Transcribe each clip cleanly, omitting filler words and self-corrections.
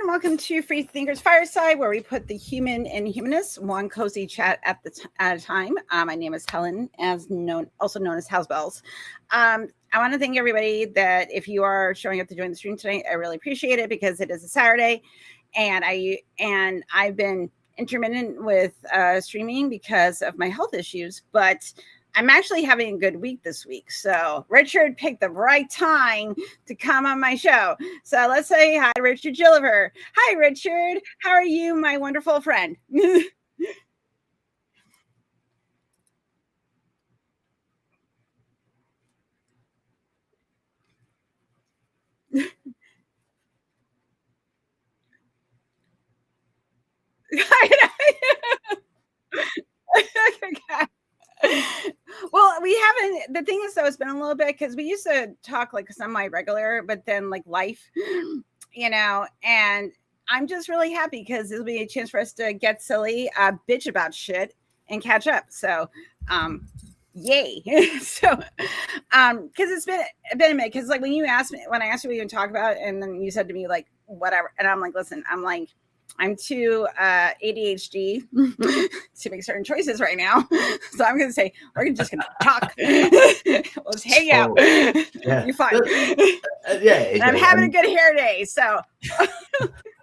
and welcome to FreeThinkers Fireside, where we put the human in humanists, one cozy chat at a time. My name is Helen, also known as House Bells. I want to thank everybody that if you are showing up to join the stream tonight, I really appreciate it because it is a Saturday, and I've been intermittent with streaming because of my health issues, but I'm actually having a good week this week. So Richard picked the right time to come on my show. So let's say hi, Richard Gilliver. Hi, Richard. How are you, my wonderful friend? Well, we haven't. The thing is, though, it's been a little bit because we used to talk like semi-regular, but then like life, and I'm just really happy because it'll be a chance for us to get silly, bitch about shit, and catch up. So, yay! So, because it's been a minute. Because like when I asked you what you would talk about, and then you said to me like whatever, and I'm like, listen, I'm too ADHD to make certain choices right now. So I'm going to say, we're just going to talk. Let's hang out. Yeah. You're fine. And I'm having a good hair day. So.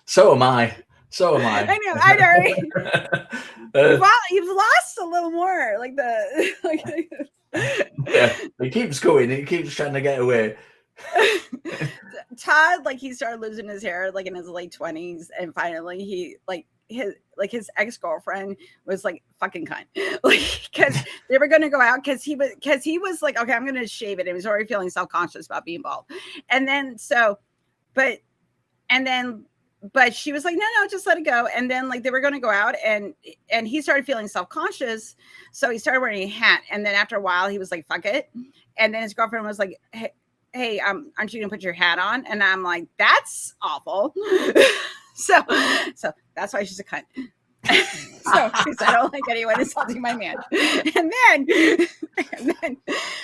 So am I. I know. You've lost a little more. Yeah, it keeps going. It keeps trying to get away. Todd, he started losing his hair in his late 20s, and finally he his ex-girlfriend was fucking cunt, because they were going to go out because he was like, okay, I'm going to shave it. He was already feeling self-conscious about being bald, but she was like, no, just let it go. And then they were going to go out, and he started feeling self-conscious, so he started wearing a hat. And then after a while, he was like, fuck it. And then his girlfriend was like, hey, aren't you gonna put your hat on? And I'm like, that's awful. so that's why she's a cunt. So because I don't like anyone insulting my man.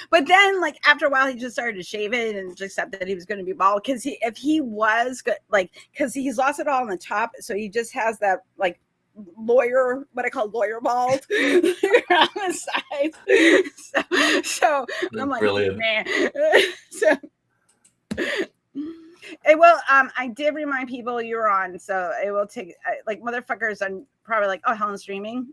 But then after a while, he just started to shave it and just accept that he was going to be bald, because if he was good, because he's lost it all on the top, so he just has that lawyer, what I call lawyer bald on the side. So I'm like, brilliant. Man. I did remind people you were on, so it will take motherfuckers. I'm probably oh, Helen's streaming.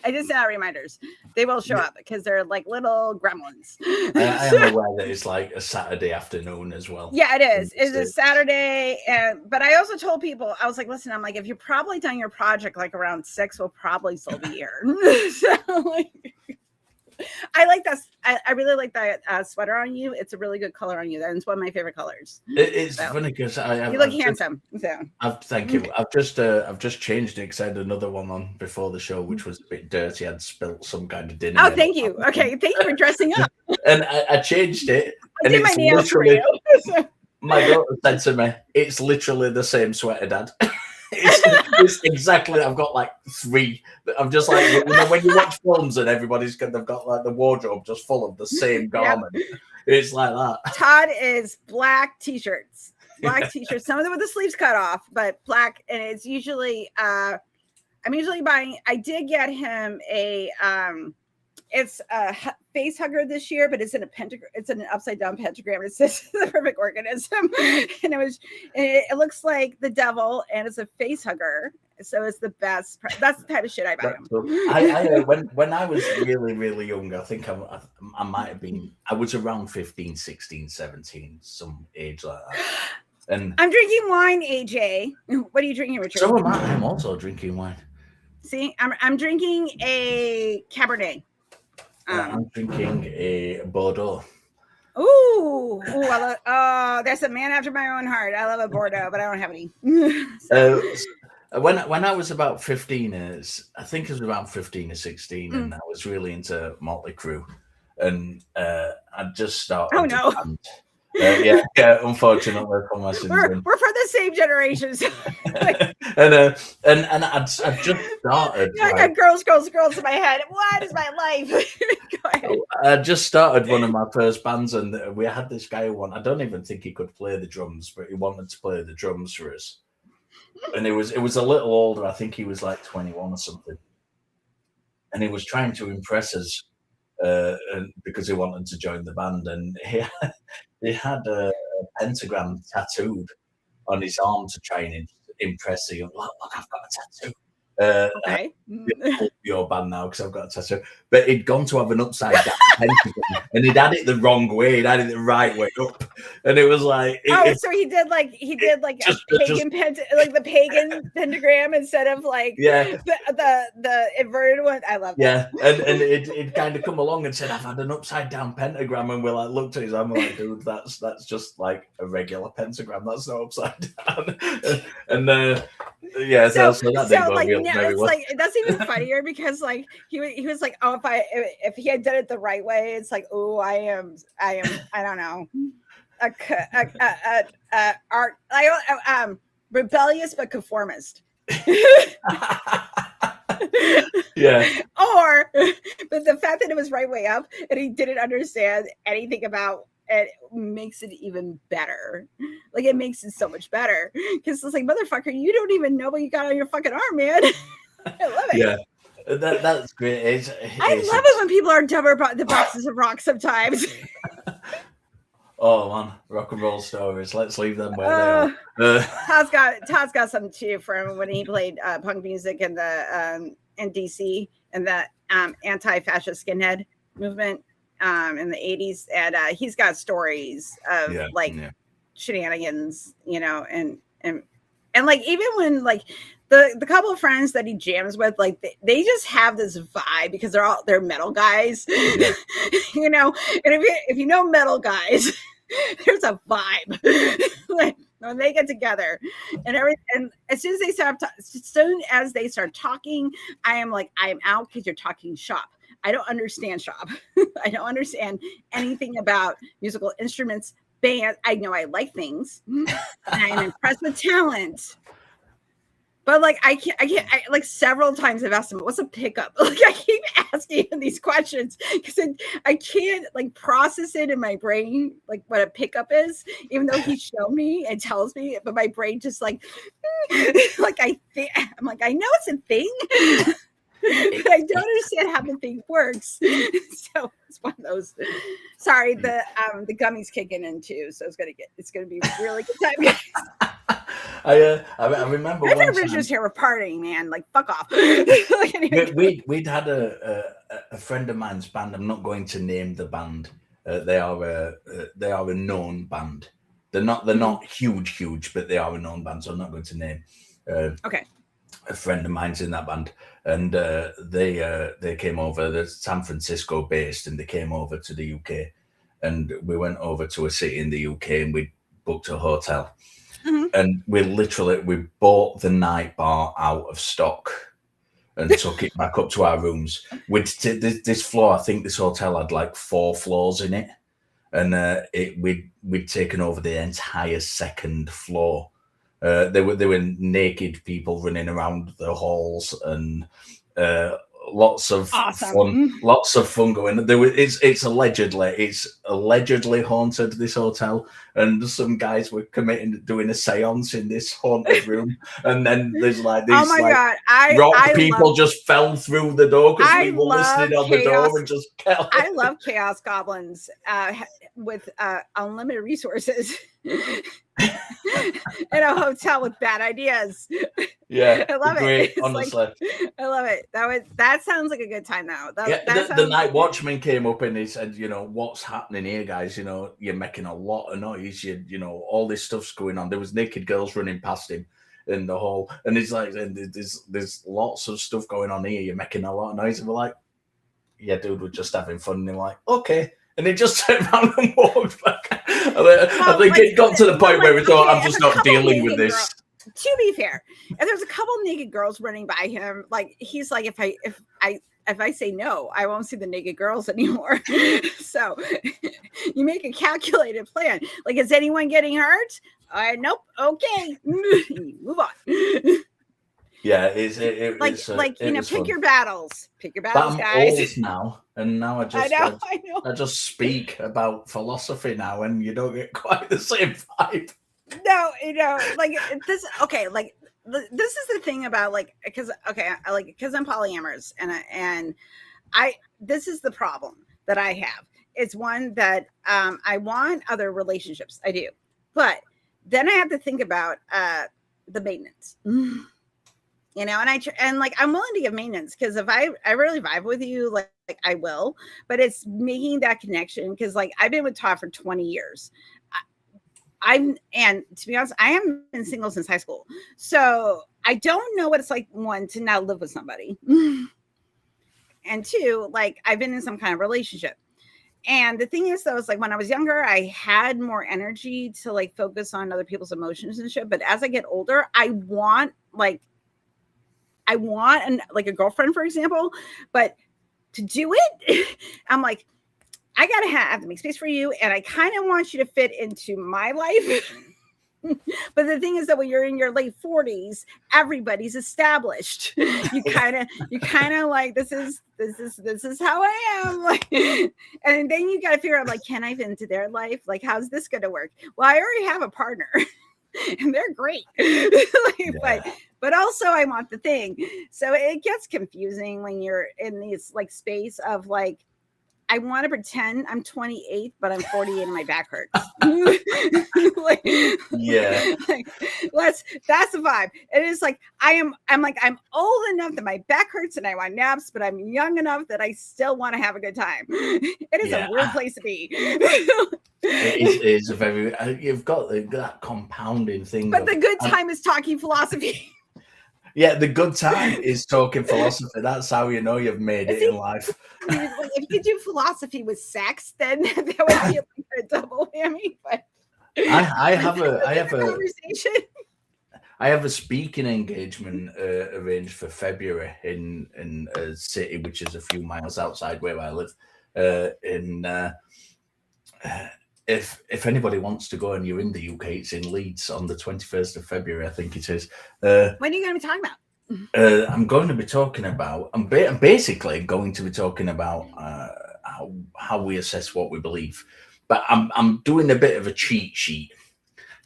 I just sent out reminders. They will show up because they're little gremlins. I am aware that it's a Saturday afternoon as well. Yeah, it is. It's a Saturday, but I also told people, I was like, listen, I'm if you're probably done your project around 6, we'll probably still be here. So I like that. I really like that sweater on you. It's a really good color on you. That's one of my favorite colors. It's funny because you look handsome. Thank you. I've just changed it because I had another one on before the show, which was a bit dirty. I'd spilt some kind of dinner. Oh, thank you. Okay, thank you for dressing up. And I changed it. And it's literally. My daughter said to me, "It's literally the same sweater, Dad." It's exactly. I've got 3. I'm just when you watch films and they've got the wardrobe just full of the same garment. Yep. It's like that. Todd is black t-shirts. Some of them with the sleeves cut off, but black. And it's usually I'm usually buying. I did get him a it's a face hugger this year, but it's in a pentagram. It's in an upside down pentagram. It says the perfect organism, and it looks like the devil, and it's a face hugger. So it's the best. That's the type of shit I buy them. When I was really, really young, I think I might have been. I was around 15, 16, 17, some age like that. And I'm drinking wine, AJ. What are you drinking, Richard? So am I. I'm also drinking wine. See, I'm drinking a Cabernet. I'm drinking a Bordeaux. Ooh, that's a man after my own heart. I love a Bordeaux, but I don't have any. When I was about 15, I think it was around 15 or 16, and I was really into Motley Crue, and I just started. Oh no! Yeah. Unfortunately, we're from the same generations. and I just started. I got girls in my head. What is my life? Go ahead. I just started one of my first bands, and we had this guy who I don't even think he could play the drums, but he wanted to play the drums for us. And it was a little older. I think he was like 21 or something. And he was trying to impress us because he wanted to join the band. And he had a pentagram tattooed on his arm to try and impress you. Look, I've got a tattoo. Okay. Your band now because I've got a tattoo. But he'd gone to have an upside down pentagram and he'd had it the wrong way. He'd had it the right way up, and it was like so he did like a pagan like the pagan pentagram instead of like the inverted one. I love that. Yeah, and it kind of come along and said, I've had an upside down pentagram, and we're like, looked at his arm, we're like, dude, that's just like a regular pentagram. That's not upside down. and so that didn't go real very well. Like that's even funnier because like he was like, oh, if he had done it the right way, it's like, oh, I am I don't know, rebellious but conformist. Yeah. But the fact that it was right way up and he didn't understand anything about it makes it even better. Like it makes it so much better because it's like, motherfucker, you don't even know what you got on your fucking arm, man. I love it. Yeah, that's great. I love it when people are dumber about the boxes of rocks sometimes. Oh man, rock and roll stories. Let's leave them where they are. Todd's got some too from when he played punk music in the in DC and the anti-fascist skinhead movement in the 80s, and he's got stories of shenanigans, and like even when like the couple of friends that he jams with, like they just have this vibe because they're metal guys, and if you know metal guys, there's a vibe like when they get together and everything. And as soon as they start talking, I am out because you're talking shop. I don't understand shop. I don't understand anything about musical instruments, band. I know I like things, and I'm impressed with talent. But like I like several times I've asked him, what's a pickup? Like I keep asking him these questions because I can't like process it in my brain, like what a pickup is, even though he showed me and tells me, but my brain just like like I'm like, I know it's a thing, but I don't understand how the thing works. So it's one of those. Sorry, the gummies kicking in too, so it's gonna be a really good time. I remember I thought Richard's here were partying, man. Like, fuck off. We'd had a friend of mine's band. I'm not going to name the band. They are a known band. They're not huge, but they are a known band. So I'm not going to name. Okay. A friend of mine's in that band, and they came over. They're San Francisco based, and they came over to the UK, and we went over to a city in the UK, and we booked a hotel. Mm-hmm. And we bought the night bar out of stock and took it back up to our rooms. This floor, I think this hotel had like 4 floors in it, and we'd taken over the entire second floor. There were naked people running around the halls and lots of fun going. It's allegedly haunted, this hotel, and some guys were doing a seance in this haunted room, and then there's like these rock people just fell through the door because we were listening on the door and just kept. I love chaos goblins with unlimited resources in a hotel with bad ideas. Yeah, I love it. Honestly, I love it. That sounds like a good time now. The night watchman came up and he said, what's happening here, guys? You're making a lot of noise. All this stuff's going on. There was naked girls running past him in the hall, and he's like, there's lots of stuff going on here. You're making a lot of noise. And we're like, yeah, dude, we're just having fun. And they're like, okay. And he just turned around and walked back. I think it got to the point where we thought, I'm just not dealing with this. To be fair, and there's a couple naked girls running by him. Like he's like, if I say no, I won't see the naked girls anymore. So you make a calculated plan. Like, is anyone getting hurt? Nope. Okay, move on. Yeah, pick your battles. Pick your battles, but I'm guys. Old now, and now I just speak about philosophy now, and you don't get quite the same vibe. No, like this. Okay, like this is the thing about like, because I'm polyamorous, and I this is the problem that I have. It's one that I want other relationships. I do, but then I have to think about the maintenance. You know, and like I'm willing to give maintenance, because if I really vibe with you, like I will, but it's making that connection, because like I've been with Todd for 20 years. And to be honest, I haven't been single since high school, so I don't know what it's like, one, to not live with somebody, and two, like I've been in some kind of relationship. And the thing is, though, is like when I was younger, I had more energy to like focus on other people's emotions and shit. But as I get older, I want like like a girlfriend, for example, but to do it, I'm like, I gotta have to make space for you, and I kind of want you to fit into my life. But the thing is that when you're in your late 40s, everybody's established. You kind of like, this is how I am. Like, and then you got to figure out, like, can I fit into their life? Like, how's this going to work? Well, I already have a partner, and they're great. Like, but also I want the thing. So it gets confusing when you're in this like space of like, I want to pretend I'm 28, but I'm 48 and my back hurts. Like, Yeah. Like, that's the vibe. It is like I'm old enough that my back hurts and I want naps, but I'm young enough that I still want to have a good time. It is a weird place to be. It is a very, you've got that compounding thing. But the good time is talking philosophy. Yeah, the good time is talking philosophy. That's how you know you've made it in life. If you do philosophy with sex, then that would be like a double whammy. But I have a conversation. I have a speaking engagement arranged for February in a city which is a few miles outside where I live. If anybody wants to go and you're in the UK, it's in Leeds on the 21st of February, I think it is. When are you going to be talking about? I'm going to be talking about. I'm basically going to be talking about how we assess what we believe. But I'm doing a bit of a cheat sheet,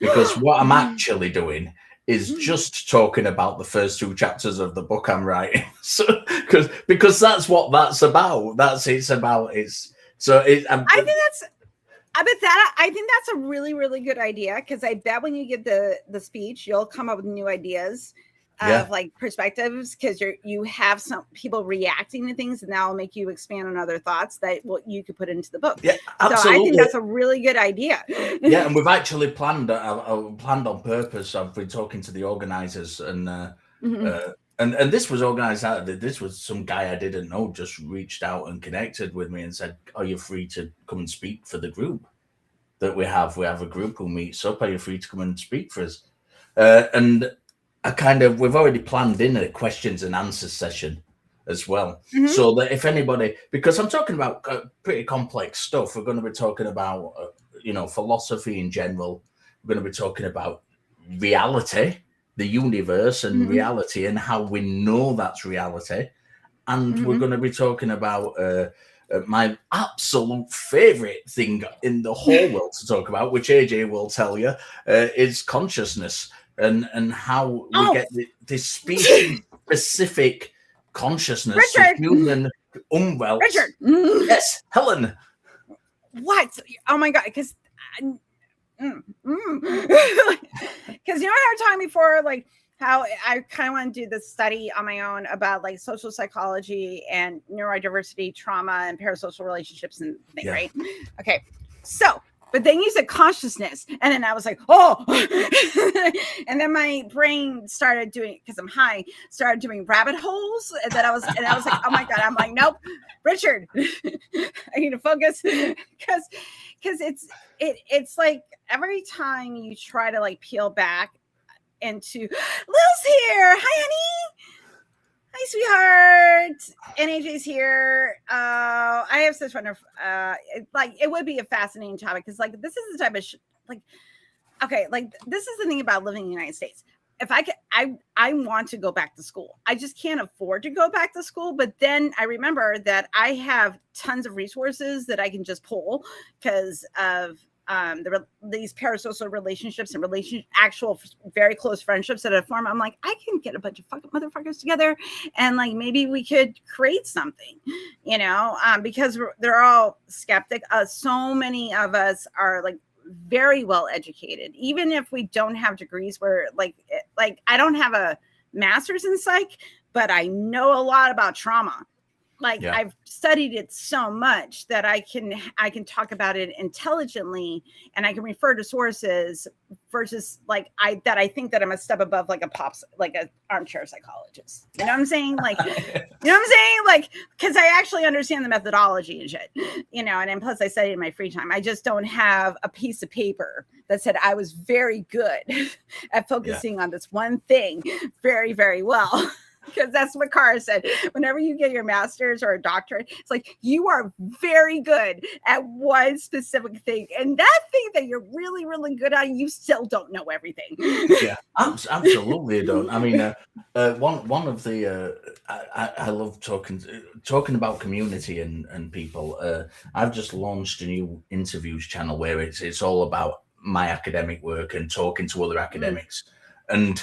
because what I'm actually doing is just talking about the first 2 chapters of the book I'm writing. So because that's what that's about. I think that's a really, really good idea, because I bet when you give the speech, you'll come up with new ideas of like perspectives, because you have some people reacting to things, and that will make you expand on other thoughts that you could put into the book. Yeah, absolutely. So I think that's a really good idea. Yeah, and we've actually planned on purpose. I've been talking to the organizers, and and this was organized out. This was some guy I didn't know just reached out and connected with me and said, "Are you free to come and speak for the group that we have? We have a group who meets up. Are you free to come and speak for us?" And we've already planned in a questions and answers session as well, so that if anybody, because I'm talking about pretty complex stuff, we're going to be talking about philosophy in general. We're going to be talking about reality, the universe and reality, and how we know that's reality. And we're going to be talking about my absolute favorite thing in the whole world to talk about, which AJ will tell you, is consciousness, and how we get this species specific consciousness, Richard. human unwell. Richard. Yes, Helen. What? Oh my God, because because you know how I was talking before, like how I kind of want to do this study on my own about like social psychology and neurodiversity, trauma, and parasocial relationships and things, right? Okay, so but then you said consciousness, and then I was like, oh, and then my brain started doing, because I'm high, started doing rabbit holes, and then I was like, oh my God, I'm like, nope, Richard, I need to focus, because it's like every time you try to like peel back into, Lil's here, hi honey, hi sweetheart, and AJ's here. I have such wonderful, it would be a fascinating topic, because like this is the type of this is the thing about living in the United States. If I want to go back to school. I just can't afford to go back to school. But then I remember that I have tons of resources that I can just pull because of these parasocial relationships and actual very close friendships that have formed. I'm like, I can get a bunch of fucking motherfuckers together, and like maybe we could create something, because they're all skeptic. So many of us are like very well educated, even if we don't have degrees. Where like I don't have a master's in psych, but I know a lot about trauma. Like I've studied it so much that I can talk about it intelligently, and I can refer to sources versus like I think that I'm a step above like an armchair psychologist. You know what I'm saying? Like, Like, because I actually understand the methodology and shit, and plus I study in my free time. I just don't have a piece of paper that said I was very good at focusing on this one thing very, very well. Because that's what Cara said. Whenever you get your master's or a doctorate, it's like you are very good at one specific thing. And that thing that you're really, really good at, you still don't know everything. Yeah, absolutely. I don't. I mean, one of the I love talking about community and people. I've just launched a new interviews channel where it's all about my academic work and talking to other academics. And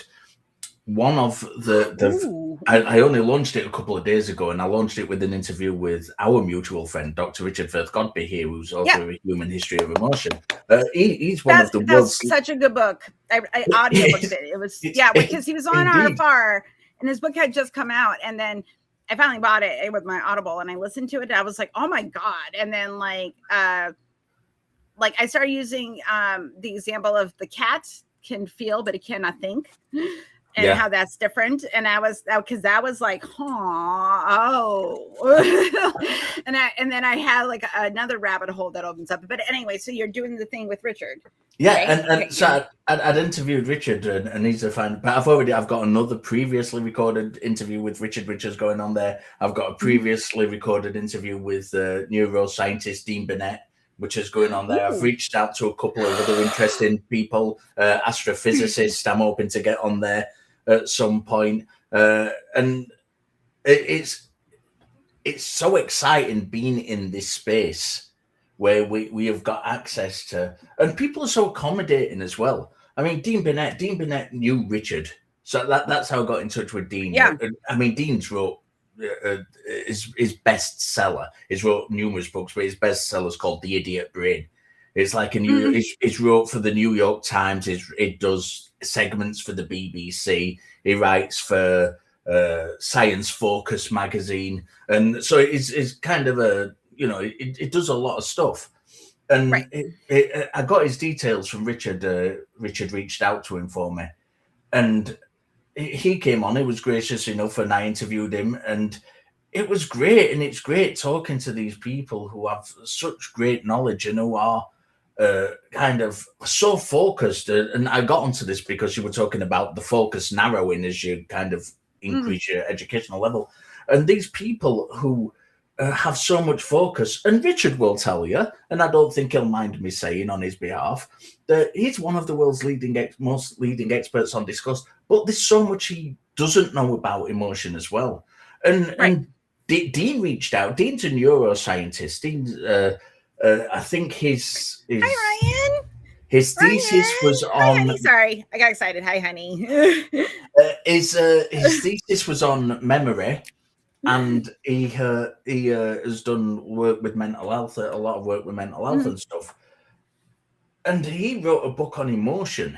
one of the I only launched it a couple of days ago, and I launched it with an interview with our mutual friend, Dr. Richard Firth Godby here, who's author of Human History of Emotion. He's one of the world's... That's such a good book. I audiobooked it. It was, because he was on RFR, and his book had just come out, and then I finally bought it with my Audible, and I listened to it, and I was like, oh my God. And then like I started using the example of the cat can feel, but it cannot think. And how that's different. And I was, because that was like, and then I had like another rabbit hole that opens up. But anyway, so you're doing the thing with Richard. Yeah, right? So I'd interviewed Richard, and he's a fan. But I've got another previously recorded interview with Richard, which is going on there. I've got a previously recorded interview with neuroscientist Dean Burnett, which is going on there. I've reached out to a couple of other interesting people, astrophysicists. I'm hoping to get on there at some point, and it's so exciting being in this space where we have got access to, and people are so accommodating as well. I mean, Dean Burnett knew Richard, so that's how I got in touch with Dean. I mean, Dean's wrote his bestseller. He's wrote numerous books, but his bestseller is called The Idiot Brain. It's like he's wrote for the New York Times. It does segments for the BBC. He writes for Science Focus magazine, and so it's kind of a it does a lot of stuff. And I got his details from Richard. Richard reached out to him for me, and he came on. He was gracious enough, and I interviewed him, and it was great. And it's great talking to these people who have such great knowledge and who are kind of so focused. And I got onto this because you were talking about the focus narrowing as you kind of increase your educational level. And these people who have so much focus, and Richard will tell you, and I don't think he'll mind me saying on his behalf, that he's one of the world's most leading experts on discuss, but there's so much he doesn't know about emotion as well. And Dean reached out. Dean's a neuroscientist. Dean's I think his hi Ryan. His thesis was on. Hi, honey. Sorry, I got excited. Hi, honey. His thesis was on memory, and he has done work with mental health, a lot of work with mental health and stuff. And he wrote a book on emotion,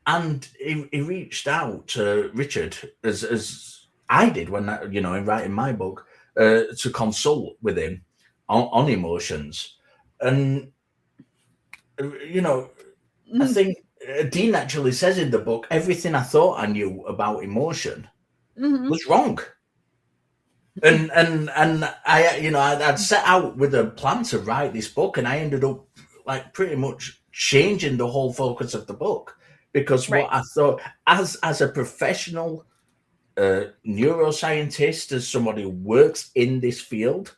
and he reached out to Richard as I did when in writing my book to consult with him on emotions. And I think Dean actually says in the book, everything I thought I knew about emotion was wrong. And I'd set out with a plan to write this book, and I ended up like pretty much changing the whole focus of the book, because what I thought as a professional neuroscientist, as somebody who works in this field,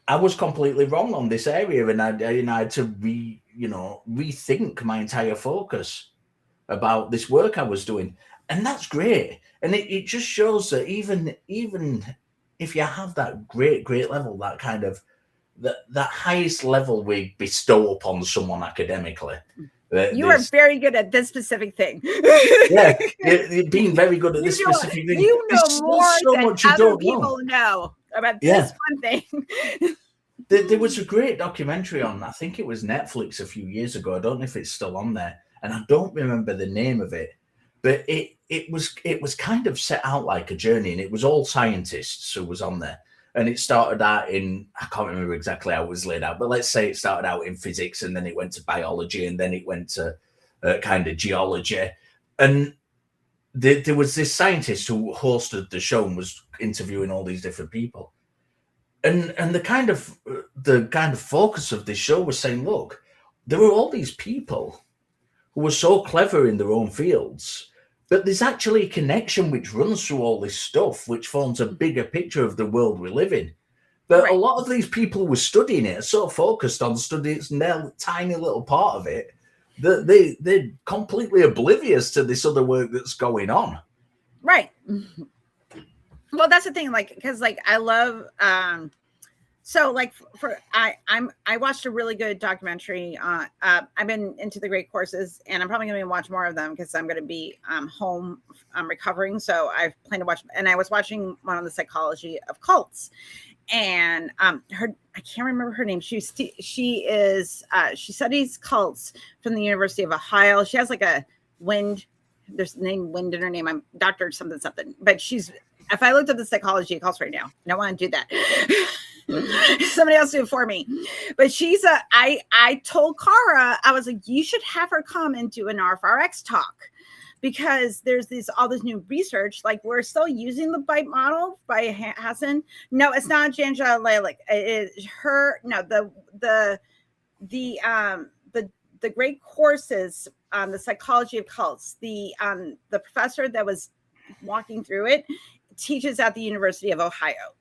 I was completely wrong on this area, and I had to rethink my entire focus about this work I was doing. And that's great. And it just shows that even if you have that great level, that kind of the highest level we bestow upon someone academically. You are very good at this specific thing. Yeah, being very good at this specific thing. You know more so than much you other don't people know about this one thing. There was a great documentary on, I think it was Netflix a few years ago. I don't know if it's still on there, and I don't remember the name of it. But it was kind of set out like a journey, and it was all scientists who was on there. And it started out in, I can't remember exactly how it was laid out, but let's say it started out in physics, and then it went to biology, and then it went to kind of geology. And there was this scientist who hosted the show and was interviewing all these different people. And the kind of focus of this show was saying, look, there were all these people who were so clever in their own fields, but there's actually a connection which runs through all this stuff, which forms a bigger picture of the world we live in. But a lot of these people who were studying it are so focused on studying their tiny little part of it that they're completely oblivious to this other work that's going on. Right. Well, that's the thing, like, because like I love so like I watched a really good documentary. I've been into the great courses, and I'm probably going to watch more of them because I'm going to be home recovering. So I plan to watch, and I was watching one on the psychology of cults, and her, I can't remember her name. She studies cults from the University of Ohio. She has like a there's the name Wind in her name. I'm Dr. something, but if I looked up the psychology of cults right now, I don't want to do that. Somebody else do it for me. But I told Cara, I was like, you should have her come and do an RFRX talk, because there's all this new research. Like, we're still using the BITE model by Hassan. No, it's not Janja Lalick. It is her. No, the great courses on the psychology of cults. The professor that was walking through it teaches at the University of Ohio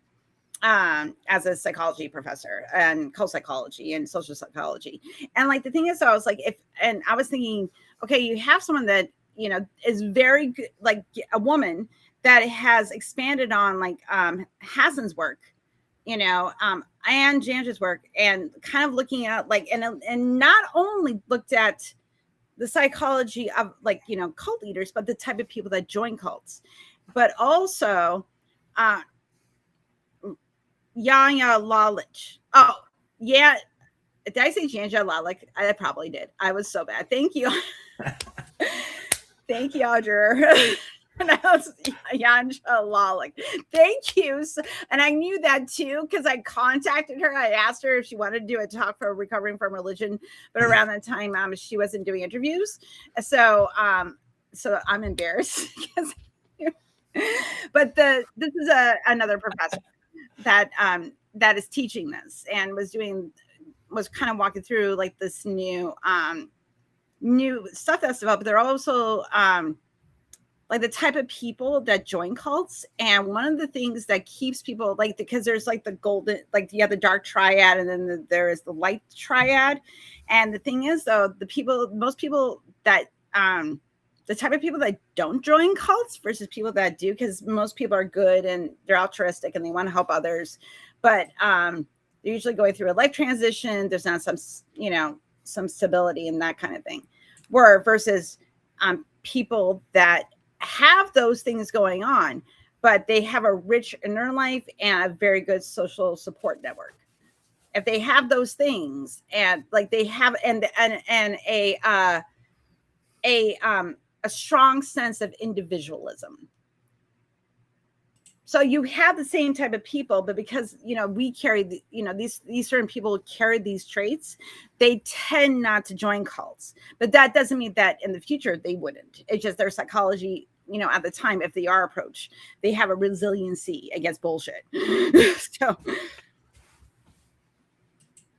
as a psychology professor and cult psychology and social psychology. And like the thing is, I was like, I was thinking, okay, you have someone that, you know, is very good, like a woman that has expanded on like Hassan's work, you know, and Janja's work, and kind of looking at like, and not only looked at the psychology of like, you know, cult leaders, but the type of people that join cults, but also Yanya Lalich. Oh, yeah. Did I say Janja Lalick? I probably did. I was so bad. Thank you. Thank you, Audrey. And I was Janja Lalick. Thank you. And I knew that too, because I contacted her. I asked her if she wanted to do a talk for Recovering from Religion, but around that time, she wasn't doing interviews. So I'm embarrassed. But this is another professor that is teaching this, and was kind of walking through like this new stuff that's developed. They're also like the type of people that join cults, and one of the things that keeps people like, because there's like the golden, like you have the dark triad, and then there is the light triad. And the thing is, though, most people that the type of people that don't join cults versus people that do, because most people are good and they're altruistic and they want to help others, but they're usually going through a life transition. There's not some stability and that kind of thing. Versus people that have those things going on, but they have a rich inner life and a very good social support network. If they have those things, and like they have a strong sense of individualism. So you have the same type of people, but because, you know, we carry these certain people carry these traits, they tend not to join cults. But that doesn't mean that in the future they wouldn't. It's just their psychology, you know, at the time, if they are approached, they have a resiliency against bullshit. So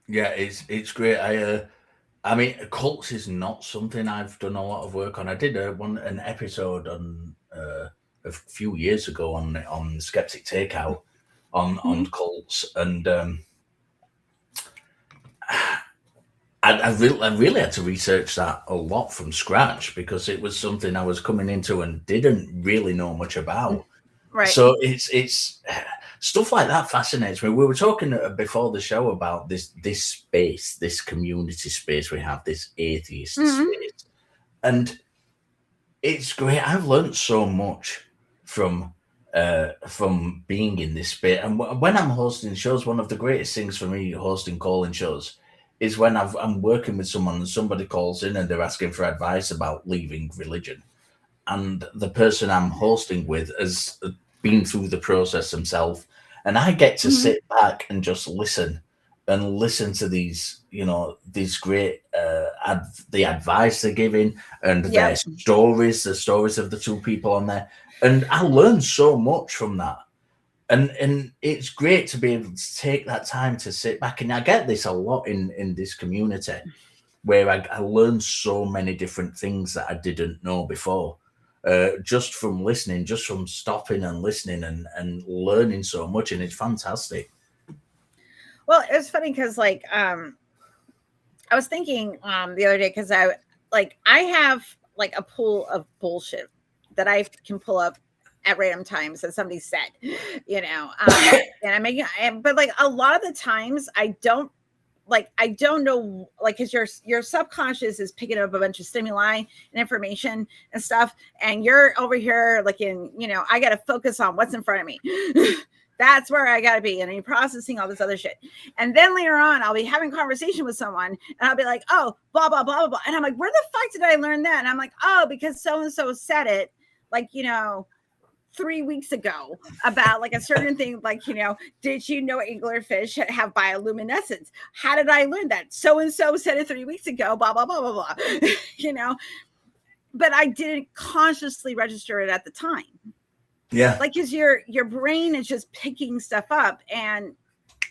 yeah, it's great. I mean, cults is not something I've done a lot of work on. I did an episode on a few years ago on Skeptic Takeout on cults, and I really had to research that a lot from scratch, because it was something I was coming into and didn't really know much about. Right. So it's stuff like that fascinates me. We were talking before the show about this space, this community space we have, this atheist space, and it's great. I've learned so much from being in this space. And when I'm hosting shows, one of the greatest things for me hosting calling shows is when I'm working with someone and somebody calls in and they're asking for advice about leaving religion, and the person I'm hosting with has been through the process himself, and I get to sit back and just listen to these, these great the advice they're giving and their stories, the stories of the two people on there, and I learn so much from that. And it's great to be able to take that time to sit back, and I get this a lot in this community where I learned so many different things that I didn't know before. Just from listening, just from stopping and listening and learning so much, and it's fantastic. Well, it's funny because I was thinking the other day, because I have like a pool of bullshit that I can pull up at random times that somebody said, and I'm making, but like a lot of the times I don't know, like, because your subconscious is picking up a bunch of stimuli and information and stuff, and you're over here like I got to focus on what's in front of me. That's where I got to be, and I'm processing all this other shit. And then later on, I'll be having conversation with someone, and I'll be like, oh, blah blah blah blah blah, and I'm like, where the fuck did I learn that? And I'm like, oh, because so and so said it, 3 weeks ago about like a certain thing, like, did you know anglerfish have bioluminescence? How did I learn that? So and so said it 3 weeks ago, blah blah blah blah blah. But I didn't consciously register it at the time. Yeah, like, because your brain is just picking stuff up, and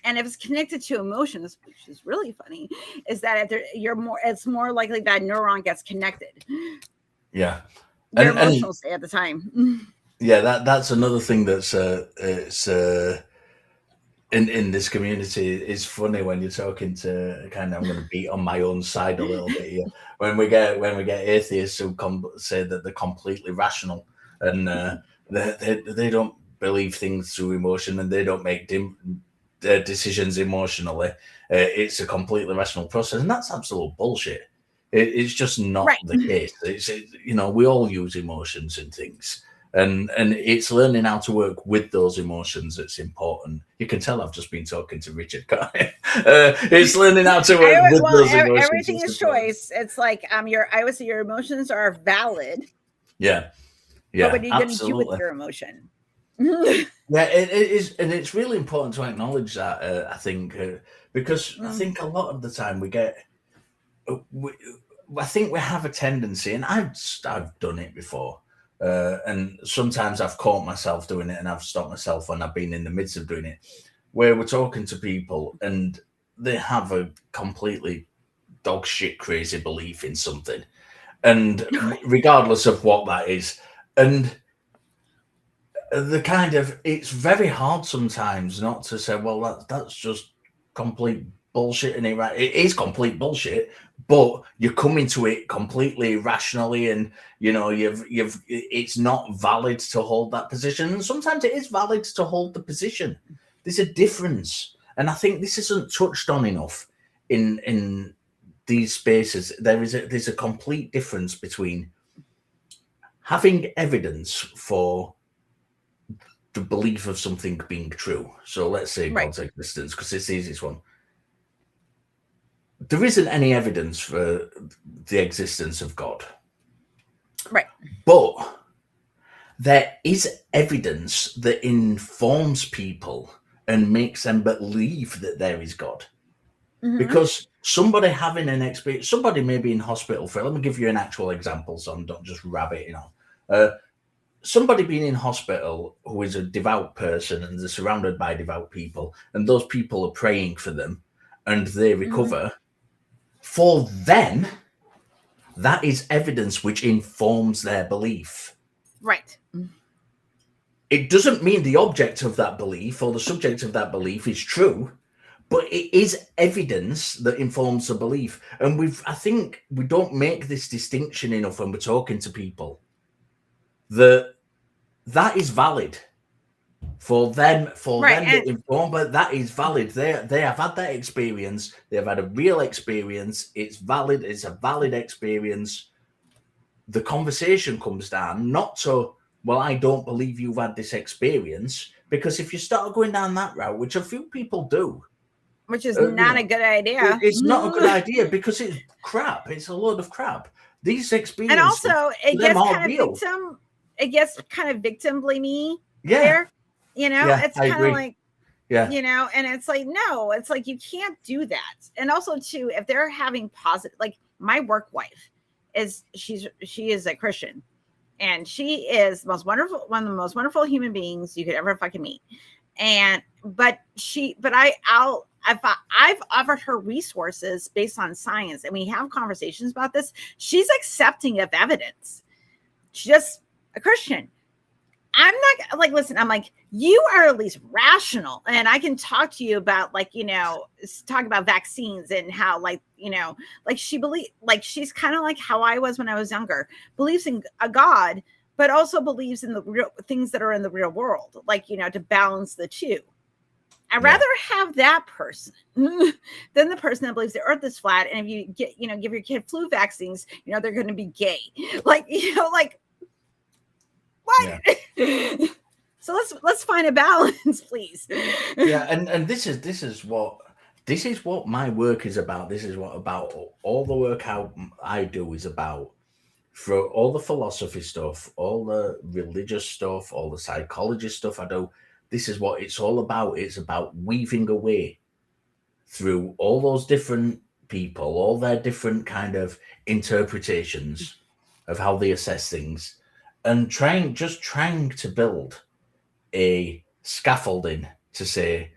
if it's connected to emotions, which is really funny, is that it's more likely that neuron gets connected. Yeah, your emotional state at the time. Yeah, that's another thing that's in this community. It's funny when you're talking to I'm going to beat on my own side a little bit here. When we get atheists who say that they're completely rational and they don't believe things through emotion, and they don't make decisions emotionally. It's a completely rational process, and that's absolute bullshit. It's just not the case. We all use emotions in things. And it's learning how to work with those emotions that's important. You can tell I've just been talking to Richard. It's learning how to work with those emotions. Everything is choice. It's like I would say your emotions are valid. Yeah. But what are you going to do with your emotion? Yeah, it is, and it's really important to acknowledge that. I think because I think a lot of the time I think we have a tendency, and I've done it before. And sometimes I've caught myself doing it, and I've stopped myself when I've been in the midst of doing it, where we're talking to people and they have a completely dog shit crazy belief in something, and regardless of what that is, and it's very hard sometimes not to say, well, that's just complete bullshit, and it is complete bullshit, but you're coming to it completely rationally, and it's not valid to hold that position. And sometimes it is valid to hold the position. There's a difference, and I think this isn't touched on enough in these spaces. There's a complete difference between having evidence for the belief of something being true. So let's say God's existence, because it's the easiest one. There isn't any evidence for the existence of God. Right. But there is evidence that informs people and makes them believe that there is God. Mm-hmm. Because somebody having an experience, somebody may be in hospital let me give you an actual example so I'm not just rabbiting on. Somebody being in hospital who is a devout person and they're surrounded by devout people, and those people are praying for them and they recover. Mm-hmm. For them, that is evidence which informs their belief. Right. It doesn't mean the object of that belief or the subject of that belief is true, but it is evidence that informs the belief. And I think we don't make this distinction enough when we're talking to people. That is valid. For them Right. to inform, but that is valid. They have had that experience. They've had a real experience. It's valid. It's a valid experience. The conversation comes down not to, well, I don't believe you've had this experience, because if you start going down that route, which a few people do, which is not a good idea. it's not a good idea, because it's crap. It's a load of crap. These experiences, and also it them gets are kind of real. victim. It gets kind of victim blamey. Yeah. There, you know, Yeah, it's I kind of agree. like, Yeah. you know, and it's like, no, it's like, you can't do that. And also too, if they're having positive, like my work wife she is a Christian, and she is the most wonderful, one of the most wonderful human beings you could ever fucking meet. And I've offered her resources based on science, and we have conversations about this. She's accepting of evidence. She's just a Christian. I'm not like, listen, I'm like, you are at least rational, and I can talk to you about, like, you know, talk about vaccines and how, like, you know, like she's kind of like how I was when I was younger, believes in a God, but also believes in the real things that are in the real world, like, you know, to balance the two. I'd rather have that person than the person that believes the earth is flat. And if you get, you know, give your kid flu vaccines, you know, they're going to be gay. Like, you know, like, what? Yeah. So let's find a balance, please. Yeah, and this is what my work is about. This is what about all the work I do is about. For all the philosophy stuff, all the religious stuff, all the psychology stuff I do, this is what it's all about. It's about weaving away through all those different people, all their different kind of interpretations of how they assess things, and trying to build a scaffolding to say,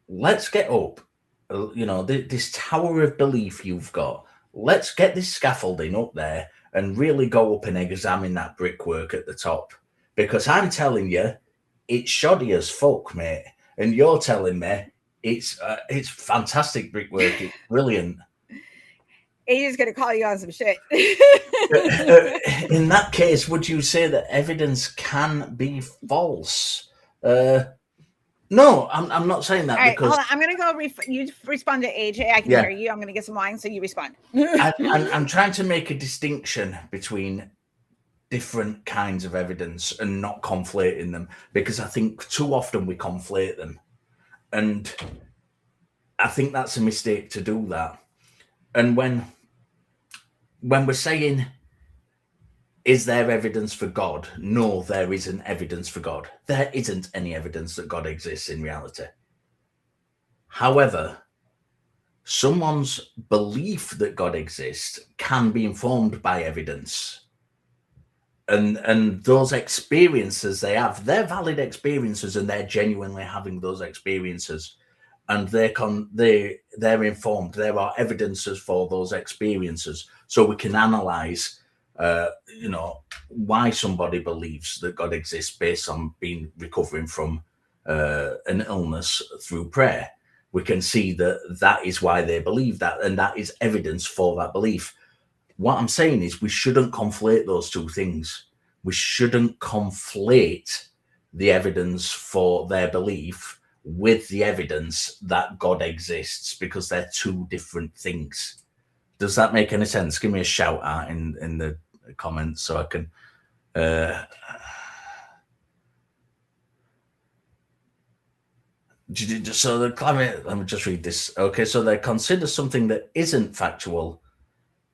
let's get up, you know, this tower of belief you've got, let's get this scaffolding up there and really go up and examine that brickwork at the top, because I'm telling you, it's shoddy as fuck, mate, and you're telling me it's fantastic brickwork, it's brilliant. AJ's gonna call you on some shit. In that case, would you say that evidence can be false? No, I'm not saying that. All right, because hold on. I'm gonna go. You respond to AJ. I can hear you. I'm gonna get some wine, so you respond. I'm trying to make a distinction between different kinds of evidence and not conflating them, because I think too often we conflate them, and I think that's a mistake to do that. And when we're saying, is there evidence for God? No, there isn't evidence for God. There isn't any evidence that God exists in reality. However, someone's belief that God exists can be informed by evidence. And those experiences they have, they're valid experiences, and they're genuinely having those experiences. And they're informed. There are evidences for those experiences. So we can analyze you know, why somebody believes that God exists based on recovering from an illness through prayer. We can see that is why they believe that, and that is evidence for that belief. What I'm saying is we shouldn't conflate those two things. We shouldn't conflate the evidence for their belief with the evidence that God exists, because they're two different things. Does that make any sense? Give me a shout out in the comments so I can so let me just read this. Okay, so they consider something that isn't factual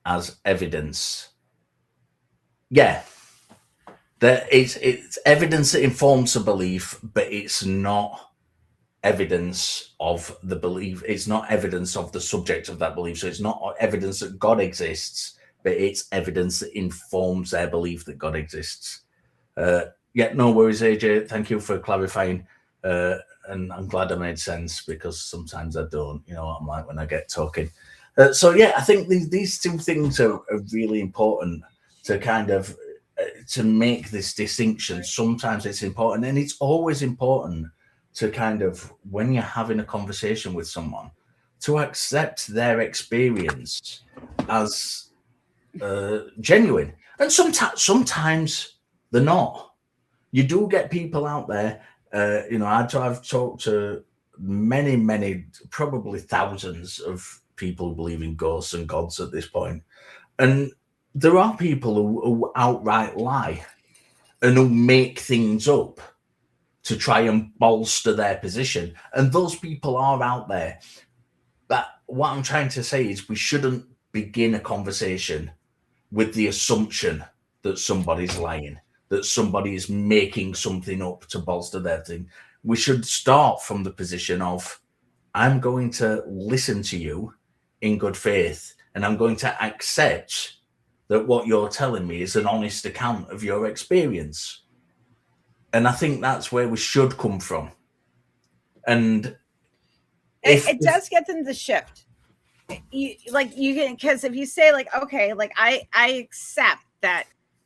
as evidence. Yeah, it's evidence that informs a belief, but it's not evidence of the belief. It's not evidence of the subject of that belief. So it's not evidence that God exists, but it's evidence that informs their belief that God exists. Yeah, no worries, AJ. Thank you for clarifying. And I'm glad I made sense, because sometimes I don't. You know what I'm like when I get talking. So yeah, I think these two things are really important to kind of to make this distinction. Sometimes it's important, and it's always important to kind of, when you're having a conversation with someone, to accept their experience as genuine. And sometimes they're not. You do get people out there, I've talked to many, probably thousands of people who believe in ghosts and gods at this point. And there are people who outright lie and who make things up to try and bolster their position. And those people are out there. But what I'm trying to say is we shouldn't begin a conversation with the assumption that somebody's lying, that somebody is making something up to bolster their thing. We should start from the position of, I'm going to listen to you in good faith, and I'm going to accept that what you're telling me is an honest account of your experience. And I think that's where we should come from. And it does get them to shift. You can, because if you say like, okay, like I accept that,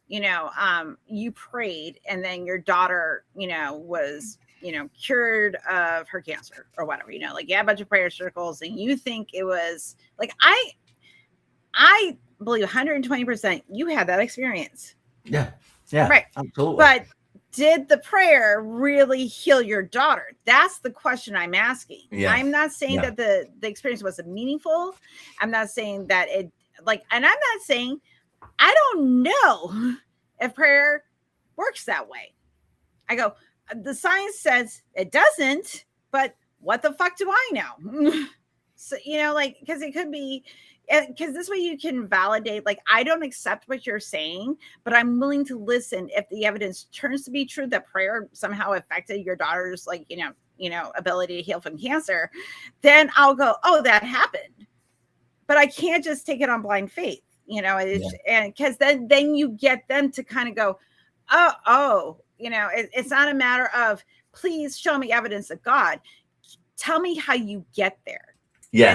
you prayed and then your daughter, was, cured of her cancer or whatever, like you had a bunch of prayer circles and you think it was like, I believe 120% you had that experience. Yeah, right, absolutely. But did the prayer really heal your daughter? That's the question I'm asking. Yeah. I'm not saying that the experience wasn't meaningful. I'm not saying that it and I'm not saying I don't know if prayer works that way. I go, the science says it doesn't, but what the fuck do I know? So, because it could be, because this way you can validate, like, I don't accept what you're saying, but I'm willing to listen if the evidence turns to be true that prayer somehow affected your daughter's, ability to heal from cancer, then I'll go, oh, that happened. But I can't just take it on blind faith, and because then you get them to kind of go, it's not a matter of, please show me evidence of God. Tell me how you get there. Yeah.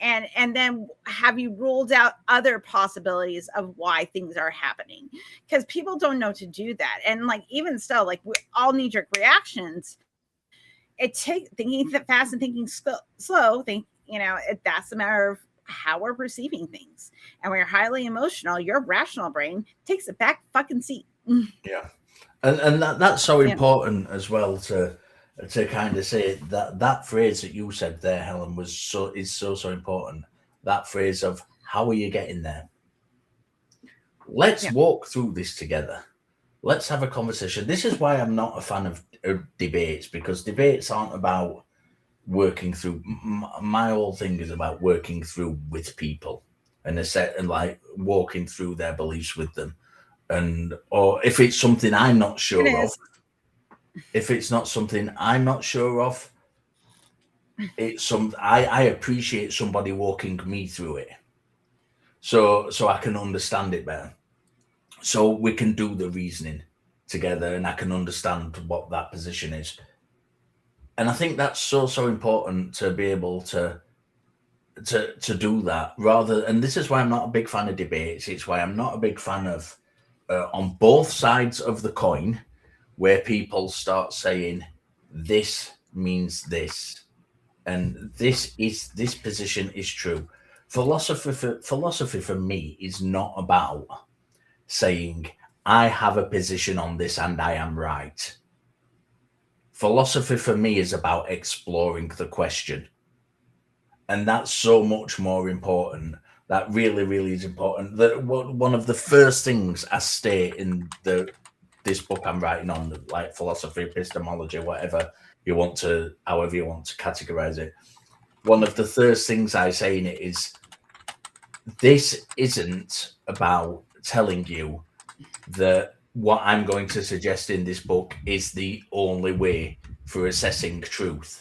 And then have you ruled out other possibilities of why things are happening? Because people don't know to do that. And even still, we all knee-jerk reactions. It takes thinking fast and thinking slow. That's a matter of how we're perceiving things. And when you're highly emotional, your rational brain takes a back fucking seat. Yeah. And that's so important as well to kind of say that phrase that you said there, Helen, is so important. That phrase of, how are you getting there? Let's walk through this together. Let's have a conversation. This is why I'm not a fan of debates, because debates aren't about working through. My whole thing is about working through with people and walking through their beliefs with them. Or if it's something I'm not sure of, if it's not something I'm not sure of, I appreciate somebody walking me through it, so I can understand it better, so we can do the reasoning together, and I can understand what that position is. And I think that's so important to be able to do that rather. And this is why I'm not a big fan of debates. It's why I'm not a big fan of on both sides of the coin, where people start saying this means this, and this position is true. Philosophy for me is not about saying I have a position on this and I am right. Philosophy for me is about exploring the question, and that's so much more important. That really is important. That one of the first things I state in this book I'm writing on, like philosophy, epistemology, however you want to categorize it. One of the first things I say in it is, this isn't about telling you that what I'm going to suggest in this book is the only way for assessing truth.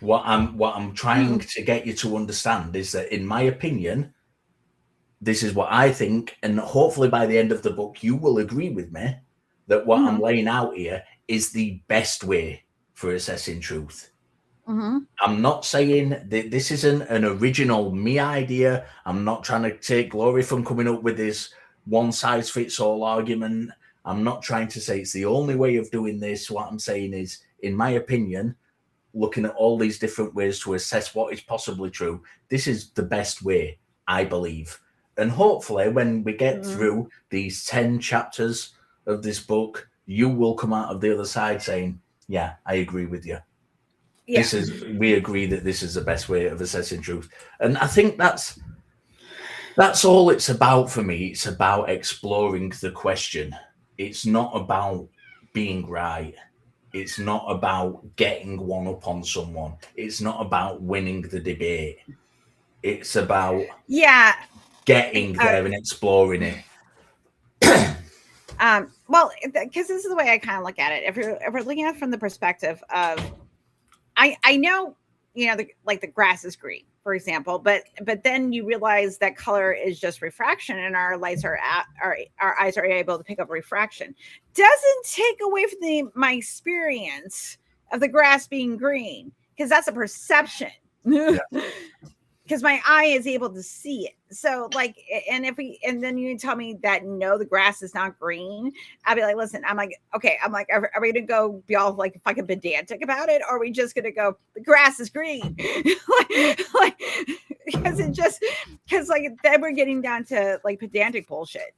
What I'm trying to get you to understand is that, in my opinion, this is what I think, and hopefully by the end of the book you will agree with me that what I'm laying out here is the best way for assessing truth. I'm not saying that this isn't an original me idea. I'm not trying to take glory from coming up with this one size fits all argument. I'm not trying to say it's the only way of doing this. What I'm saying is, in my opinion, looking at all these different ways to assess what is possibly true, this is the best way, I believe. And hopefully when we get through these 10 chapters of this book, you will come out of the other side saying, Yeah, I agree with you. Yeah. We agree that this is the best way of assessing truth. And I think that's all it's about for me. It's about exploring the question. It's not about being right. It's not about getting one up on someone. It's not about winning the debate. It's about getting there and exploring it. Well, because this is the way I kind of look at it. If we're looking at it from the perspective of, I know, the grass is green, for example, but then you realize that color is just refraction, and our eyes are able to pick up refraction. Doesn't take away from my experience of the grass being green, because that's a perception. Yeah. Because my eye is able to see it. So and then you tell me that no, the grass is not green, I'll be like, listen, okay, are we gonna go be all like fucking pedantic about it, or are we just gonna go, the grass is green? because then we're getting down to like pedantic bullshit,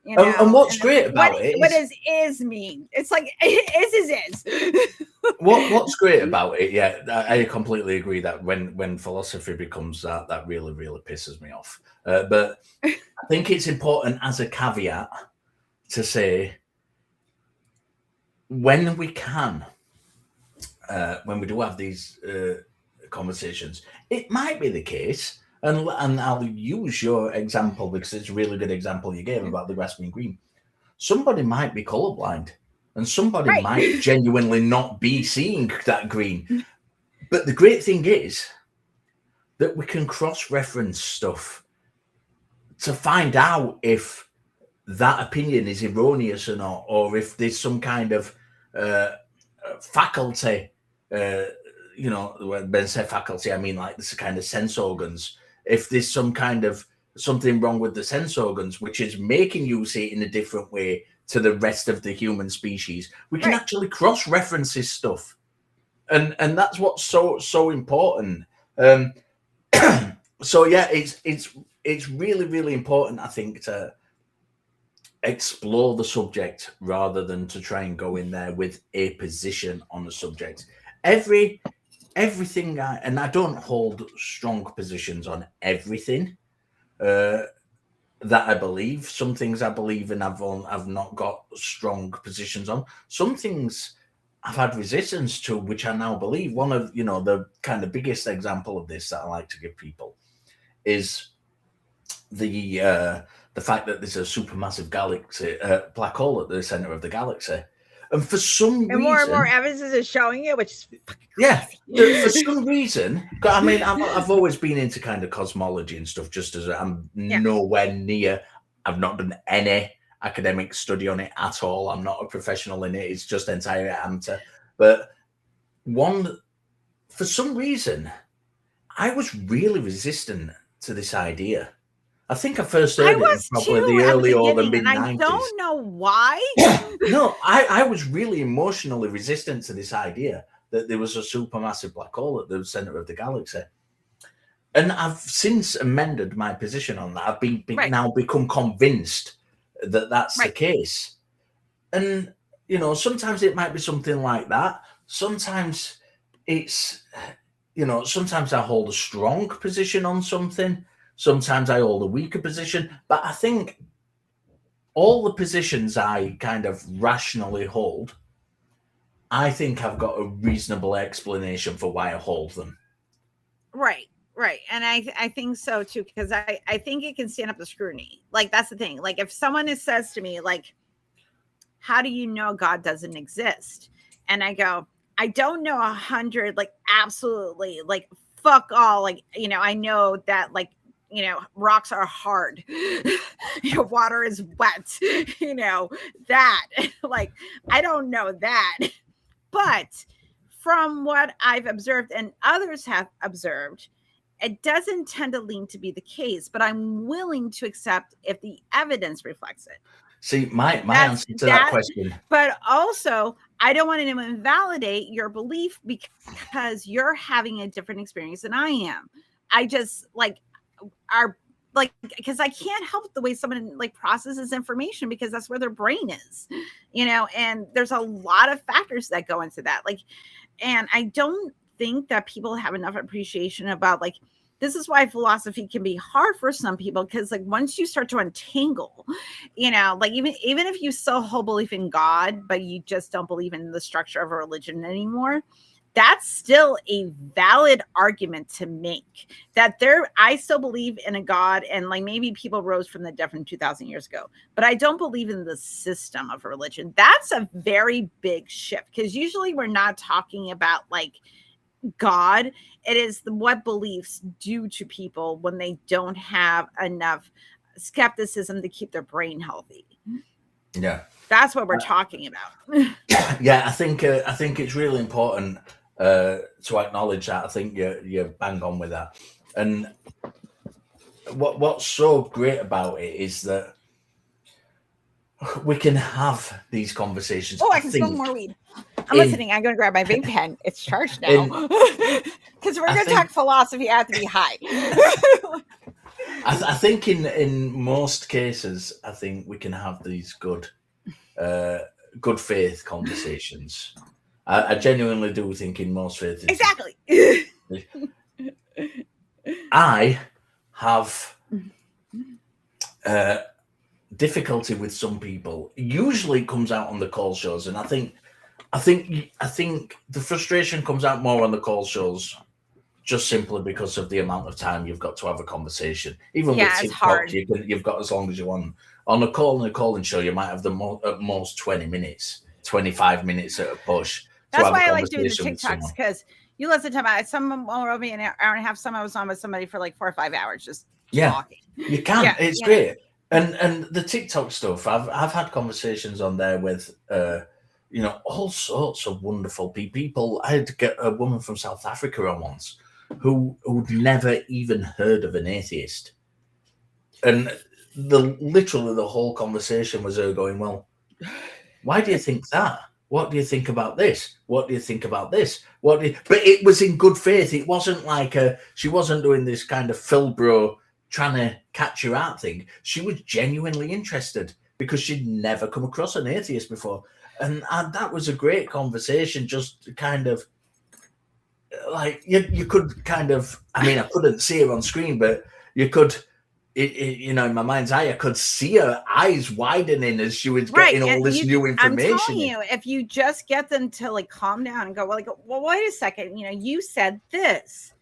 And what's great about it what does is mean? It's like is. What's great about it, yeah, I completely agree that when philosophy becomes that really, really pisses me off. But I think it's important as a caveat to say, when we can, when we do have these conversations, it might be the case, and I'll use your example because it's a really good example you gave about the grass being green. Somebody might be colorblind, and somebody might genuinely not be seeing that green. But the great thing is that we can cross-reference stuff to find out if that opinion is erroneous or not, or if there's some kind of faculty, when Ben said faculty, I mean like this kind of sense organs. If there's some kind of something wrong with the sense organs, which is making you see it in a different way to the rest of the human species, we can actually cross-reference this stuff, and that's what's so important. So yeah, it's really, really important, I think, to explore the subject rather than to try and go in there with a position on the subject. Everything, and I don't hold strong positions on everything that I believe. Some things I believe in, I've not got strong positions on. Some things I've had resistance to, which I now believe. One of the kind of biggest example of this that I like to give people is the fact that there's a supermassive galaxy, black hole at the center of the galaxy, and for some reason, more and more evidence is showing it, which is for some reason. I mean, I've always been into kind of cosmology and stuff. Just as I'm nowhere near, I've not done any academic study on it at all. I'm not a professional in it. It's just entirely amateur. But for some reason, I was really resistant to this idea. I think I first heard it in probably the early or the mid-90s. I don't know why. No, I was really emotionally resistant to this idea that there was a supermassive black hole at the center of the galaxy. And I've since amended my position on that. I've now become convinced that that's the case. And, sometimes it might be something like that. Sometimes it's, sometimes I hold a strong position on something. Sometimes I hold a weaker position. But I think all the positions I kind of rationally hold, I think I've got a reasonable explanation for why I hold them. Right. And I think so too, because I think it can stand up to scrutiny. Like, that's the thing. Like, if someone says to me, like, how do you know God doesn't exist? And I go, I don't know 100, like, absolutely, like, fuck all. Like, I know that, like, rocks are hard. Water is wet. That. Like, I don't know that. But from what I've observed and others have observed, it doesn't tend to lean to be the case, but I'm willing to accept if the evidence reflects it. See, my answer to that question. But also, I don't want to invalidate your belief because you're having a different experience than I am. I just, like, like, because I can't help the way someone like processes information, because that's where their brain is, and there's a lot of factors that go into that. Like, and I don't think that people have enough appreciation about, like, this is why philosophy can be hard for some people, because like once you start to untangle, like even if you still hold belief in God, but you just don't believe in the structure of a religion anymore, that's still a valid argument to make, that I still believe in a God, and like maybe people rose from the dead from 2,000 years ago, but I don't believe in the system of religion. That's a very big shift, because usually we're not talking about like God. It is what beliefs do to people when they don't have enough skepticism to keep their brain healthy. Yeah, that's what we're talking about. Yeah, I think it's really important to acknowledge that. I think you're bang on with that. And what's so great about it is that we can have these conversations. I can smoke more weed. I'm listening. I'm going to grab my vape pen. It's charged now. Because we're going to talk philosophy. I have to be high. I think in most cases, I think we can have these good faith conversations. I genuinely do think in most faith. Exactly. I have difficulty with some people. Usually it comes out on the call shows, and I think the frustration comes out more on the call shows, just simply because of the amount of time you've got to have a conversation. Even with TikTok, you've got as long as you want. On a call-in show, you might have at most 20 minutes, 25 minutes at a push. That's why I like doing the TikToks, because you listen to some will be an hour and a half. Some I was on with somebody for like 4 or 5 hours just talking. You can. It's great. And the TikTok stuff, I've had conversations on there with all sorts of wonderful people. I had to get a woman from South Africa on once who'd never even heard of an atheist. And literally the whole conversation was her going, well, why do you think that? What do you think about this? What do you think about this? But it was in good faith. It wasn't like she wasn't doing this kind of Phil bro trying to catch you out thing. She was genuinely interested because she'd never come across an atheist before. And that was a great conversation, just kind of like you could kind of, I mean, I couldn't see her on screen, but you could, in my mind's eye, I could see her eyes widening as she was getting all this new information. I'm telling you, if you just get them to like calm down and go, well, wait a second, you said this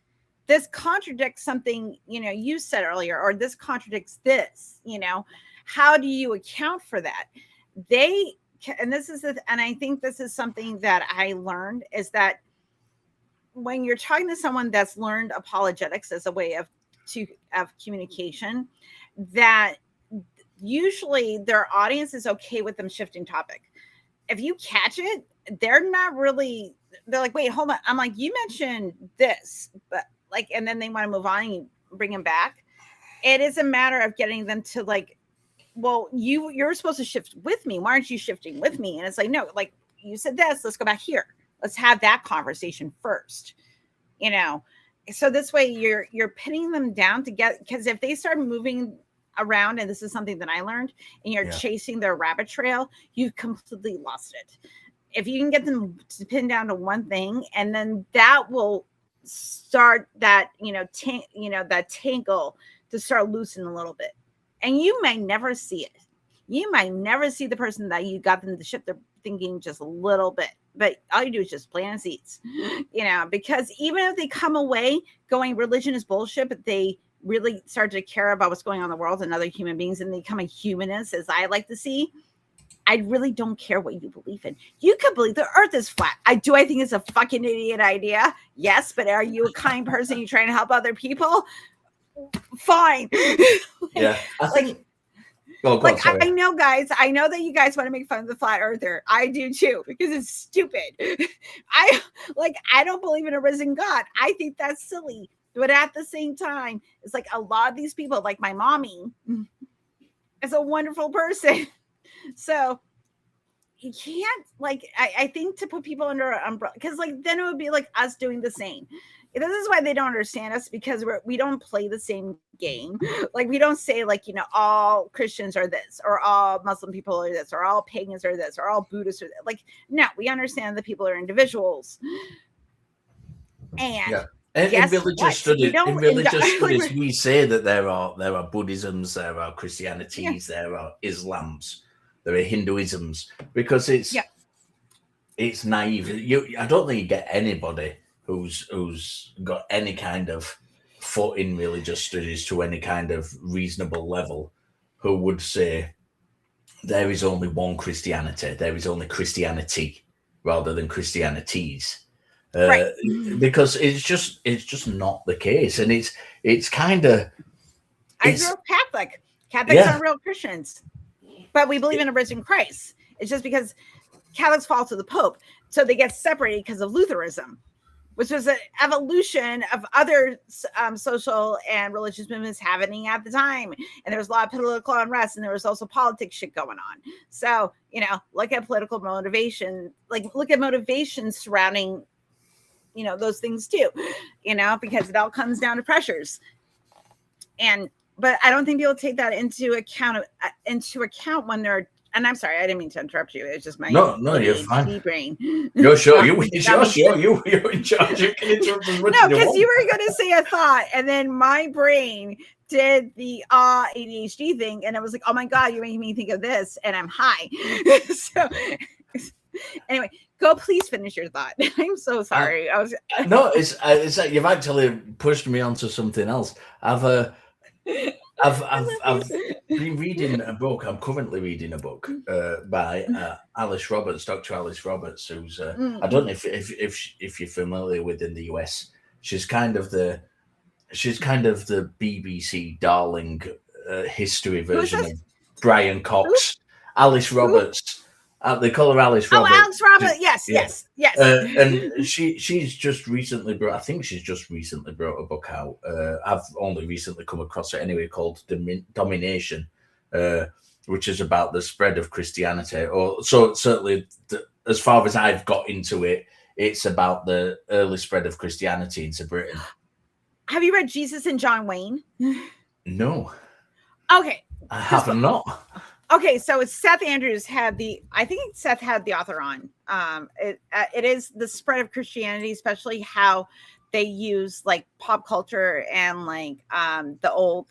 contradicts something, you said earlier, or this contradicts this, how do you account for that? And I think this is something that I learned, is that when you're talking to someone that's learned apologetics as a way of communication, that usually their audience is okay with them shifting topic. If you catch it, they're like, wait, hold on. I'm like, you mentioned this, but like, and then they want to move on and bring them back. It is a matter of getting them to like, well, you're supposed to shift with me. Why aren't you shifting with me? And it's like, no, like you said this, let's go back here. Let's have that conversation first, So this way you're pinning them down to get, because if they start moving around, and this is something that I learned, and you're chasing their rabbit trail, you've completely lost it. If you can get them to pin down to one thing, and then that will start that, that tangle to start loosening a little bit. And you may never see it. You might never see the person that you got them to shift their thinking just a little bit. But all you do is just plant seeds, because even if they come away going, religion is bullshit, but they really start to care about what's going on in the world and other human beings, and they become a humanist, as I like to see, I really don't care what you believe in. You could believe the earth is flat. I think it's a fucking idiot idea. Yes, but are you a kind person? You're trying to help other people? Fine. Yeah. I think... I know, guys. I know that you guys want to make fun of the flat earther. I do too, because it's stupid. I don't believe in a risen God. I think that's silly. But at the same time, it's like a lot of these people, like my mommy, is a wonderful person. So you can't, I think, to put people under an umbrella, because then it would be like us doing the same. this is why they don't understand us, because we don't play the same game. Like, we don't say, like, all Christians are this, or all Muslim people are this, or all pagans are this, or all Buddhists are that. Like, no, we understand that people are individuals. And yeah. In guess religious what? studies, We in religious studies, we say that there are Buddhisms, there are Christianities, there are Islams, there are Hinduisms, because it's naive. I don't think you get anybody who's got any kind of foot in religious studies to any kind of reasonable level who would say there is only one Christianity, there is only Christianity rather than Christianities. Right. Because it's just not the case, and it's kind of. I grew up Catholic. Catholics aren't real Christians, but we believe in a risen Christ. It's just because Catholics fall to the Pope, so they get separated because of Lutheranism, which was an evolution of other social and religious movements happening at the time. And there was a lot of political unrest, and there was also politics shit going on. So, look at political motivation, look at motivations surrounding those things too, because it all comes down to pressures. But I don't think people take that into account when they're, and I'm sorry, I didn't mean to interrupt you. It's just my no, you're fine. Brain. You're sure you're in charge. You can interrupt as much as you want. No, because you were going to say a thought, and then my brain did the ADHD thing, and I was like, oh my God, you're making me think of this, and I'm high. So anyway, go, please finish your thought. I'm so sorry. No, it's you've actually pushed me onto something else. I've been reading a book. I'm currently reading a book by Alice Roberts, Dr. Alice Roberts, who's I don't know if you're familiar with in the US. She's kind of the BBC darling history version of Brian Cox. Alice Roberts. They call her Alice Roberts. Oh, Alice Roberts. Yes. And she's just recently brought. I think she's just recently brought a book out. I've only recently come across it anyway, called Domination, which is about the spread of Christianity. Or so certainly, as far as I've got into it, it's about the early spread of Christianity into Britain. Have you read Jesus and John Wayne? No. Okay. I haven't not. Okay, so Seth Andrews I think Seth had the author on. It is the spread of Christianity, especially how they use pop culture and the old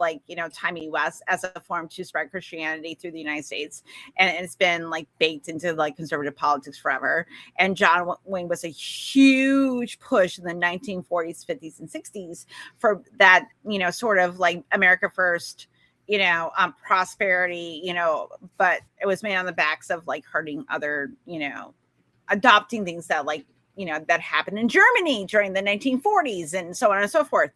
timey West as a form to spread Christianity through the United States, and it's been baked into conservative politics forever. And John Wayne was a huge push in the 1940s, 50s, and 60s for that sort of America First. Prosperity, but it was made on the backs of hurting other, adopting things that that happened in Germany during the 1940s and so on and so forth.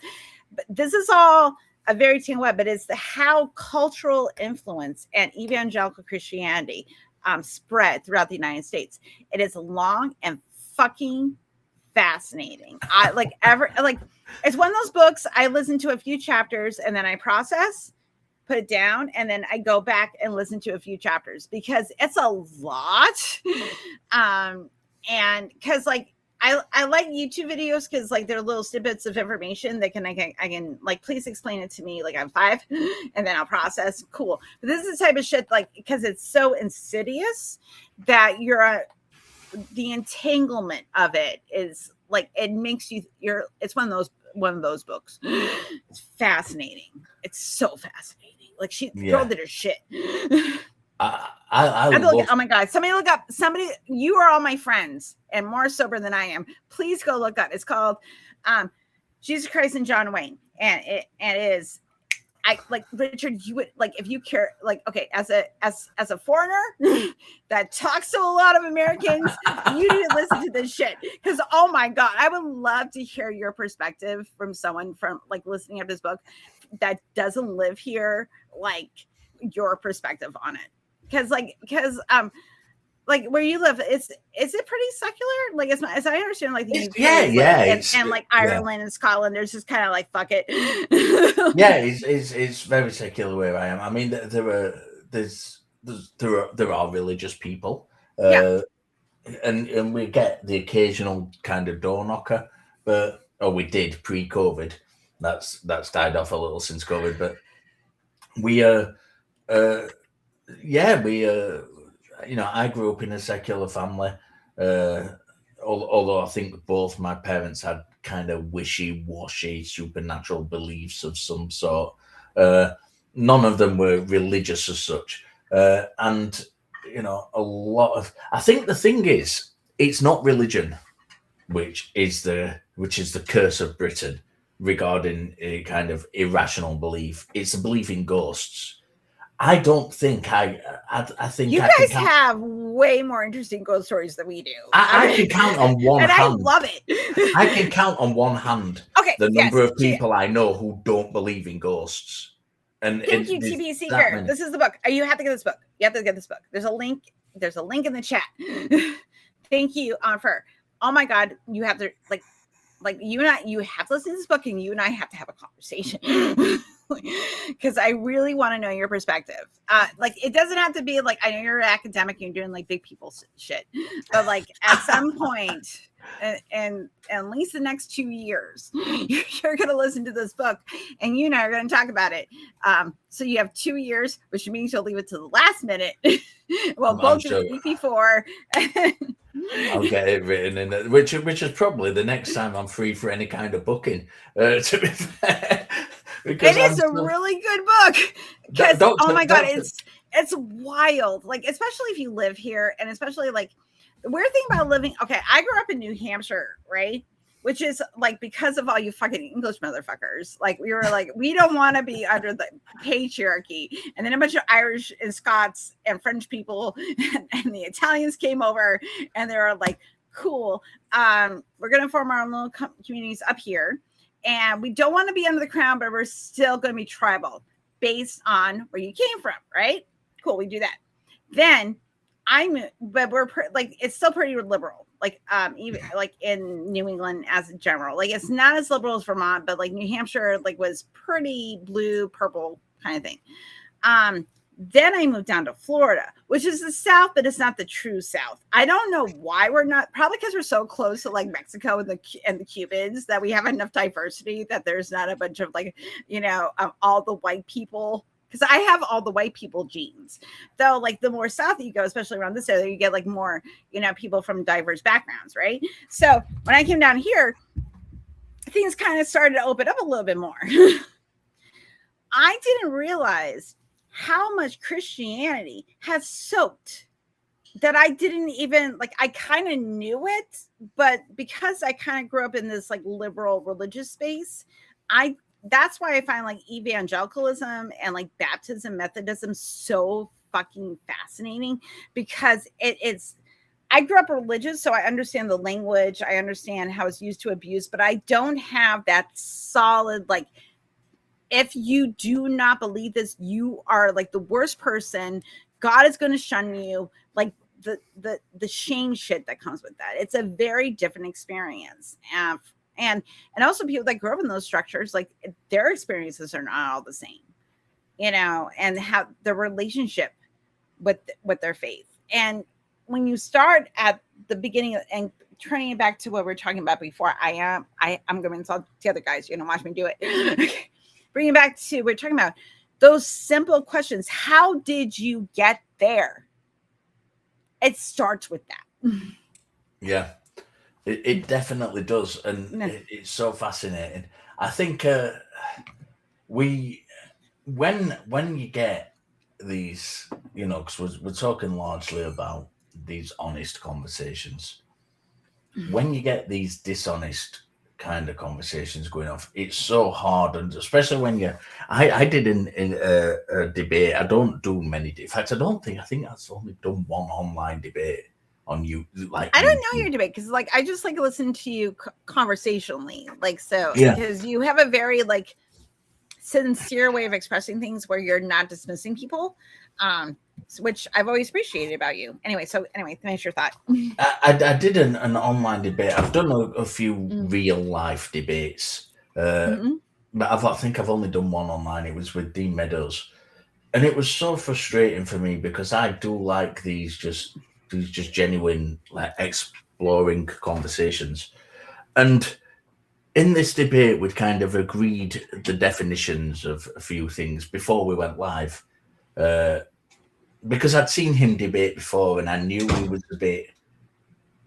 But this is all a very thin web, but it's how cultural influence and evangelical Christianity spread throughout the United States. It is long and fucking fascinating. It's one of those books I listen to a few chapters and then I process, put it down, and then I go back and listen to a few chapters because it's a lot. And because I like YouTube videos because they're little snippets of information that I can please explain it to me. I'm 5 and then I'll process. Cool. But this is the type of shit because it's so insidious that the entanglement of it is it makes it's one of those books. It's fascinating. It's so fascinating. Girl did her shit. Oh my God. Somebody look up. You are all my friends and more sober than I am. Please go look up. It's called Jesus Christ and John Wayne. And it is, Richard, you would if you care, okay, as a foreigner that talks to a lot of Americans, you need to listen to this shit. Because oh my God, I would love to hear your perspective from someone from listening to this book that doesn't live here, your perspective on it. Because where you live, is it pretty secular? As I understand, the UK and Ireland and Scotland, there's just kind of fuck it. Yeah, it's very secular where I am. I mean, there are religious people, and we get the occasional kind of door knocker, but or we did pre-COVID. That's died off a little since COVID, but we yeah, we I grew up in a secular family. Although I think both my parents had kind of wishy-washy supernatural beliefs of some sort. None of them were religious as such, and a lot of. I think the thing is, it's not religion, which is the curse of Britain regarding a kind of irrational belief. It's a belief in ghosts. I don't think I think You I can guys count. have way more interesting ghost stories than we do. I can count on one and hand. I love it. I can count on one hand the number of people I know who don't believe in ghosts. And thank you, TB Seeker. This is the book. You have to get this book. You have to get this book. There's a link. There's a link in the chat. Thank you, for. Oh my God, you have to like you and I. You have to listen to this book, and you and I have to have a conversation. Because I really want to know your perspective. Like, it doesn't have to be like, I know you're an academic and you're doing like big people shit, but like at some point, and at least the next 2 years, you're going to listen to this book, and you and I are going to talk about it. So you have 2 years, which means you'll leave it to the last minute. Well, both the week before. I'll get it written in it, which is probably the next time I'm free for any kind of booking. To be fair. It is a really good book because oh my God, it's wild. Like, especially if you live here, and especially like the weird thing about living. Okay, I grew up in New Hampshire, right? Which is like, because of all you fucking English motherfuckers. Like, we were like, we don't want to be under the patriarchy. And then a bunch of Irish and Scots and French people and the Italians came over, and they were like, cool. We're gonna form our own little communities up here. And we don't want to be under the crown, but we're still going to be tribal based on where you came from, right? Cool, we do that. Then but we're like, it's still pretty liberal, like even like in New England as a general. Like, it's not as liberal as Vermont, but like New Hampshire like was pretty blue, purple kind of thing. Then I moved down to Florida, which is the South, but it's not the true South. I don't know why we're not, probably because we're so close to like Mexico and the Cubans, that we have enough diversity that there's not a bunch of like, all the white people. Because I have all the white people genes. Though, like, the more south you go, especially around this area, you get like more, people from diverse backgrounds, right? So when I came down here, things kind of started to open up a little bit more. I didn't realize how much Christianity has soaked that I didn't even like. I kind of knew it, but because I kind of grew up in this like liberal religious space, that's why I find like evangelicalism and like Baptism, Methodism so fucking fascinating, because it's. I grew up religious, so I understand the language. I understand how it's used to abuse, but I don't have that solid like, if you do not believe this, you are like the worst person. God is going to shun you. Like the shame shit that comes with that. It's a very different experience. And also people that grew up in those structures, like their experiences are not all the same, and how the relationship with their faith. And when you start at the beginning and turning it back to what we were talking about before, I'm going to insult the other guys, watch me do it. Bring it back to we're talking about those simple questions. How did you get there? It starts with that. Yeah, it definitely does, and it's so fascinating. I think when you get these, because we're talking largely about these honest conversations. When you get these dishonest kind of conversations going off, it's so hard, and especially when I did in a debate. I don't do many. In fact, I think I've only done one online debate on you. Like, I don't know your debate, because like I just like listen to you conversationally, like, so because you have a very like sincere way of expressing things where you're not dismissing people, which I've always appreciated about you. Anyway, finish your thought. I did an online debate. I've done a few real life debates, but I think I've only done one online. It was with Dean Meadows, and it was so frustrating for me, because I do like these just genuine, like, exploring conversations, and in this debate, we'd kind of agreed the definitions of a few things before we went live. Because I'd seen him debate before and I knew he was a bit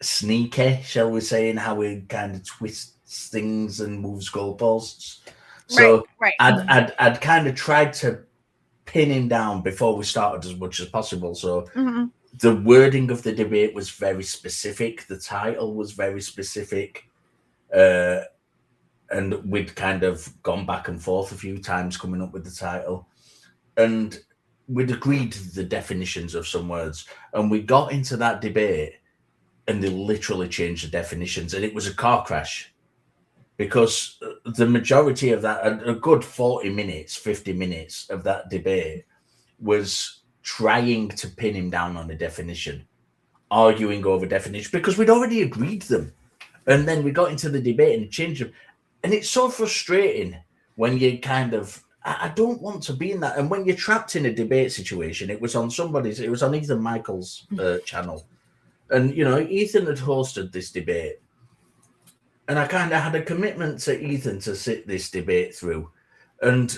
sneaky, shall we say, in how he kind of twists things and moves goalposts. So right. I'd kind of tried to pin him down before we started as much as possible. So the wording of the debate was very specific. The title was very specific. And we'd kind of gone back and forth a few times coming up with the title. And we'd agreed the definitions of some words. And we got into that debate and they literally changed the definitions. And it was a car crash. Because the majority of that, a good 40 minutes, 50 minutes of that debate was trying to pin him down on a definition, arguing over definition, because we'd already agreed them. And then we got into the debate and changed them. And it's so frustrating when you kind of, I don't want to be in that. And when you're trapped in a debate situation, it was on Ethan Michael's channel. And, you know, Ethan had hosted this debate. And I kind of had a commitment to Ethan to sit this debate through. And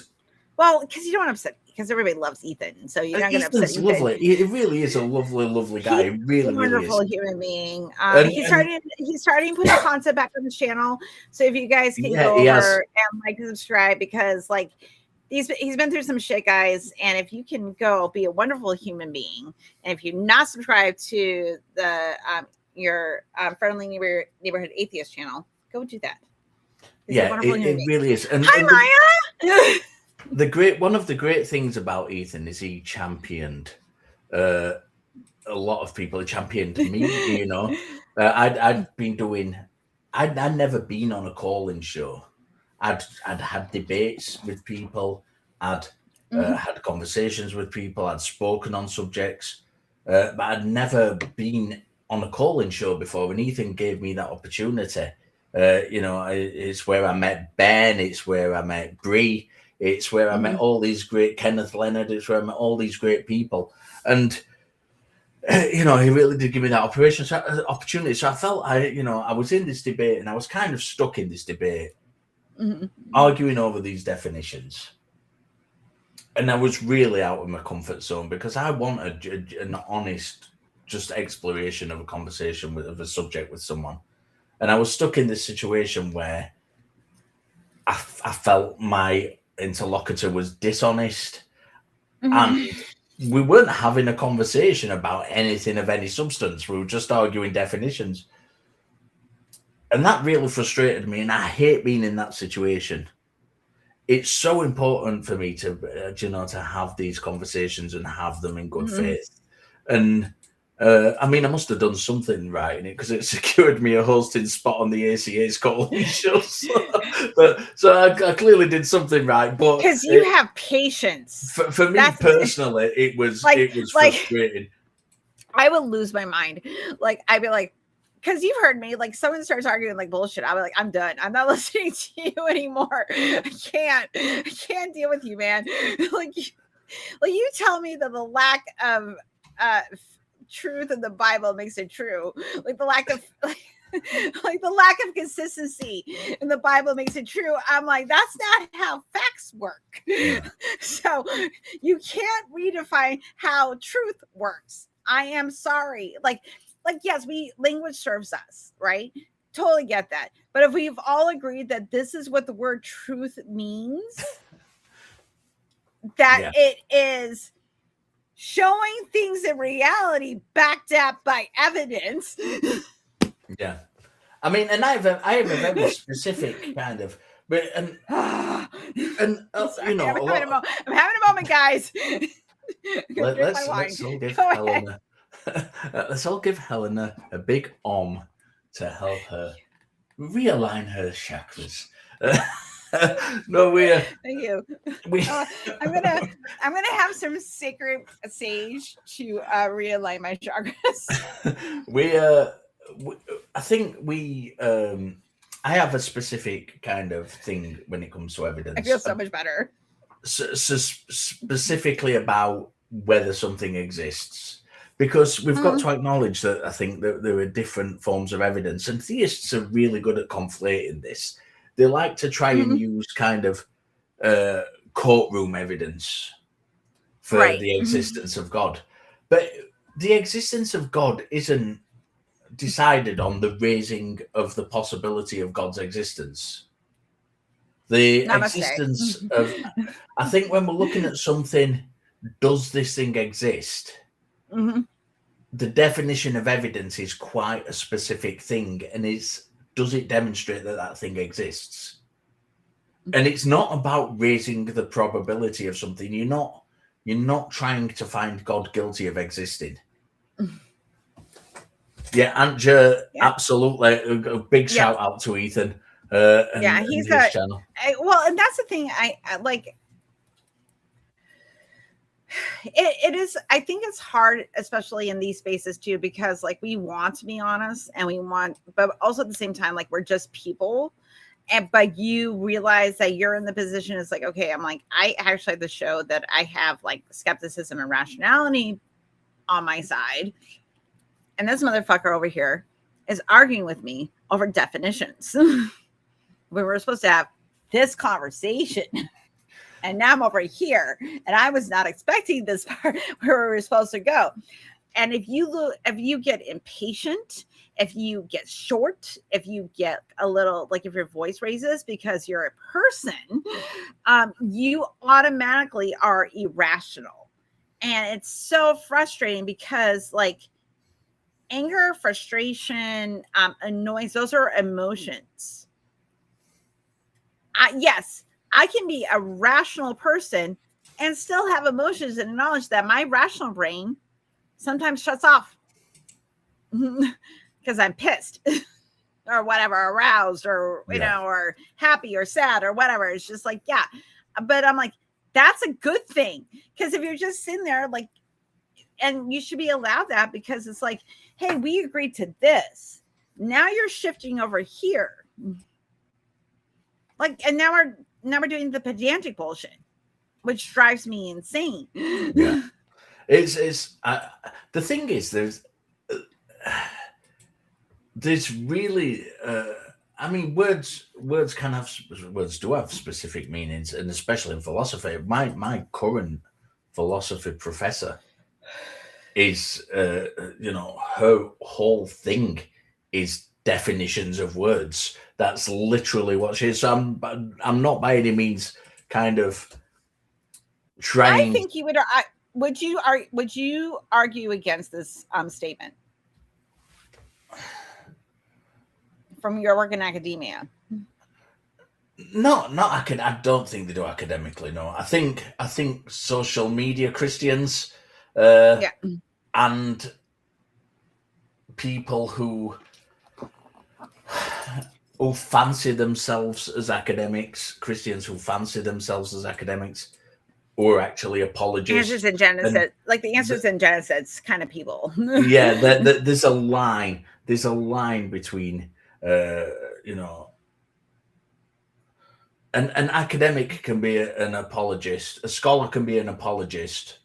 well, because you don't want to upset, because everybody loves Ethan. So you're not going to upset Ethan. Lovely. He really is a lovely, lovely guy. He's really, a wonderful really is. human being. He's starting putting content back on the channel. So if you guys can go over and like subscribe, because like he's been through some shit, guys. And if you can go be a wonderful human being, and if you're not subscribed to the your friendly neighborhood atheist channel, go do that. Yeah, it really is. And, hi, Maya. One of the great things about Ethan is he championed a lot of people. He championed me, you know. I'd never been on a call-in show. I'd had debates with people. I'd had conversations with people. I'd spoken on subjects, but I'd never been on a call-in show before. And Ethan gave me that opportunity. You know, it's where I met Ben. It's where I met Bree. It's where I met all these great Kenneth Leonard. It's where I met all these great people. And, you know, he really did give me that opportunity. So I felt I was in this debate and I was kind of stuck in this debate, arguing over these definitions. And I was really out of my comfort zone because I wanted an honest, just exploration of a conversation of a subject with someone. And I was stuck in this situation where I felt my interlocutor was dishonest and we weren't having a conversation about anything of any substance. We were just arguing definitions. And that really frustrated me. And I hate being in that situation. It's so important for me to, to have these conversations and have them in good faith. And I mean, I must have done something right in it because it secured me a hosting spot on the ACA's call-in show. So I clearly did something right. But because you have patience. For me personally, it was frustrating. I would lose my mind. Like I'd be like, because you've heard me, like someone starts arguing like bullshit. I'll be like, I'm done. I'm not listening to you anymore. I can't deal with you, man. like you tell me that the lack of truth in the Bible makes it true. Like the lack of like the lack of consistency in the Bible makes it true. I'm like, that's not how facts work. So you can't redefine how truth works. I am sorry. Like yes, language serves us, right? Totally get that. But if we've all agreed that this is what the word truth means, that it is showing things in reality backed up by evidence. Yeah. I mean, and I have a very specific kind of, but I'm having a moment, guys. Let's all give Helena a big to help her realign her chakras. No, thank you. I'm gonna have some sacred sage to realign my chakras. I think I have a specific kind of thing when it comes to evidence. I feel so much better. Specifically about whether something exists, because we've got to acknowledge that I think that there are different forms of evidence, and theists are really good at conflating this. they like to try and use kind of courtroom evidence for the existence of God. But the existence of God isn't decided on the raising of the possibility of God's existence. The existence of, I think when we're looking at something, does this thing exist? The definition of evidence is quite a specific thing, and does it demonstrate that that thing exists? And it's not about raising the probability of something. You're not trying to find God guilty of existing. Yeah, Anja, absolutely. A big shout out to Ethan. He's his channel. Well, and that's the thing. I like. It is. I think it's hard, especially in these spaces too, because like we want to be honest, and but also at the same time, like we're just people. But you realize that you're in the position. It's like, okay, I'm like, I actually have to show that I have like skepticism and rationality on my side. And this motherfucker over here is arguing with me over definitions. We were supposed to have this conversation. And now I'm over here. And I was not expecting this part where we were supposed to go. And if you get impatient, if you get short, if you get a little, like if your voice raises because you're a person, you automatically are irrational. And it's so frustrating because like anger, frustration, annoyance, those are emotions. Yes, I can be a rational person and still have emotions and acknowledge that my rational brain sometimes shuts off because I'm pissed or whatever, aroused or, you know, or happy or sad or whatever. It's just like, yeah. But I'm like, that's a good thing. Because if you're just sitting there, like, and you should be allowed that because it's like, hey, we agreed to this. Now you're shifting over here. Like, and now we're doing the pedantic bullshit, which drives me insane. Yeah. It's the thing is there's really I mean words do have specific meanings, and especially in philosophy. My current philosophy professor is her whole thing is definitions of words. That's literally what she is. So I'm not by any means kind of trying. I think you would you argue against this statement from your work in academia? No, I don't think they do academically. No, I think social media Christians and people who fancy themselves as academics, Christians who fancy themselves as academics, or actually apologists. Answers in Genesis, like the answers in Genesis kind of people. Yeah, there's a line. There's a line between, an academic can be an apologist. A scholar can be an apologist,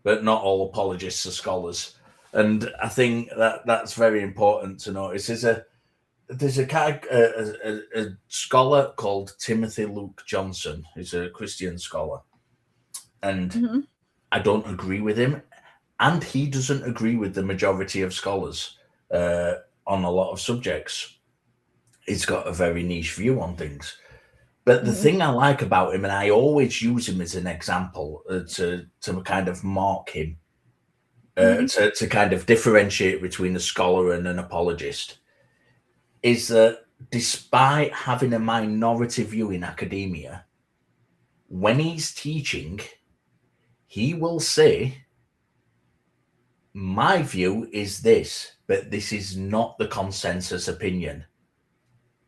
but not all apologists are scholars. And I think that's very important to notice. There's a scholar called Timothy Luke Johnson, who's a Christian scholar. And I don't agree with him. And he doesn't agree with the majority of scholars on a lot of subjects. He's got a very niche view on things. But the thing I like about him, and I always use him as an example to kind of mark him, to kind of differentiate between a scholar and an apologist, is that despite having a minority view in academia, when he's teaching, he will say, my view is this, but this is not the consensus opinion.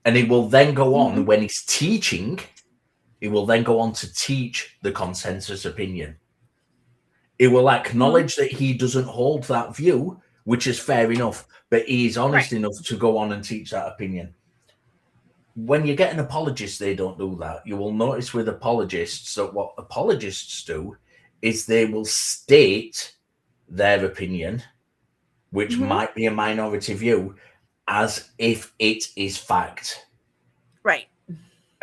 And he will then go on, when he's teaching, he will then go on to teach the consensus opinion. He will acknowledge that he doesn't hold that view, which is fair enough, but he is honest enough to go on and teach that opinion. When you get an apologist, they don't do that. You will notice with apologists that what apologists do is they will state their opinion, which might be a minority view, as if it is fact. Right.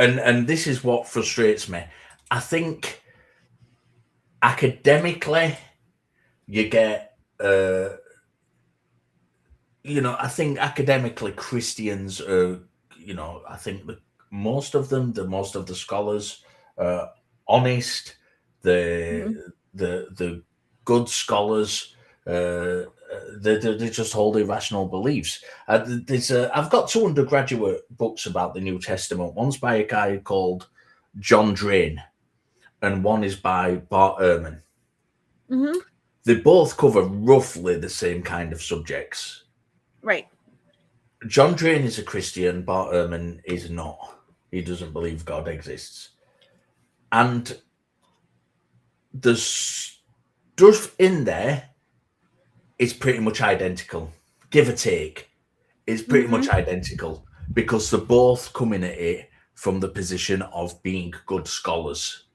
and this is what frustrates me. I think academically, you get, I think academically Christians are, I think most of the scholars are honest. The good scholars, they just hold irrational beliefs. I've got 2 undergraduate books about the New Testament. One's by a guy called John Drain, and one is by Bart Ehrman. Mm-hmm. They both cover roughly the same kind of subjects. Right. John Drain is a Christian, Bart Ehrman is not. He doesn't believe God exists. And the stuff in there is pretty much identical, give or take. It's pretty much identical because they're both coming at it from the position of being good scholars.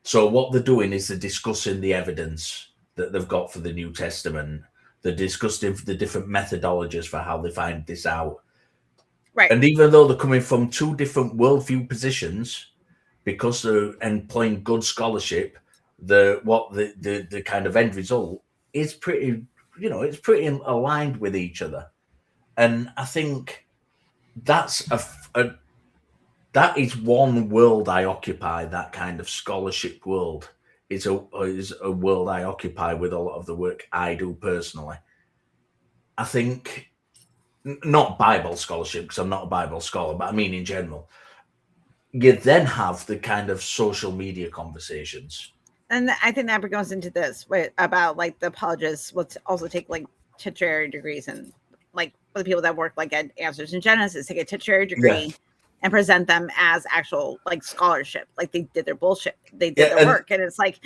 So what they're doing is they're discussing the evidence that they've got for the New Testament. They're discussing the different methodologies for how they find this out. Right. And even though they're coming from 2 different worldview positions, because they're employing good scholarship, the kind of end result is pretty, it's pretty aligned with each other. And I think that's that is one world I occupy. That kind of scholarship world is a world I occupy with a lot of the work I do personally. I think not Bible scholarship, because I'm not a Bible scholar, but I mean in general. You then have the kind of social media conversations. And I think that goes into this about like the apologists will also take like titulary degrees, and like for the people that work like at Answers in Genesis, take a titulary degree and present them as actual like scholarship, like they did their bullshit, they did their work, and it's like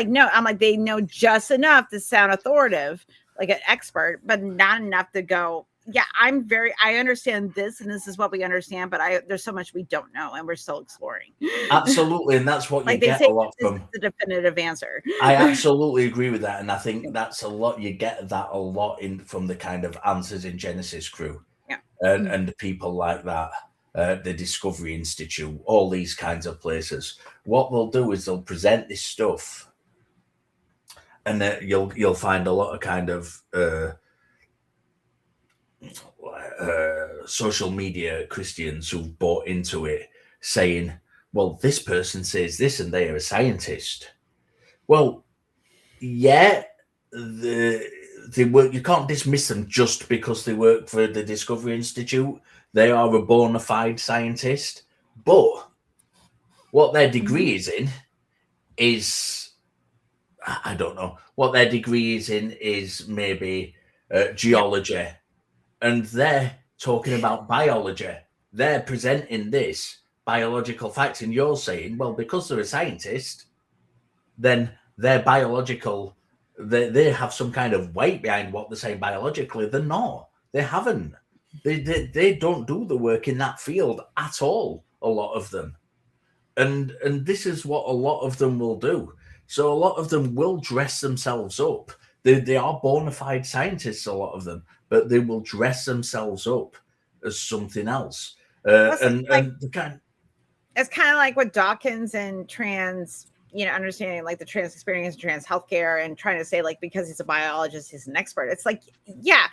no, I'm like, they know just enough to sound authoritative, like an expert, but not enough to go, yeah, I understand this, and this is what we understand, but there's so much we don't know, and we're still exploring. Absolutely, and that's what like you they get say, a lot this from. is the definitive answer. I absolutely agree with that, and I think that's a lot. You get that a lot from the kind of Answers in Genesis crew, and the people like that, the Discovery Institute, all these kinds of places. What they'll do is they'll present this stuff, and you'll find a lot of kind of social media Christians who've bought into it, saying, well, this person says this and they are a scientist. Well, yeah, they work. You can't dismiss them just because they work for the Discovery Institute. They are a bona fide scientist, but what their degree is in is, I don't know, what their degree is in is maybe geology, and they're talking about biology. They're presenting this biological facts, and you're saying, well, because they're a scientist, then they're biological, they have some kind of weight behind what they're saying biologically. They're not. They haven't. They don't do the work in that field at all, a lot of them. And this is what a lot of them will do. So a lot of them will dress themselves up. They are bona fide scientists, a lot of them, but they will dress themselves up as something else. It's kind of like with Dawkins and trans, understanding like the trans experience and trans healthcare, and trying to say like, because he's a biologist, he's an expert. It's like, yeah,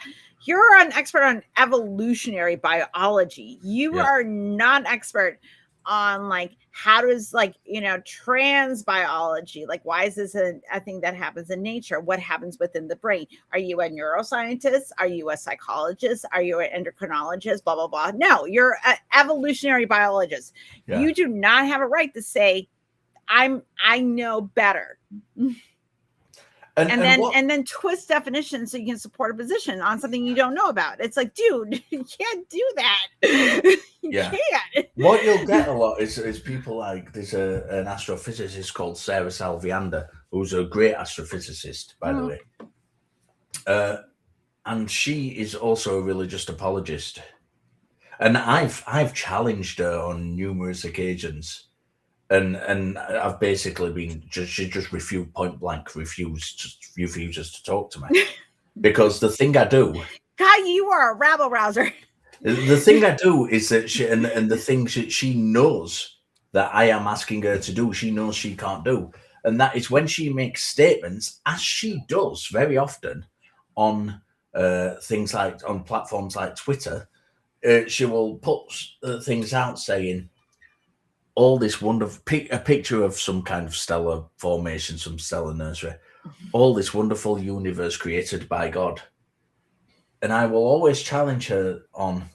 you're an expert on evolutionary biology. You are not an expert on like, how does like, trans biology, like why is this a thing that happens in nature? What happens within the brain? Are you a neuroscientist? Are you a psychologist? Are you an endocrinologist? Blah, blah, blah. No, you're an evolutionary biologist. Yeah. You do not have a right to say, I know better. And then twist definitions so you can support a position on something you don't know about. It's like, dude, you can't do that. You can't. What you'll get a lot is people like, there's an astrophysicist called Sarah Salviander, who's a great astrophysicist, by the way. And she is also a religious apologist. And I've challenged her on numerous occasions. And I've basically been she just refused point blank, refuses to talk to me, because the thing I do. God, you are a rabble rouser. The thing I do is that and the things that she knows that I am asking her to do, she knows she can't do. And that is when she makes statements, as she does very often on things like on platforms like Twitter, she will put things out saying all this wonderful a picture of some kind of stellar formation, some stellar nursery, all this wonderful universe created by God. And I will always challenge her on,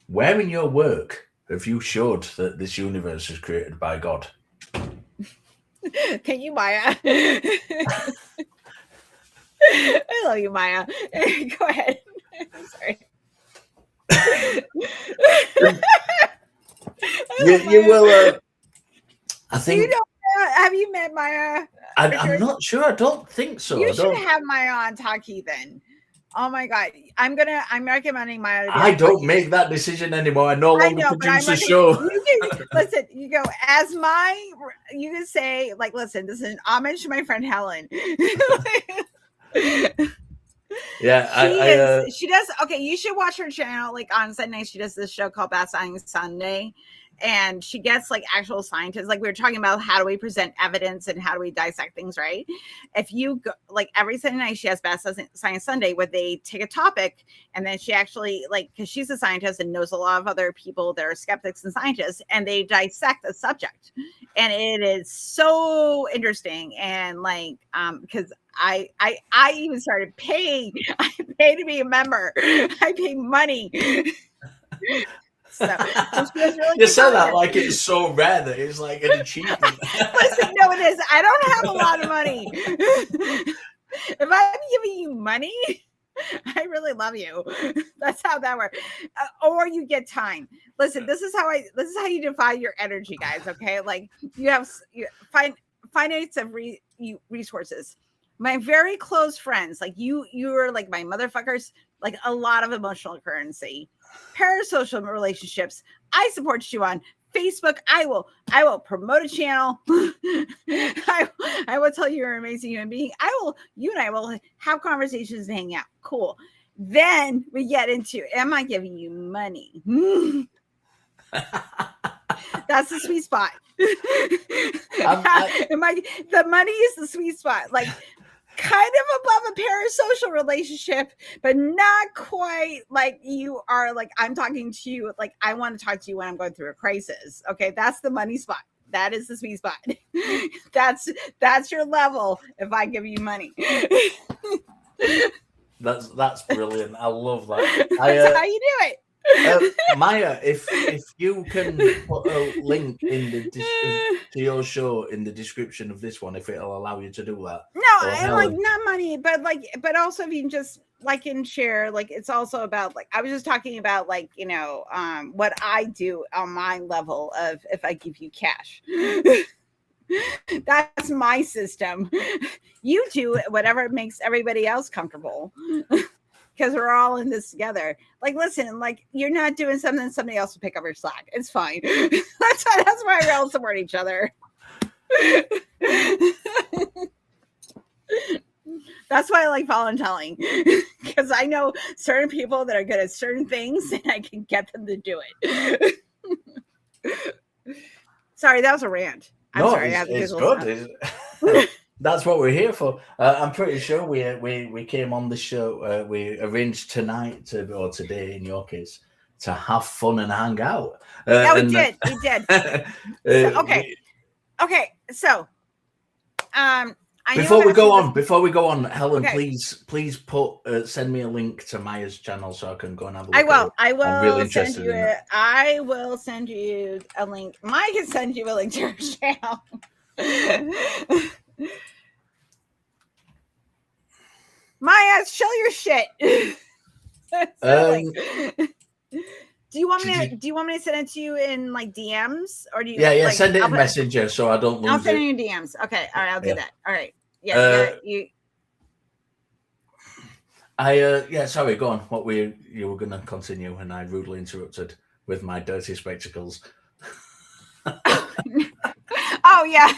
where in your work have you showed that this universe is created by God? Can you, Maya? I love you, Maya. Go ahead. I'm sorry. You will. I think. Have you met Maya? I'm not sure. I don't think so. You should have Maya on Talkie then. Oh my God. I'm recommending Maya. I don't make that decision anymore. I no longer produce a show. Listen, you go you can say, like, listen, this is an homage to my friend Helen. Yeah, she does. Okay, you should watch her channel. Like on Sunday, she does this show called Bad Science Sunday, and she gets like actual scientists. Like we were talking about, how do we present evidence and how do we dissect things, right? If you go, like every Sunday night, she has Bad Science Sunday where they take a topic and then she actually, like, because she's a scientist and knows a lot of other people that are skeptics and scientists, and they dissect the subject, and it is so interesting. And like, because I even started paying. I pay to be a member. I pay money. So really you said that like it's so rare that it's like an achievement. Listen, no, it is. I don't have a lot of money. If I'm giving you money, I really love you. That's how that works. Or you get time. Listen, this is how you define your energy, guys. Okay, like you finance of resources. My very close friends, like you are like my motherfuckers, like a lot of emotional currency. Parasocial relationships, I support you on Facebook. I will promote a channel. I will tell you you're an amazing human being. You and I will have conversations and hang out. Cool. Then we get into, am I giving you money? That's the sweet spot. The money is the sweet spot. Like, kind of above a parasocial relationship, but not quite like you are. Like, I'm talking to you, like I want to talk to you when I'm going through a crisis. Okay, that's the money spot. That is the sweet spot. That's your level if I give you money. That's brilliant. I love that. That's how you do it. Maya, if you can put a link in to your show in the description of this one, if it'll allow you to do that. No, I like not money, but also if you can just like and share. Like, it's also about, like, I was just talking about, like, you know, what I do on my level of, if I give you cash. That's my system. You do whatever makes everybody else comfortable. Because we're all in this together. Like, listen, like, you're not doing something, somebody else will pick up your slack. It's fine. That's why we all support each other. That's why I like volunteering, because I know certain people that are good at certain things, and I can get them to do it. Sorry, that was a rant. I'm sorry. It's good. That's what we're here for. I'm pretty sure we came on the show. We arranged tonight or today, in your case, to have fun and hang out. Yeah, we did. Okay. So, before we go on, Helen, please put send me a link to Maya's channel so I can go and have a look. I will. I'm really interested in it. I will send you a link. Mike can send you a link to her channel. Maya, show your shit. Do you want me to send it to you in like DMs, or do you? Yeah. Send it in Messenger so I don't lose it. I'll send it in DMs. Okay. All right. I'll do that. All right. Yeah. Sorry. Go on. You were going to continue, and I rudely interrupted with my dirty spectacles. Oh yeah.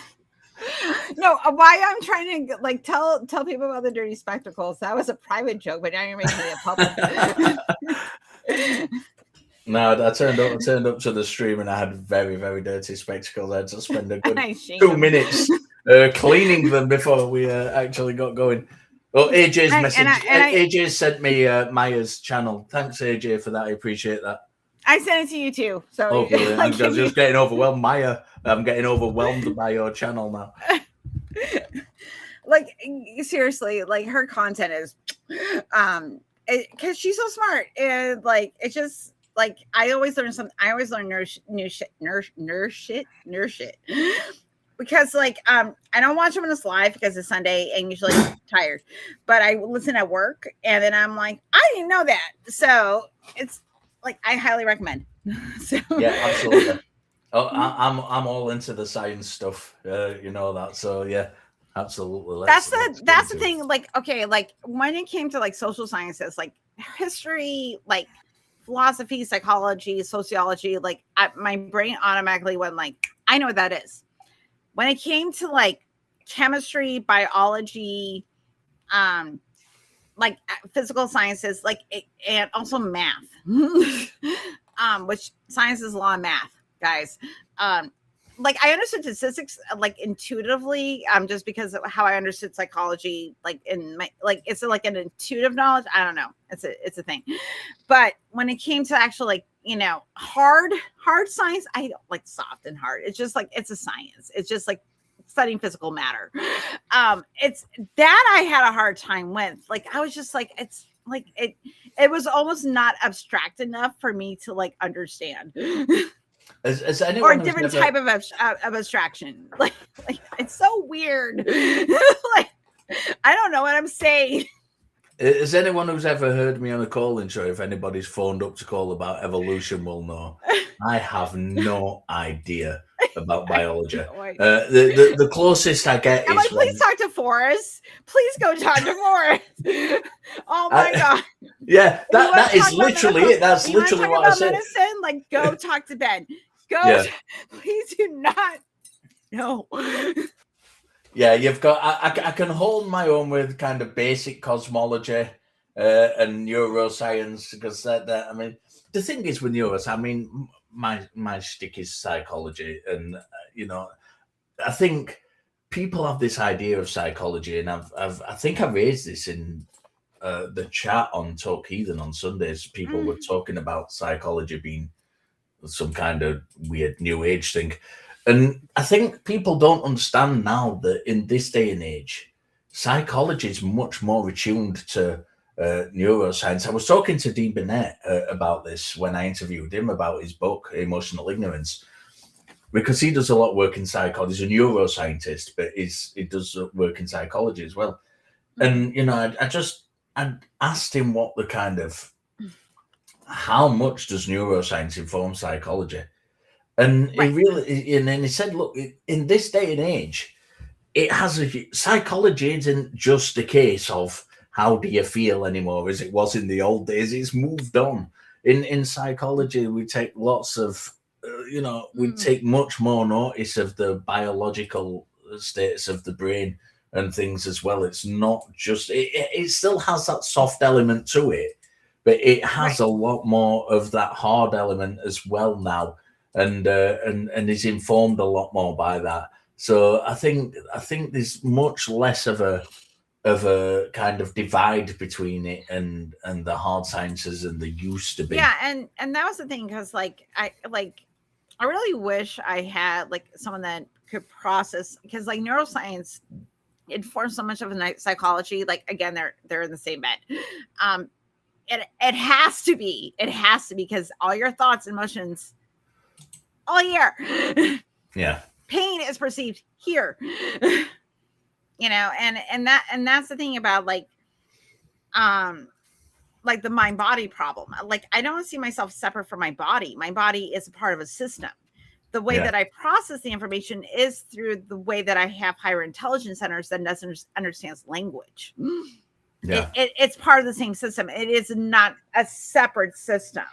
No, why I'm trying to like tell people about the dirty spectacles. That was a private joke, but now you're making it public. No, I turned up to the stream and I had very, very dirty spectacles. I had to spend a good I shame 2 him. minutes cleaning them before we actually got going. Well, AJ's message. AJ sent me Maya's channel. Thanks, AJ, for that. I appreciate that. I sent it to you too. So oh, brilliant. I'm just getting overwhelmed. Maya, I'm getting overwhelmed by your channel now. Like, seriously, like her content is because she's so smart, and like it's just like I always learn something. I always learn new shit because like I don't watch them when it's live because it's Sunday and usually I'm tired, but I listen at work and then I'm like, I didn't know that. So it's like I highly recommend. So yeah, absolutely. Oh, I'm all into the science stuff. You know that. So yeah, absolutely. That's the thing. Like, okay, like when it came to like social sciences, like history, like philosophy, psychology, sociology, like my brain automatically went like, I know what that is. When it came to like chemistry, biology, like physical sciences, like and also math, which science is a lot of math, guys. Like I understood statistics like intuitively, just because of how I understood psychology, like in my like it's like an intuitive knowledge. I don't know, it's a thing. But when it came to actually like hard science, I don't like soft and hard. It's just like it's a science. It's just like studying physical matter. It's that I had a hard time with. Like I was just like it's like it was almost not abstract enough for me to like understand. As or a different type of abstraction. Like it's so weird. Like I don't know what I'm saying. Is anyone who's ever heard me on a call-in show, if anybody's phoned up to call about evolution, will know I have no idea about biology. The closest I get I'm is like, please talk to Forrest. Please go talk to Forrest. Oh my god. Yeah, that is literally it. That's literally what I said. Medicine, like go talk to Ben. Go. Please do not. No. Yeah, you've got. I can hold my own with kind of basic cosmology and neuroscience because that. I mean, the thing is with neuroscience. I mean, my shtick is psychology, and I think people have this idea of psychology, and I think I raised this in the chat on Talk Heathen on Sundays. People were talking about psychology being some kind of weird new age thing. And I think people don't understand now that in this day and age, psychology is much more attuned to neuroscience. I was talking to Dean Burnett about this when I interviewed him about his book, Emotional Ignorance, because he does a lot of work in psychology. He's a neuroscientist, but he does work in psychology as well. And, I asked him what the kind of, how much does neuroscience inform psychology? And then he said, look, in this day and age, psychology isn't just a case of how do you feel anymore as it was in the old days. It's moved on. In psychology, we take lots of, we take much more notice of the biological status of the brain and things as well. It's not just, it still has that soft element to it, but it has a lot more of that hard element as well now, and is informed a lot more by that. So I think there's much less of a kind of divide between it and the hard sciences and there used to be. Yeah, and that was the thing, because I really wish I had like someone that could process, because like neuroscience informs so much of psychology. Like again, they're in the same bed. It has to be because all your thoughts, emotions, all here. Yeah. Pain is perceived here. And that's the thing about like the mind body problem. Like I don't see myself separate from my body. My body is a part of a system. The way that I process the information is through the way that I have higher intelligence centers that understands language. Yeah. It's part of the same system. It is not a separate system,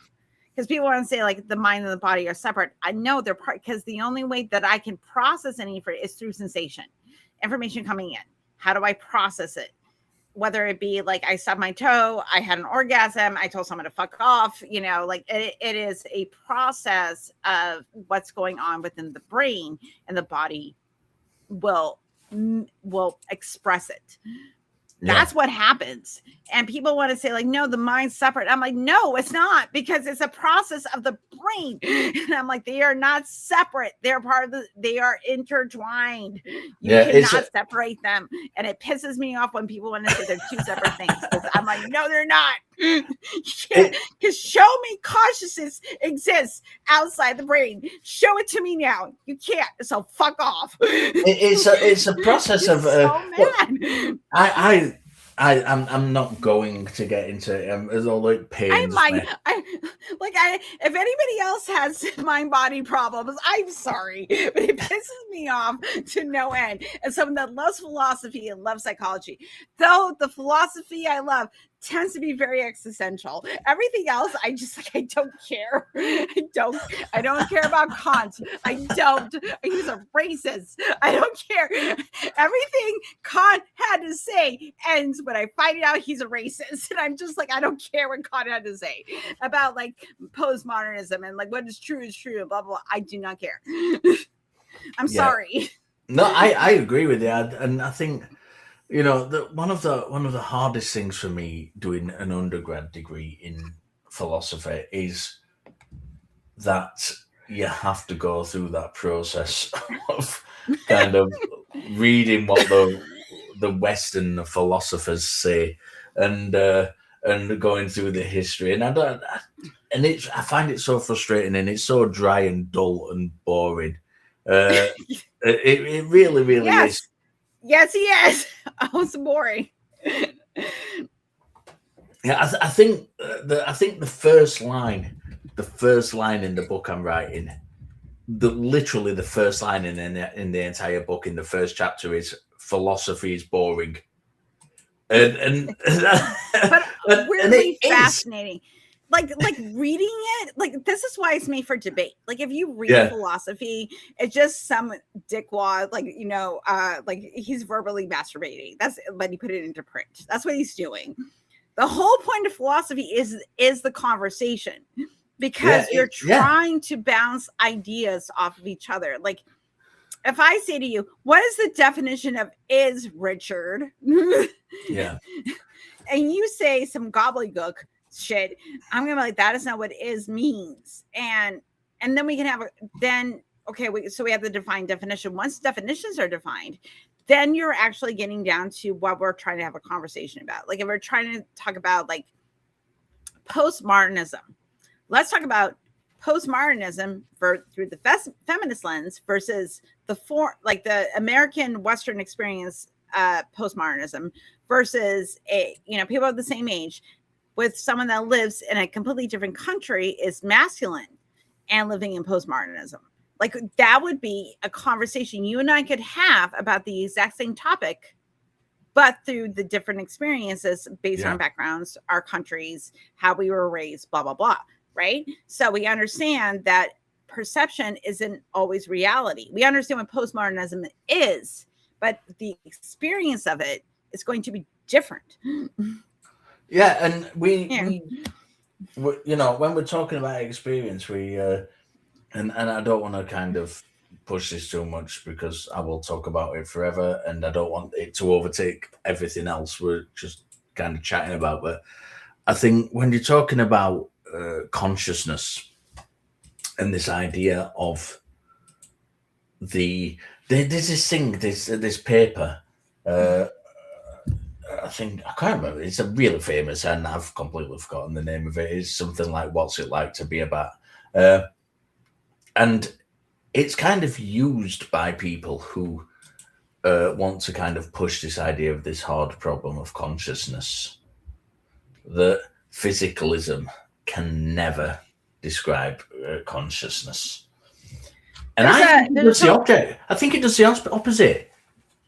because people want to say like the mind and the body are separate. I know they're part, because the only way that I can process any is through sensation, information coming in. How do I process it? whether it be like I stubbed my toe, I had an orgasm, I told someone to fuck off, like it is a process of what's going on within the brain, and the body will express it. That's what happens. And people want to say like, no, the mind's separate. I'm like, no, it's not, because it's a process of the brain. And I'm like, they are not separate. They're they are intertwined. You cannot separate them. And it pisses me off when people want to say they're two separate things. Because I'm like, no, they're not. Because show me consciousness exists outside the brain. Show it to me now. You can't. So fuck off. It's a process of. So mad. I'm not going to get into it. As although it pains me. If anybody else has mind-body problems, I'm sorry, but it pisses me off to no end. As someone that loves philosophy and loves psychology, though the philosophy I love tends to be very existential. Everything else, I don't care. I don't care about Kant. He's a racist. I don't care. Everything Kant had to say ends when I find out he's a racist. And I'm just like, I don't care what Kant had to say about like postmodernism and like what is true, blah, blah, blah. I do not care. I'm sorry. No, I agree with you. And I think, one of the hardest things for me doing an undergrad degree in philosophy is that you have to go through that process of kind of reading what the Western philosophers say and going through the history. And I find it so frustrating, and it's so dry and dull and boring. It really, really is. Yes, he is. Oh, it's boring. Yeah, I think the first line in the book I'm writing, literally the first line in the entire book, in the first chapter, is philosophy is boring, and but really fascinating. Like reading it, like this is why it's made for debate. Like if you read philosophy, it's just some dickwad, like he's verbally masturbating. But he put it into print. That's what he's doing. The whole point of philosophy is the conversation, because you're trying to bounce ideas off of each other. Like if I say to you, what is the definition of is, Richard? Yeah. And you say some gobbledygook shit, I'm gonna be like, that is not what is means. And then we can have so we have the defined definition. Once definitions are defined, then you're actually getting down to what we're trying to have a conversation about. Like if we're trying to talk about like postmodernism, let's talk about postmodernism through the feminist lens versus the American Western experience postmodernism versus people of the same age with someone that lives in a completely different country is masculine and living in postmodernism. Like that would be a conversation you and I could have about the exact same topic, but through the different experiences based on backgrounds, our countries, how we were raised, blah, blah, blah. Right. So we understand that perception isn't always reality. We understand what postmodernism is, but the experience of it is going to be different. Yeah. And we when we're talking about experience, and I don't want to kind of push this too much because I will talk about it forever, and I don't want it to overtake everything else we're just kind of chatting about. But I think when you're talking about consciousness and this idea of there's this thing, this paper, I think, I can't remember, it's a really famous, and I've completely forgotten the name of it. It's something like What's It Like to Be a Bat? And it's kind of used by people who want to kind of push this idea of this hard problem of consciousness, that physicalism can never describe consciousness. And I think it does the opposite.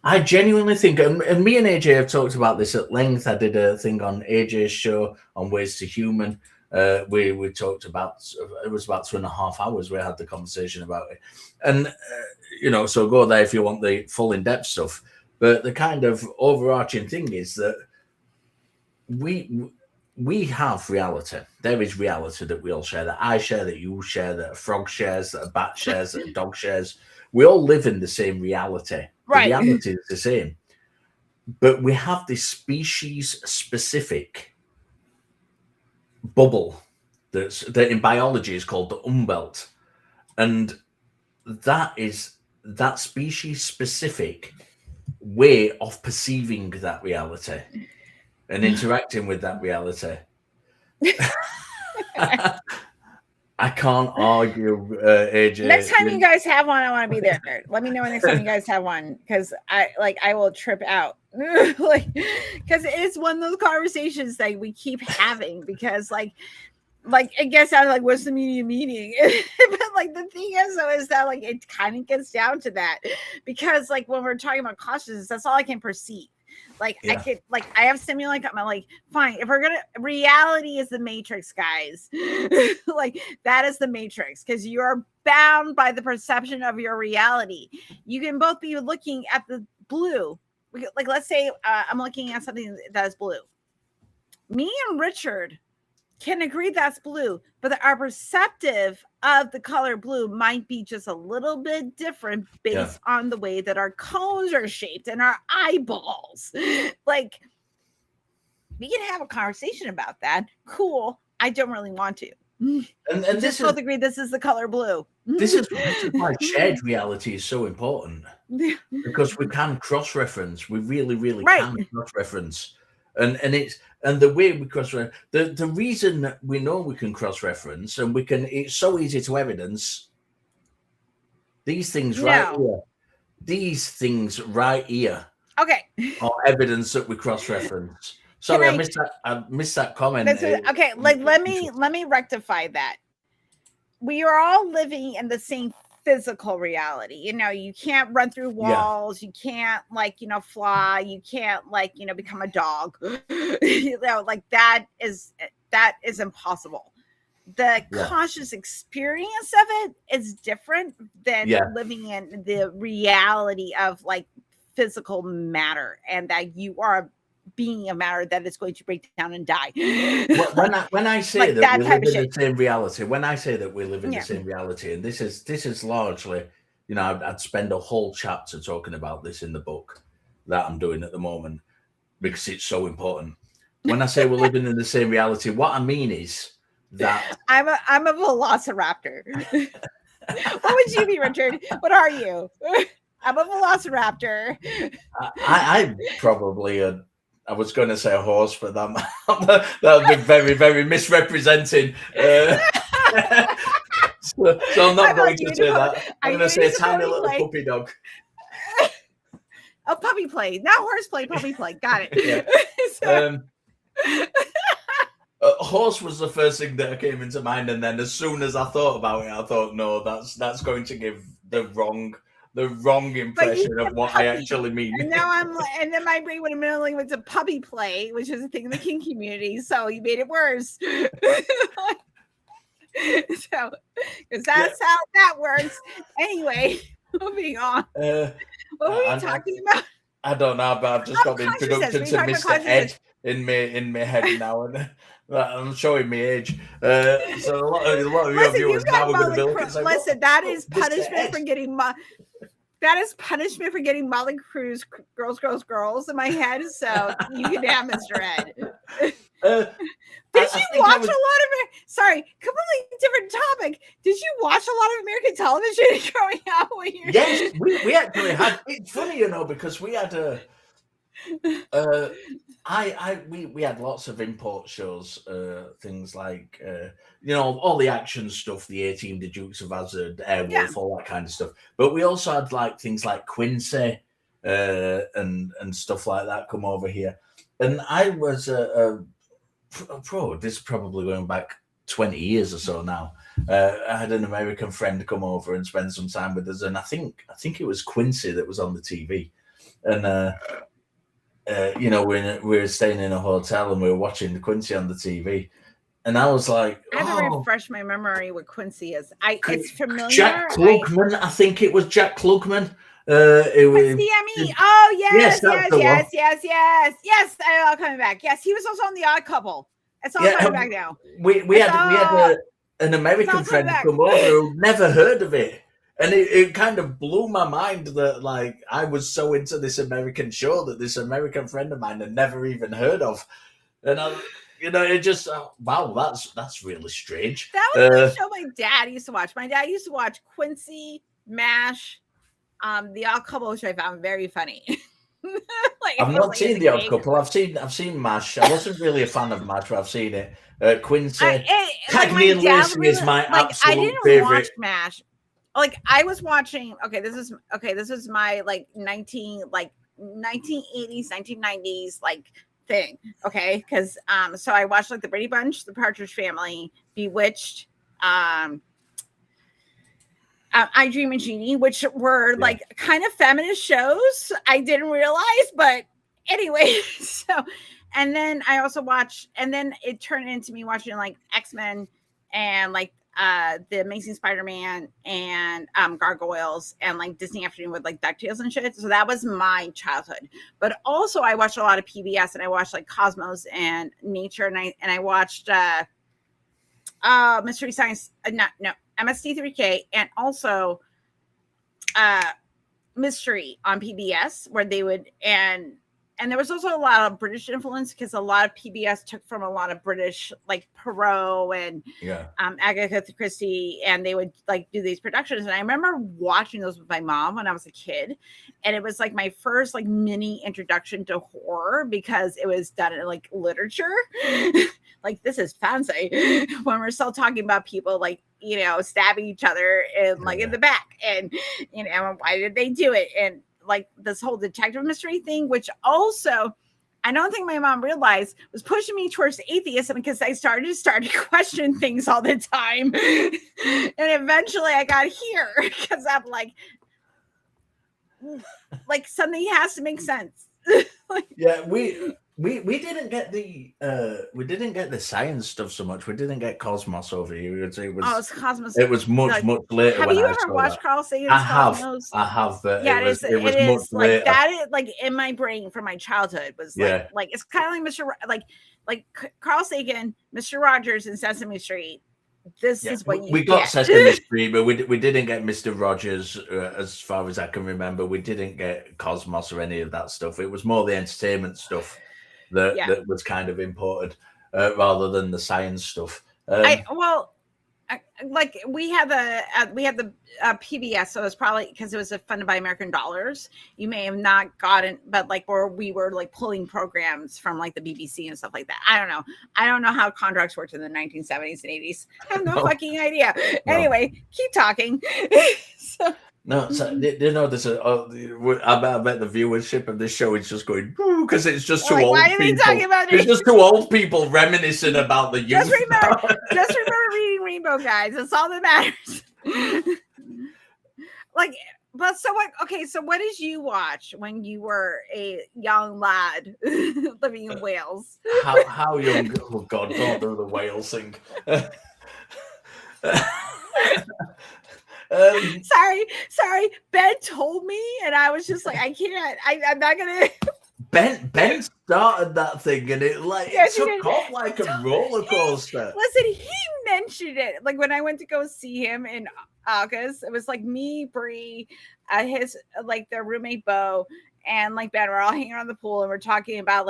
I genuinely think, and me and AJ have talked about this at length. I did a thing on AJ's show on Ways to Human. We talked about, it was about 2.5 hours we had the conversation about it. And, so go there if you want the full in-depth stuff. But the kind of overarching thing is that we have reality. There is reality that we all share, that I share, that you share, that a frog shares, that a bat shares, that a dog shares. We all live in the same reality. The Right. reality is the same. But we have this species specific bubble that in biology is called the umbelt. And that is that species specific way of perceiving that reality and interacting with that reality. I can't argue, AJ. Next time you guys have one, I want to be there. Let me know next time you guys have one, because I will trip out. Like, because it's one of those conversations that we keep having, because like it gets out of like, what's the meaning? But like the thing is though, is that like it kind of gets down to that, because like when we're talking about consciousness, that's all I can perceive. Like I could, like, I have stimuli. I'm like, fine, if we're gonna, reality is the matrix, guys. Like that is the matrix, because you are bound by the perception of your reality. You can both be looking at the blue, like let's say I'm looking at something that is blue. Me and Richard can agree that's blue, but our perceptive of the color blue might be just a little bit different based on the way that our cones are shaped and our eyeballs. Like, we can have a conversation about that. Cool. I don't really want to. And this both agree this is the color blue. This is why shared reality is so important, because we can cross-reference. We really can cross-reference. And the way we cross-reference, the reason that we know we can cross-reference, and it's so easy to evidence these things here. These things right here. Okay. Are evidence that we cross-reference. Sorry, I missed that comment. Okay, like let me rectify that. We are all living in the same physical reality. You can't run through walls. You can't fly. You can't become a dog. Like that is impossible. The conscious experience of it is different than living in the reality of like physical matter, and that you are being a matter that is going to break down and die. When I say like that we live in the same reality, when I say that we live in the same reality, and this is largely, I'd spend a whole chapter talking about this in the book that I'm doing at the moment, because it's so important. When I say we're living in the same reality, what I mean is that I'm a velociraptor. What would you be, Richard? What are you? I'm a velociraptor. I'm probably I was going to say a horse, but that would be very, very misrepresenting. So I'm not going to say that. I'm going to say a tiny little puppy dog. Oh, puppy play. Not horse play, puppy play. Got it. Horse was the first thing that came into mind, and then as soon as I thought about it, I thought, no, that's going to give the wrong impression of what I actually mean. And now and then my brain went went to puppy play, which is a thing in the kink community. So you made it worse. So, because that's how that works. Anyway, moving on. What were we talking about? I don't know, but I've just got the introduction to Mr. Ed in my head now, and I'm showing my age. So a lot of your viewers now are going to be looking. Listen, that is punishment for getting that is punishment for getting Molly Cruz girls in my head. So you can have Mr. Ed. Did you watch a lot of? Sorry, completely different topic. Did you watch a lot of American television growing up? Yes, we actually had. It's funny, because we had we had lots of import shows, things like all the action stuff, the A-Team, the Dukes of Hazzard, Airwolf, all that kind of stuff. But we also had like things like Quincy and stuff like that come over here. And I was this is probably going back 20 years or so now. I had an American friend come over and spend some time with us, and I think it was Quincy that was on the TV, and we were staying in a hotel and we were watching Quincy on the TV, And I was like, I have to refresh my memory what Quincy is. It's familiar. Jack Klugman, I think it was Jack Klugman. Quincy M.E. Oh, yes. All coming back. Yes, he was also on The Odd Couple. It's all coming back now. We had an American friend come over who never heard of it. And it kind of blew my mind that, like, I was so into this American show that this American friend of mine had never even heard of. And it just, wow, that's really strange. That was the show my dad used to watch. My dad used to watch Quincy, MASH, The Odd Couple, which I found very funny. I've not seen The Odd Couple. I've seen MASH. I wasn't really a fan of MASH, but I've seen it. Quincy, Cagney and Lacey is my absolute favorite. I didn't watch MASH. Like, I was watching. This is my 1980s, 1990s thing. Okay, because so I watched like the Brady Bunch, the Partridge Family, Bewitched, I Dream of Jeannie, which were like kind of feminist shows. I didn't realize, but anyway. So, and then I also watched, and then it turned into me watching like X-Men and like the Amazing Spider-Man and Gargoyles and like Disney Afternoon with like DuckTales and shit. So that was my childhood. But also I watched a lot of PBS, and I watched like Cosmos and Nature, and I watched Mystery Science, MST3K, and also Mystery on PBS, where they would, and there was also a lot of British influence, because a lot of PBS took from a lot of British, like Perot and Agatha Christie, and they would like do these productions. And I remember watching those with my mom when I was a kid, and it was like my first like mini introduction to horror, because it was done in like literature. Like, this is fancy when we're still talking about people like, stabbing each other in like in the back, and why did they do it, and like this whole detective mystery thing, which also I don't think my mom realized was pushing me towards atheism, because I started to question things all the time. And eventually I got here, because I'm like something has to make sense. We didn't get the science stuff so much. We didn't get Cosmos over here. It was Cosmos. It was much later. Have you ever watched Carl Sagan's Cosmos? I have. But yeah, it was much later. That is like in my brain from my childhood was like it's kind of like Mr. Like Carl Sagan, Mr. Rogers, and Sesame Street. This is what we got Sesame Street, but we didn't get Mr. Rogers, as far as I can remember. We didn't get Cosmos or any of that stuff. It was more the entertainment stuff that was kind of important, rather than the science stuff. We had the PBS, so it was probably because it was funded by American dollars. You may have not gotten, but like where we were like pulling programs from like the BBC and stuff like that. I don't know how contracts worked in the 1970s and 80s. I have no fucking idea. No. Anyway, keep talking. There's I bet the viewership of this show is just going because it's just too old. Why are we talking about it? It's just two old people reminiscing about the youth. Just remember reading Rainbow, guys. That's all that matters. So what did you watch when you were a young lad living in Wales? How young? Oh God, don't do the Wales thing. Sorry. Ben told me, and I was just like, I can't. I'm not gonna. Ben started that thing, and it took off like a roller coaster. Listen, he mentioned it. Like when I went to go see him in August, it was like me, Bree, his their roommate Bo, and like Ben. We're all hanging around the pool, and we're talking about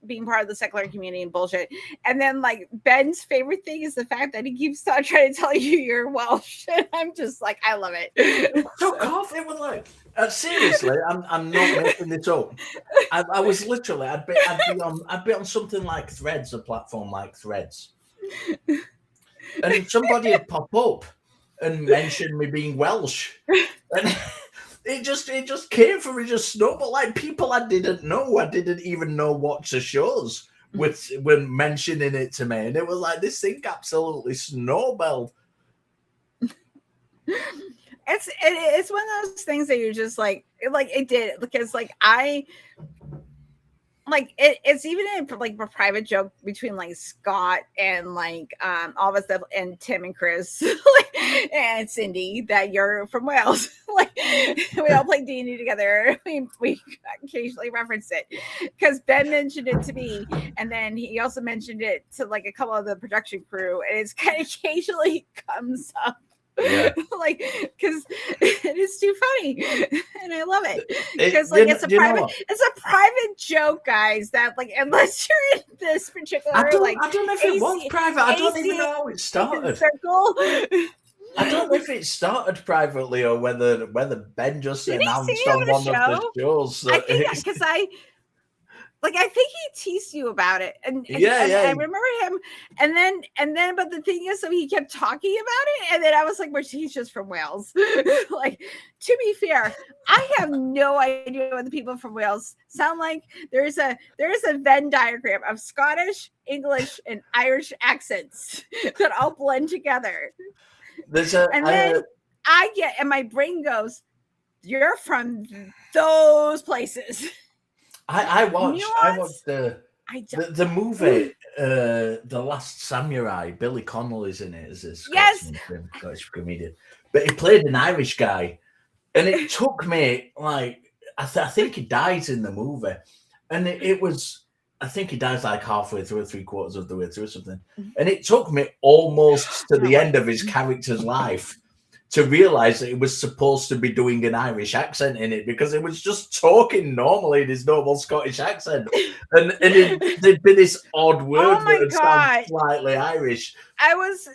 being part of the secular community and bullshit. And then like Ben's favorite thing is the fact that he keeps on trying to tell you you're Welsh. And I'm just like, I love it. It took off. It was like seriously, I'm not making this up. I was literally I'd be on something like Threads, a platform like Threads, and somebody would pop up and mention me being Welsh, and it just came from me, just snowballed. Like people I didn't even know watch the shows when mentioning it to me, and it was like this thing absolutely snowballed. It's one of those things that you're just like it did, because like I like it's even like a private joke between like Scott and like all of us stuff and Tim and Chris like, and Cindy that you're from Wales. Like we all play D&D together. We occasionally reference it because Ben mentioned it to me, and then he also mentioned it to like a couple of the production crew, and it's kind of occasionally comes up. Yeah. Like because it is too funny and I love it because like it's a private joke, guys, that like unless you're in this particular I don't know if it was private. I don't even know how it started. Circle. I don't know if it started privately or whether Ben just announced on one of the shows. I think because I think he teased you about it, and I remember him, and then, but the thing is, so he kept talking about it, and then I was like, "Well, he's just from Wales." Like, to be fair, I have no idea what the people from Wales sound like. There is a Venn diagram of Scottish, English, and Irish accents that all blend together. And my brain goes, "You're from those places." I watched the movie, The Last Samurai. Billy Connolly's in it as a Scottish comedian, but he played an Irish guy, and it took me like I think he dies in the movie, and it was I think he dies like halfway through, 3/4 of the way through or something, and it took me almost to the end of his character's life to realize that he was supposed to be doing an Irish accent in it because it was just talking normally in his normal Scottish accent. And there'd be this odd word that would sound slightly Irish. I was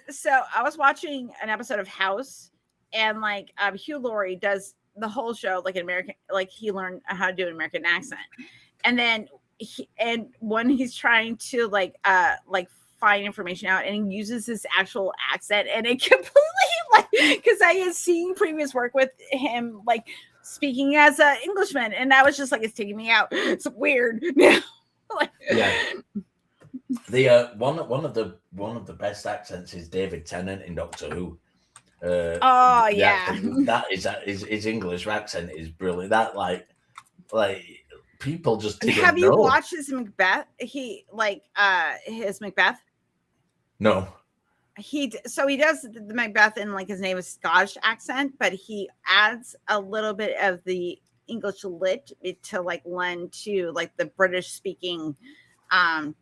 watching an episode of House, and like Hugh Laurie does the whole show like an American, like he learned how to do an American accent. And then when he's trying to like find information out, and he uses his actual accent, and it completely like because I had seen previous work with him like speaking as an Englishman, and I was just like, it's taking me out. It's weird. Like, yeah. The one of the best accents is David Tennant in Doctor Who. That is his English accent is brilliant. That like people just didn't have you know. watched his Macbeth? His Macbeth. No. He does the Macbeth in like his name is Scottish accent, but he adds a little bit of the English lit to like lend to like the British speaking, that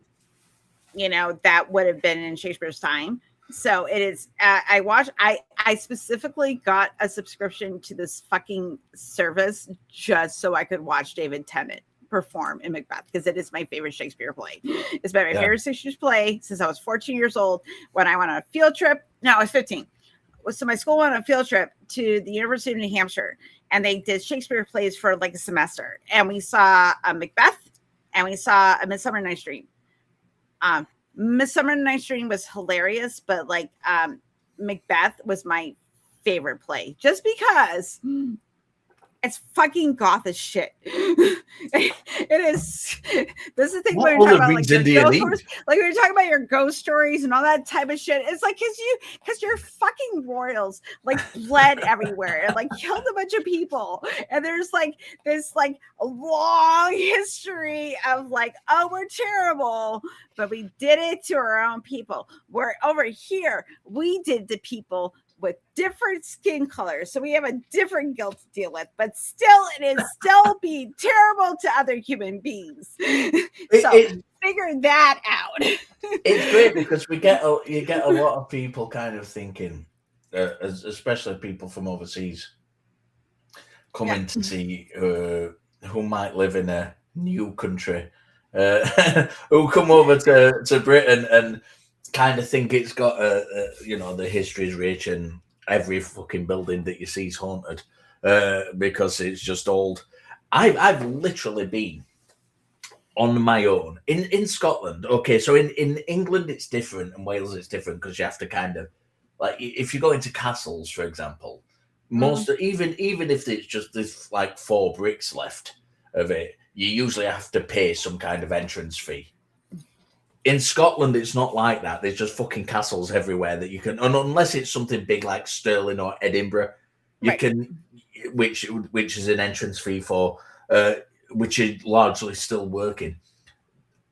would have been in Shakespeare's time. So it is. I specifically got a subscription to this fucking service just so I could watch David Tennant perform in Macbeth because it is my favorite Shakespeare play. It's been my favorite Shakespeare play since I was 14 years old when I went on a field trip. No, I was 15. So my school went on a field trip to the University of New Hampshire, and they did Shakespeare plays for like a semester. And we saw Macbeth, and we saw A Midsummer Night's Dream. Midsummer Night's Dream was hilarious, but like Macbeth was my favorite play just because it's fucking goth as shit. It is. This is the thing when you're talking about like your ghost stories, like when you're talking about your ghost stories and all that type of shit. It's like because you're fucking royals like bled everywhere and like killed a bunch of people, and there's like this like a long history of like, oh, we're terrible, but we did it to our own people. We're over here, we did to people with different skin colors, so we have a different guilt to deal with, but still it is still being terrible to other human beings. Figure that out. It's great because you get a lot of people kind of thinking, especially people from overseas coming to see who might live in a new country, who come over to Britain and kind of think it's got the history is rich and every fucking building that you see is haunted because it's just old. I've literally been on my own in Scotland. Okay, so in England it's different and Wales it's different because you have to kind of like if you go into castles, for example, most even if it's just this like 4 bricks left of it, you usually have to pay some kind of entrance fee. In Scotland, it's not like that. There's just fucking castles everywhere that you can, and unless it's something big like Stirling or Edinburgh, you can, which is an entrance fee for, which is largely still working.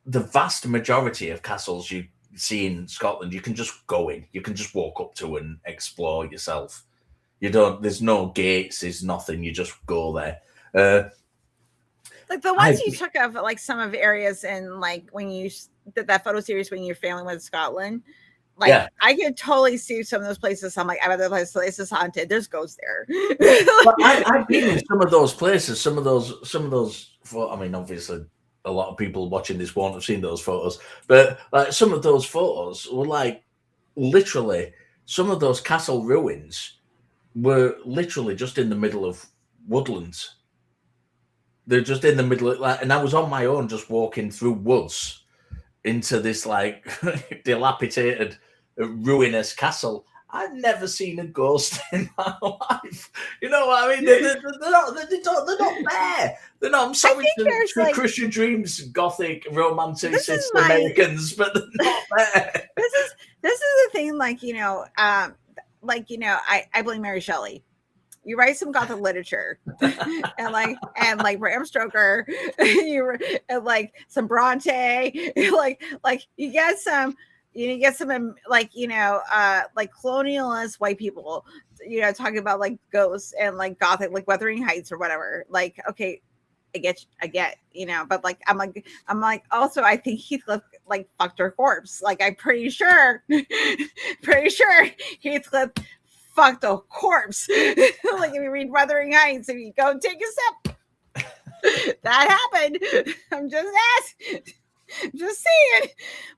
the vast majority of castles you see in Scotland, you can just go in. You can just walk up to and explore yourself. You don't. There's no gates. There's nothing. You just go there. Like the ones you took of, like some of areas in, like when you did that photo series when you're failing with Scotland. Like, yeah. I could totally see some of those places. I'm like, I bet the place is haunted. There's ghosts there. Well, I've been in some of those places. Some of those. I mean, obviously, a lot of people watching this won't have seen those photos, but like some of those photos were like literally some of those castle ruins were literally just in the middle of woodlands. They're just in the middle of, like, and I was on my own just walking through woods into this like dilapidated, ruinous castle. I've never seen a ghost in my life. You know what I mean? They're not there. They're not. I'm sorry to like, Christian Dreams, Gothic, romanticist Americans, but they're not there. This is the thing. Like, you know, I blame Mary Shelley. You write some Gothic literature, and Bram Stoker, and like some Bronte, like you get some like colonialist white people, you know, talking about like ghosts and like Gothic, like Wuthering Heights or whatever. Like, okay, I get, you know, but like I'm like also I think Heathcliff like fucked her corpse. Like I'm pretty sure Heathcliff fucked a corpse. Like if you read Wuthering Heights, if you go take a sip, that happened. I'm just saying.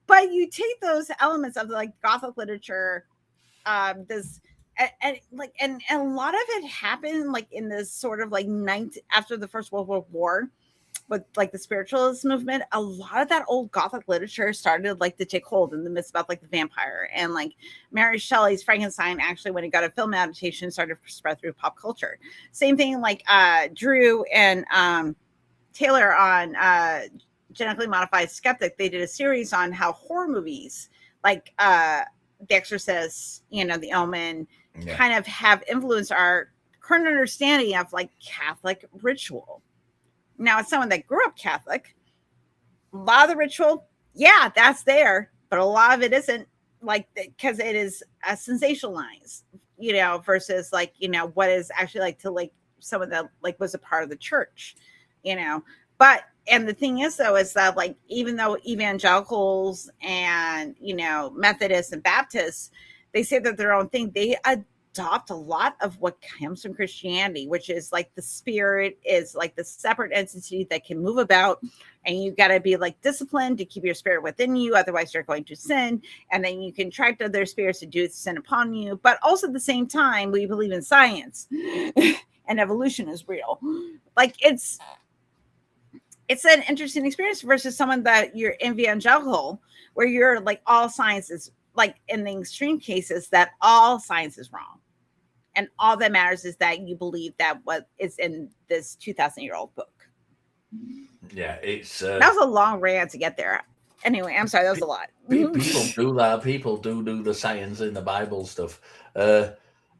But you take those elements of like Gothic literature, and a lot of it happened like in this sort of like after the First World War. With like the spiritualist movement, a lot of that old Gothic literature started like to take hold in the midst about like the vampire, and like Mary Shelley's Frankenstein actually, when it got a film adaptation, started to spread through pop culture. Same thing like Drew and Taylor on Genetically Modified Skeptic, they did a series on how horror movies like The Exorcist, you know, The Omen, kind of have influenced our current understanding of like Catholic ritual. Now, as someone that grew up Catholic, a lot of the ritual, yeah, that's there, but a lot of it isn't, like, because it is sensationalized, you know, versus like, you know, what is actually like to like someone that like was a part of the church, you know. But, and the thing is though, is that like, even though evangelicals and, you know, Methodists and Baptists, they say that their own thing, they adopt a lot of what comes from Christianity, which is like the spirit is like the separate entity that can move about, and you got to be like disciplined to keep your spirit within you, otherwise you're going to sin, and then you can attract other spirits to do sin upon you. But also at the same time, we believe in science and evolution is real. Like it's an interesting experience versus someone that you're evangelical, where you're like all science is, like in the extreme cases, that all science is wrong. And all that matters is that you believe that what is in this 2,000-year-old book. Yeah, it's... that was a long rant to get there. Anyway, I'm sorry, that was a lot. People do that. People do the science in the Bible stuff.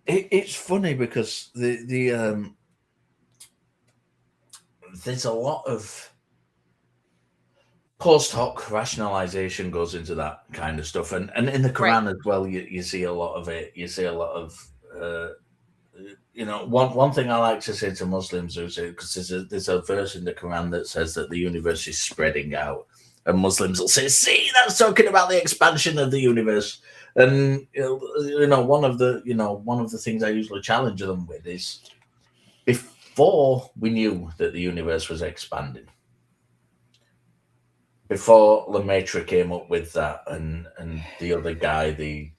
It's funny because there's a lot of post hoc rationalization goes into that kind of stuff, and in the Quran as well, you see a lot of it. You see a lot of you know, one thing I like to say to Muslims, because there's a verse in the Quran that says that the universe is spreading out, and Muslims will say, "See, that's talking about the expansion of the universe." And you know, one of the things I usually challenge them with is, before we knew that the universe was expanding, before Lemaitre came up with that, and the other guy, the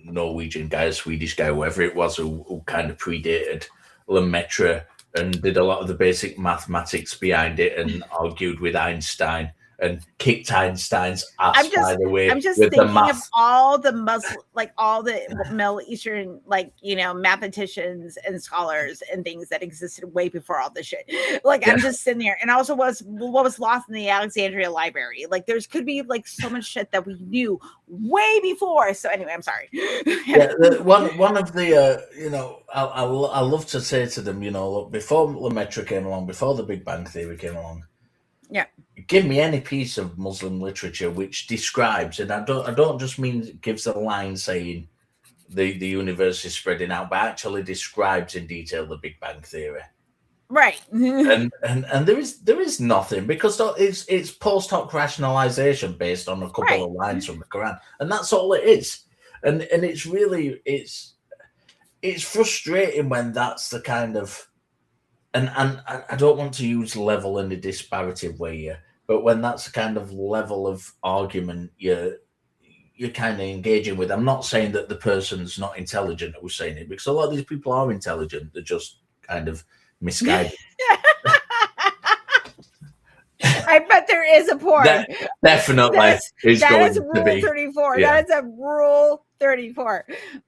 Norwegian guy, Swedish guy, whoever it was, who kind of predated Lemaitre and did a lot of the basic mathematics behind it, and argued with Einstein and kicked Einstein's ass by the way. I'm just thinking of all the Muslim, like all the Middle Eastern, like, you know, mathematicians and scholars and things that existed way before all this shit. Like, I'm just sitting there, and also what was lost in the Alexandria Library. Like, there's could be like so much shit that we knew way before. So anyway, I'm sorry. One of the you know, I love to say to them, you know, look, before Lemaitre came along, before the Big Bang Theory came along, give me any piece of Muslim literature which describes, and I don't just mean it gives a line saying the universe is spreading out, but actually describes in detail the Big Bang Theory. Right. And there is nothing, because it's post hoc rationalization based on a couple of lines from the Quran, and that's all it is. And it's really it's frustrating when that's the kind of, and I don't want to use level in a disparative way here, but when that's the kind of level of argument you're kind of engaging with. I'm not saying that the person's not intelligent who's saying it, because a lot of these people are intelligent. They're just kind of misguided. I bet there is a porn. That definitely that is Rule 34. Yeah. That is a Rule 34.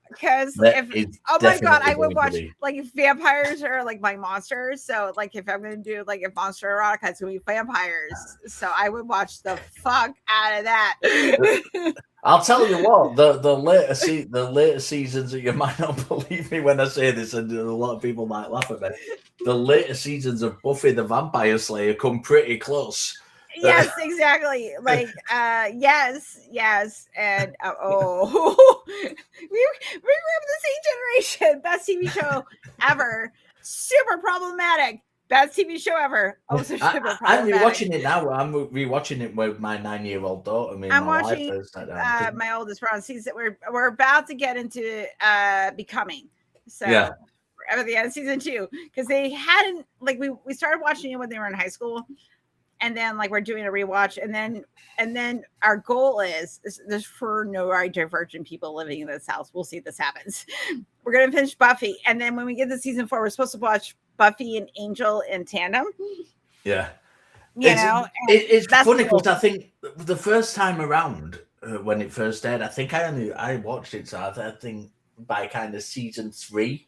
Because oh my God, I would watch like vampires or like my monsters. So like if I'm gonna do like a monster erotica, it's gonna be vampires. So I would watch the fuck out of that. I'll tell you what, the later seasons, you might not believe me when I say this, and a lot of people might laugh at me. The later seasons of Buffy the Vampire Slayer come pretty close. Yes, exactly. Like, yes, and we were the same generation. Best TV show ever. Super problematic. Best TV show ever. Oh, so super problematic. I'm rewatching it now. I'm rewatching it with my 9-year-old daughter. I'm watching my oldest. We're on season. We're about to get into Becoming. So yeah. We're at the end of season 2, because they hadn't, like, we started watching it when they were in high school, and then like we're doing a rewatch, and then our goal is there's for neurodivergent people living in this house. We'll see if this happens. We're gonna finish Buffy, and then when we get to season 4, we're supposed to watch Buffy and Angel in tandem. Yeah, it's funny because I think the first time around when it first aired, I think I watched it. So I think by kind of season 3,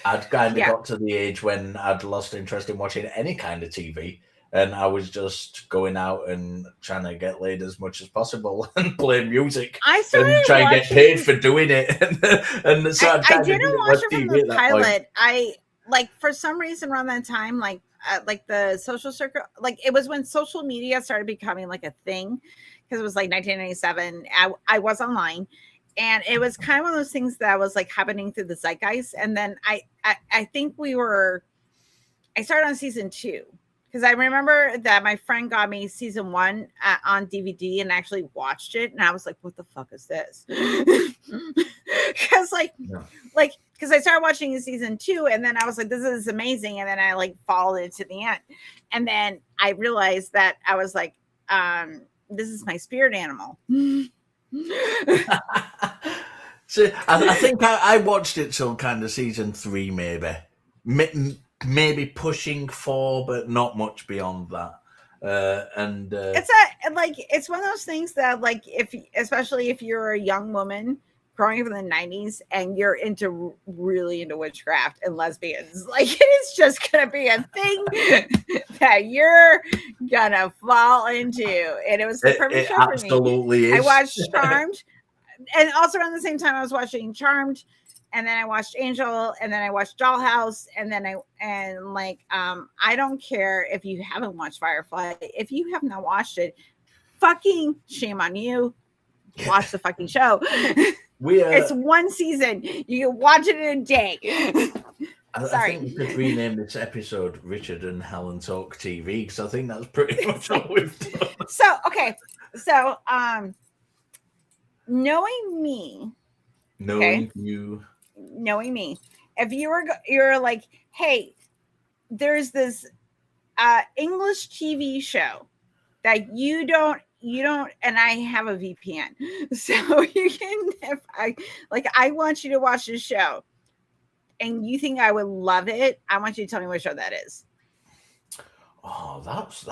I'd kind of got to the age when I'd lost interest in watching any kind of TV. And I was just going out and trying to get laid as much as possible and play music and try and get paid for doing it. and so I didn't watch it from the pilot. I like, for some reason around that time, like the social circle, like it was when social media started becoming like a thing, because it was like 1997. I was online, and it was kind of one of those things that was like happening through the zeitgeist. And then I think I started on season 2. Because I remember that my friend got me season 1 on DVD and actually watched it, and I was like, "What the fuck is this?" Because because I started watching season 2, and then I was like, "This is amazing," and then I like followed it to the end, and then I realized that I was like, "This is my spirit animal." So I think I watched it till kind of season 3, maybe pushing 4, but not much beyond that. It's one of those things that, like, especially if you're a young woman growing up in the 90s and you're really into witchcraft and lesbians, like, it is just gonna be a thing that you're gonna fall into. And it was the perfect show for me. Absolutely is. I watched Charmed, and also around the same time I was watching Charmed, and then I watched Angel, and then I watched Dollhouse, and then I don't care if you haven't watched Firefly. If you have not watched it, fucking shame on you. Watch the fucking show. It's one season. You can watch it in a day. I think we could rename this episode Richard and Helen Talk TV, because I think that's pretty much all we've done. So knowing me. Knowing me, if you're like, hey, there's this English TV show that you don't, and I have a VPN, so you can, I want you to watch this show, and you think I would love it, I want you to tell me what show that is. Oh, that's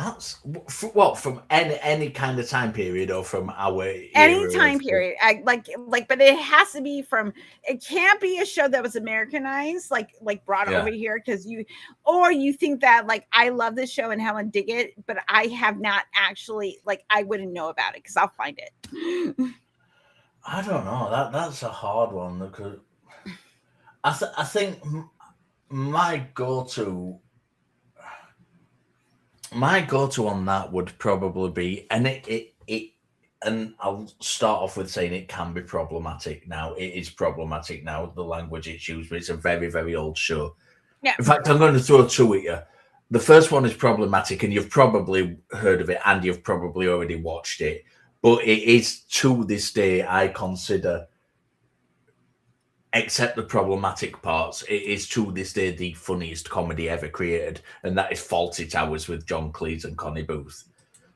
what, from any kind of time period, or from our any time period. But it has to be from. It can't be a show that was Americanized, like brought over here, because you think that, like, I love this show and Helen dig it, but I have not actually, like, I wouldn't know about it because I'll find it. I don't know. That's a hard one, because I think my go-to. My go-to on that would probably be, and and I'll start off with saying it can be problematic now. It is problematic now, the language it's used, but it's a very, very old show. Yeah. In fact, I'm going to throw two at you. The first one is problematic, and you've probably heard of it, and you've probably already watched it. But it is, to this day, I consider, except the problematic parts, it is to this day the funniest comedy ever created, and that is Fawlty Towers with John Cleese and Connie Booth.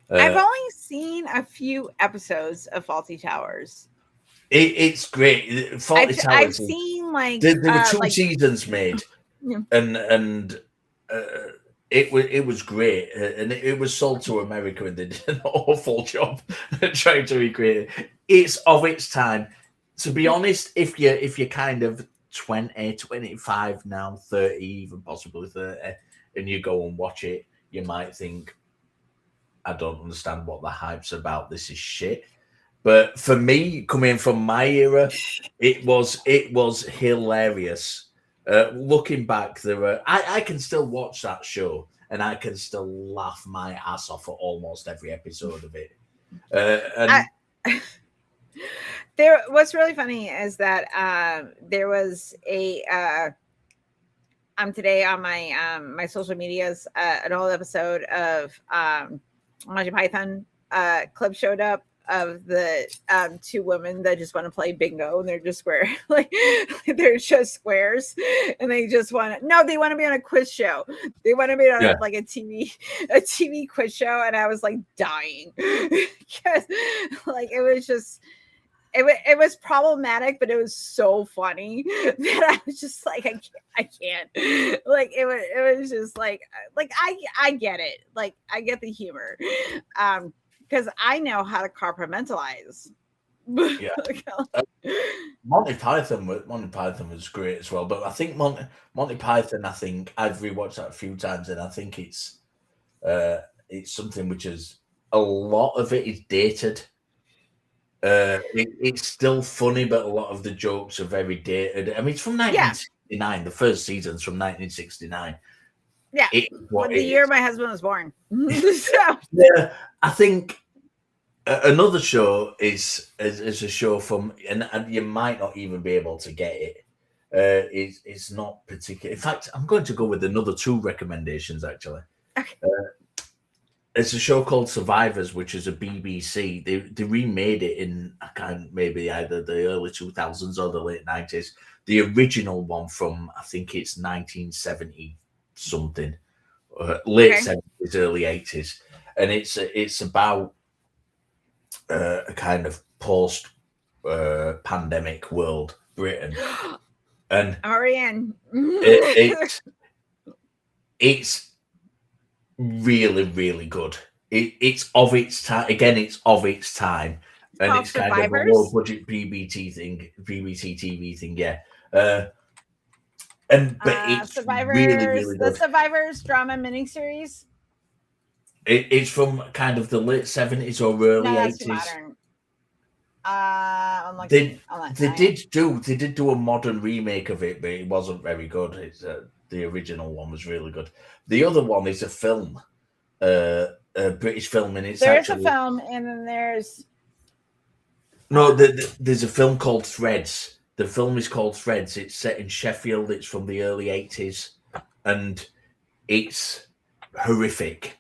I've only seen a few episodes of Fawlty Towers. It's great. Fawlty Towers. I've seen like there were two seasons made, yeah. and it was great, and it was sold to America, and they did an awful job trying to recreate it. It's of its time. To be honest, if you're kind of 20, 25 now, 30, even possibly 30, and you go and watch it, you might think, I don't understand what the hype's about. This is shit. But for me, coming from my era, it was hilarious. Looking back, I can still watch that show and I can still laugh my ass off at almost every episode of it. What's really funny is that there was a today on my my social medias an old episode of Monty Python clip showed up of the two women that just want to play bingo, and they're just square, like they're just squares, and they just want to they want to be on a quiz show. They want to be on like a TV quiz show, and I was like dying because like it was just. It was problematic, but it was so funny that I was just like, I can't. Like it was just like I get it. Like I get the humor, because I know how to compartmentalize. Yeah, Monty Python was great as well. But I think Monty Python, I think I've rewatched that a few times, and I think it's something which is a lot of it is dated. It's still funny, but a lot of the jokes are very dated. I mean, it's from 1969. The first season's from 1969. Yeah, the year my husband was born. So. Yeah, I think another show is a show from, and you might not even be able to get it. It's not particular. In fact, I'm going to go with another two recommendations actually. Okay. It's a show called Survivors, which is a BBC. They remade it in maybe either the early 2000s or the late 90s. The original one from, I think it's 1970 something, late 70s, early 80s, and it's about a kind of post pandemic world, Britain, and Ariane. It's really, really good. It's of its time. Again, it's of its time, and it's kind of a low budget BBC TV thing. Yeah, but it's Survivors, really, really good. The Survivors drama miniseries. It's from kind of the late 70s or early 80s. They did do a modern remake of it, but it wasn't very good. It's the original one was really good. The other one is a film, a British film, and it's there's a film, and then there's there's a film called Threads. The film is called Threads. It's set in Sheffield. It's from the early 80s, and it's horrific.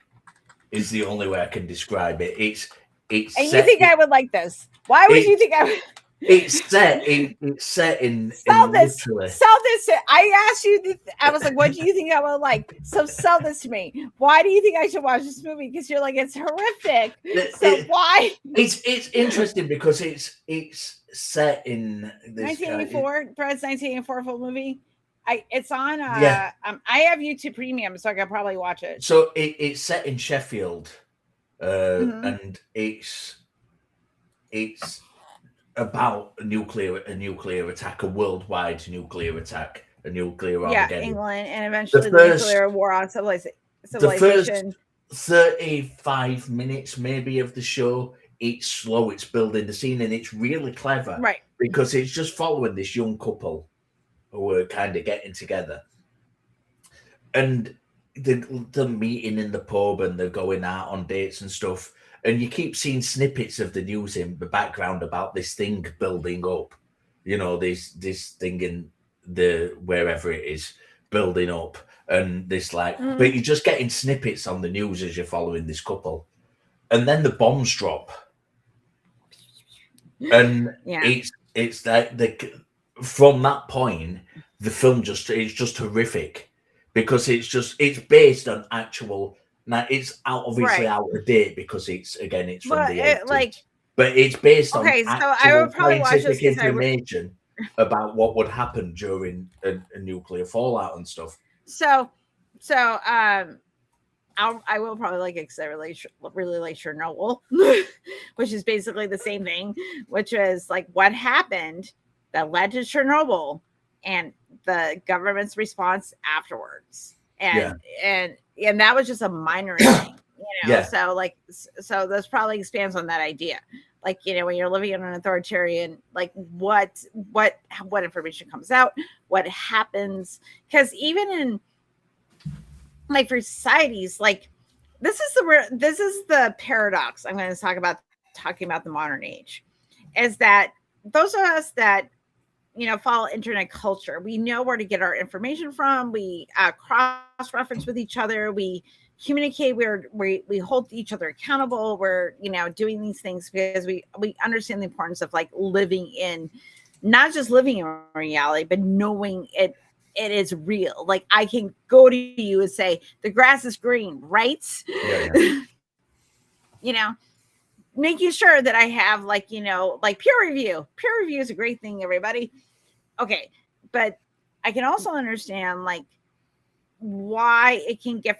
Is the only way I can describe it. It's. And you think I would like this? Why would you think I would? It's set in. Sell this. I asked you. I was like, "What do you think I would like?" So sell this to me. Why do you think I should watch this movie? Because you're like, it's horrific. Why? It's interesting because it's set in 1984. Threads 1984 full movie. It's on. I have YouTube Premium, so I could probably watch it. So it's set in Sheffield, and it's about a nuclear attack, a worldwide nuclear attack, a nuclear Armageddon. England, and eventually the nuclear war on civilization. The first 35 minutes maybe of the show, it's slow, it's building the scene, and it's really clever, right? Because it's just following this young couple who are kind of getting together, and the meeting in the pub and they're going out on dates and stuff, and you keep seeing snippets of the news in the background about this thing building up, this thing in the wherever it is building up, and this but you're just getting snippets on the news as you're following this couple, and then the bombs drop, and it's like from that point the film it's just horrific, because it's based on actual. Now it's obviously out of date because it's from the 80s, but it's based on actual scientific information about what would happen during a nuclear fallout and stuff. So I will probably like it because I really like Chernobyl, which is basically the same thing, which is like what happened that led to Chernobyl and the government's response afterwards. And that was just a minor thing, so this probably expands on that idea. Like, when you're living in an authoritarian, like what information comes out, what happens, because even in like for societies, like this is the paradox I'm going to talk about talking about the modern age, is that those of us that follow internet culture, we know where to get our information from. We cross-reference with each other. We communicate. We hold each other accountable. We're doing these things because we understand the importance of like living in, not just living in reality, but knowing it is real. Like I can go to you and say the grass is green, right? Making sure that I have like peer review. Peer review is a great thing, everybody. Okay, but I can also understand like why it can get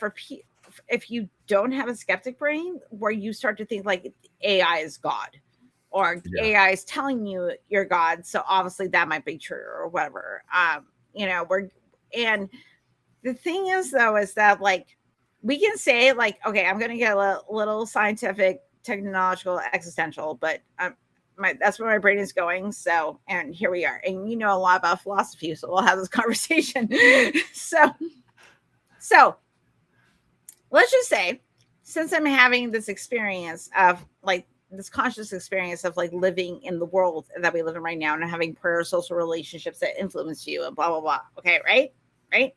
if you don't have a skeptic brain, where you start to think like AI is God, or AI is telling you you're God, so obviously that might be true or whatever. And the thing is though, is that like we can say like, okay, I'm going to get a little scientific, technological, existential, but that's where my brain is going. So, and here we are, and a lot about philosophy, so we'll have this conversation. So let's just say, since I'm having this experience of like this conscious experience of like living in the world that we live in right now, and having parasocial relationships that influence you and blah blah blah. Okay, right.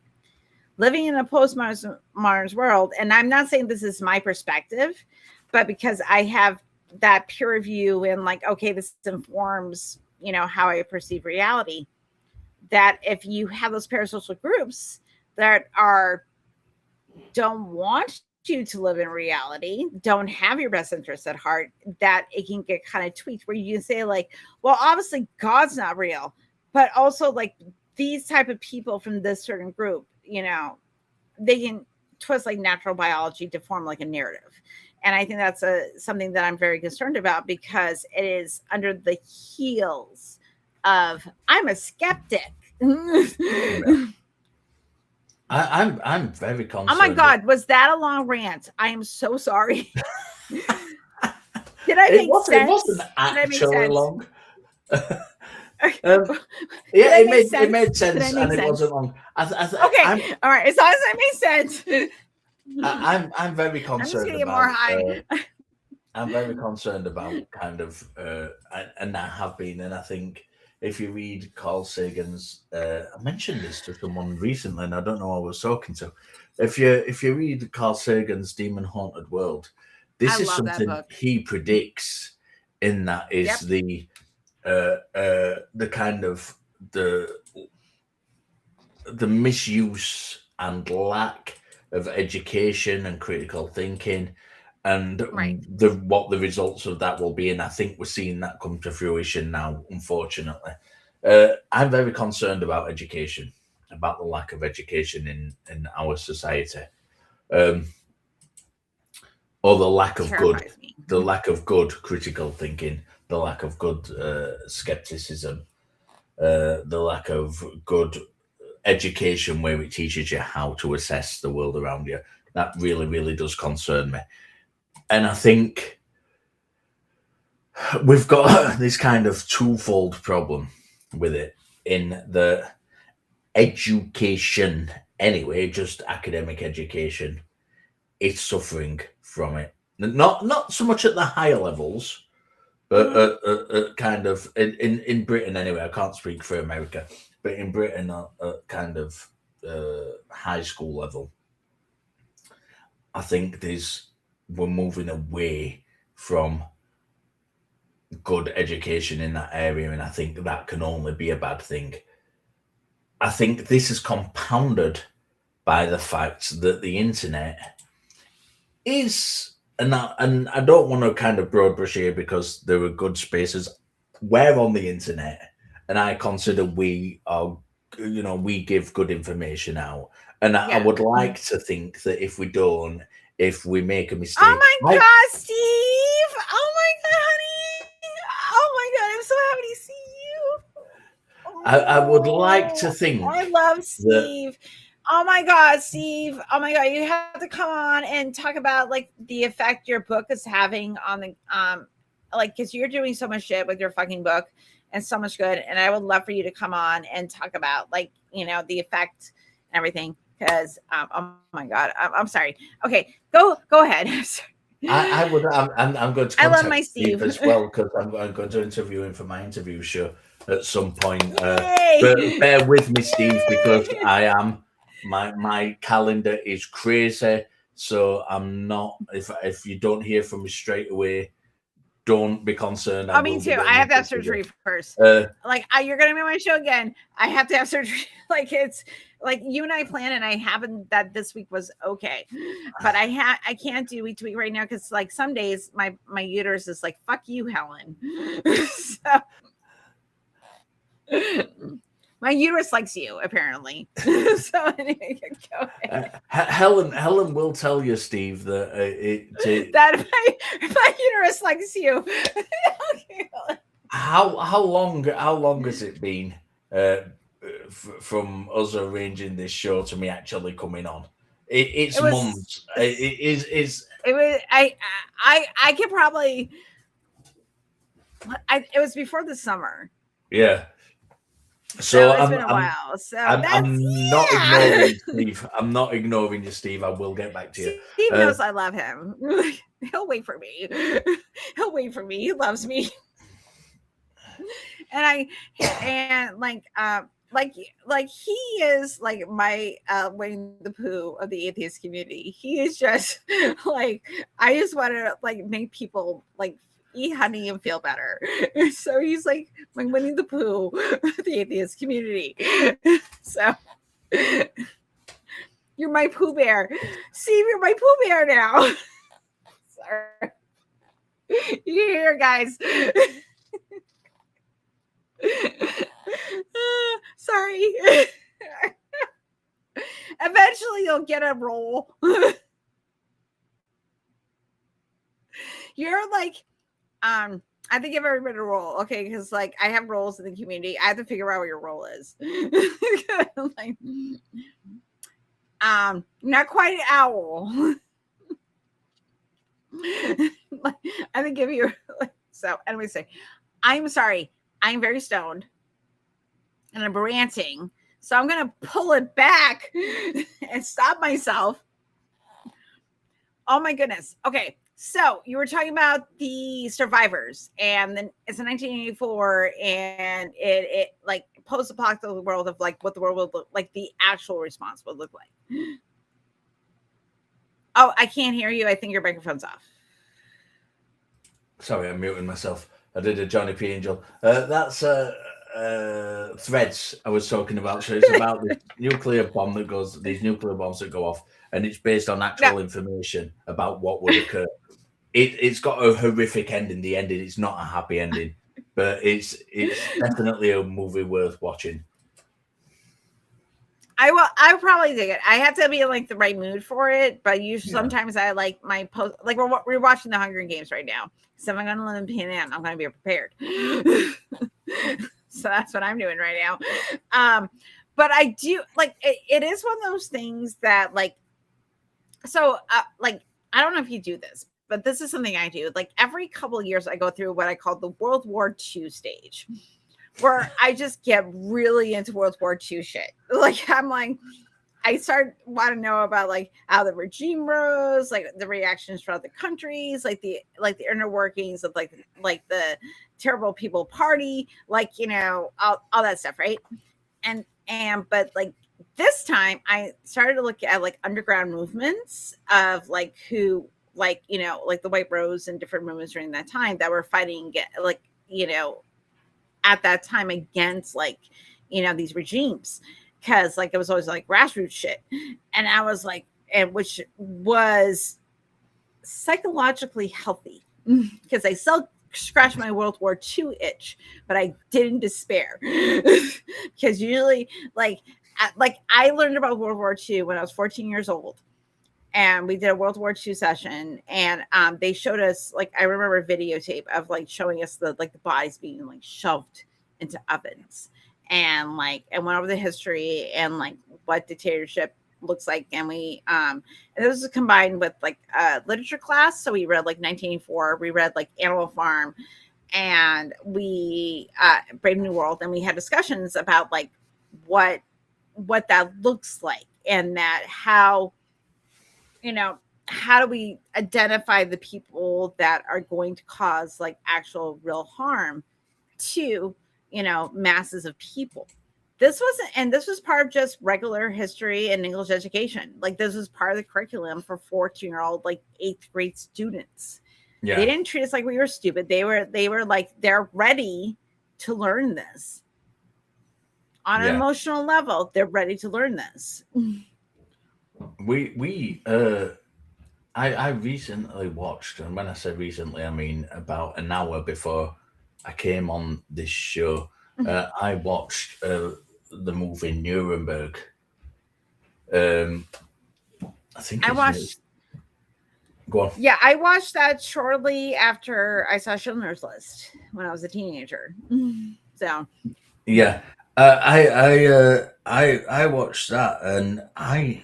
Living in a postmodern world, and I'm not saying this is my perspective, but because I have that peer review and like, okay, this informs, how I perceive reality, that if you have those parasocial groups that don't want you to live in reality, don't have your best interests at heart, that it can get kind of tweaked, where you can say like, well, obviously God's not real, but also like these type of people from this certain group, they can twist like natural biology to form like a narrative. And I think that's something that I'm very concerned about, because it is under the heels of I'm a skeptic. I'm very concerned. Oh my God, was that a long rant? I am so sorry. Did I make sense? It wasn't actually long. It made sense, and it wasn't long. Okay, all right. As long as it made sense. I'm very concerned. I'm just gonna get more high. I'm very concerned about kind of, and I have been, and I think if you read Carl Sagan's, I mentioned this to someone recently, and I don't know who I was talking to. If you read Carl Sagan's Demon Haunted World, this is something he predicts. In that is the kind of the misuse and lack of education and critical thinking, and what the results of that will be. And I think we're seeing that come to fruition now, unfortunately. I'm very concerned about education, about the lack of education in our society, or the lack of the lack of good critical thinking, the lack of good skepticism, the lack of good education where it teaches you how to assess the world around you. That really, really does concern me. And I think we've got this kind of twofold problem with it, in the education anyway, just academic education, is suffering from it. Not so much at the higher levels, but kind of in Britain anyway. I can't speak for America, but in Britain, at kind of high school level, I think we're moving away from good education in that area, and I think that can only be a bad thing. I think this is compounded by the fact that the internet is, and I don't want to kind of broad brush here because there are good spaces. We're on the internet, and I consider we are, we give good information out, and I Yeah. would like to think that if we don't, if we make a mistake, Oh my God, Steve! Oh my God, honey! Oh my God, I'm so happy to see you. I would like to think I love that Steve. Oh my God, Steve. Oh my God, you have to come on and talk about like the effect your book is having on the like because you're doing so much shit with your fucking book and so much good. And I would love for you to come on and talk about like, the effect and everything. Because oh my God, I'm sorry. Okay, go ahead. I'm going to I love my contact Steve Steve. as well because I'm going to interview him for my interview show at some point. Yay! But bear with me, Steve, because my calendar is crazy. So I'm not. If you don't hear from me straight away, don't be concerned. Oh, me too. I have to have surgery first. Like you're gonna be on my show again. I have to have surgery. Like it's like you and I planned, and I happened that this week was okay, but I can't do week to week right now because like some days my uterus is like fuck you, Helen. So my uterus likes you apparently. So anyway, go ahead. Helen will tell you, Steve, that that my uterus likes you. Okay. How long has it been from us arranging this show to me actually coming on? It's months. It was I could probably it was before the summer. Yeah. So it's been a while. So I'm not ignoring Steve. I'm not ignoring you, Steve. I will get back to you. Steve knows I love him. He'll wait for me. He'll wait for me. He loves me. And he is like my Winnie the Pooh of the atheist community. He is just like I just want to like make people like eat honey and feel better. So he's like my Winnie the Pooh of the atheist community. So you're my Pooh Bear. Steve, you're my Pooh Bear now. Sorry. You hear, guys. Sorry. Eventually you'll get a role. You're like I think you've ever been a role, okay? Because like I have roles in the community. I have to figure out what your role is. Like, not quite an owl. I think if you so anyway, say I'm sorry. I'm very stoned and I'm ranting. So I'm going to pull it back and stop myself. Oh my goodness. Okay. So you were talking about the survivors and then it's in 1984 and it like post-apocalyptic world of like what the world would look like, the actual response would look like. Oh, I can't hear you. I think your microphone's off. Sorry, I'm muting myself. I did a Johnny P. Angel. That's Threads I was talking about. So it's about this nuclear bomb that goes, these nuclear bombs that go off, and it's based on actual information about what would occur. It's got a horrific ending. The ending is not a happy ending, but it's definitely a movie worth watching. I probably dig it. I have to be in like the right mood for it, but usually sometimes I like my post. Like we're watching the Hunger Games right now, so if I'm going to live in PNM, I'm going to be prepared. So that's what I'm doing right now. But I do like it is one of those things that like. So like I don't know if you do this, but this is something I do. Like every couple of years, I go through what I call the World War II stage. where I just get really into World War II shit. Like I'm like, I start want to know about like how the regime rose, like the reactions from other countries, like the inner workings of like the terrible people party, like all that stuff, right? But like this time I started to look at like underground movements of like who like like the White Rose and different movements during that time that were fighting like at that time against like these regimes, because like it was always like grassroots shit, and I was like, and which was psychologically healthy because I still scratched my World War II itch, but I didn't despair because usually like I learned about World War II when I was 14 years old, and we did a World War II session, and they showed us like I remember a videotape of like showing us the bodies being like shoved into ovens, and went over the history and like what dictatorship looks like, and we and this was combined with like literature class, so we read like 1984, we read like Animal Farm, and we Brave New World, and we had discussions about like what that looks like, and that how how do we identify the people that are going to cause like actual real harm to masses of people. This wasn't, and this was part of just regular history and English education. Like this was part of the curriculum for 14-year-old like 8th grade students. Yeah. They didn't treat us like we were stupid. They were like, they're ready to learn this on an emotional level. They're ready to learn this. I recently watched, and when I say recently, I mean about an hour before I came on this show, I watched the movie Nuremberg. I think I watched. Go on. Yeah, I watched that shortly after I saw Schindler's List when I was a teenager. So. Yeah, I watched that, and I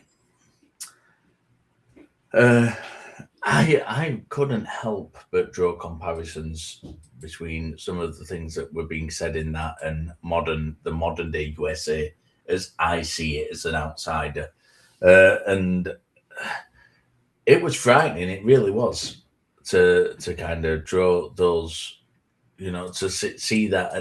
couldn't help but draw comparisons between some of the things that were being said in that and the modern day USA as I see it as an outsider, and it was frightening. It really was to kind of draw those, to see that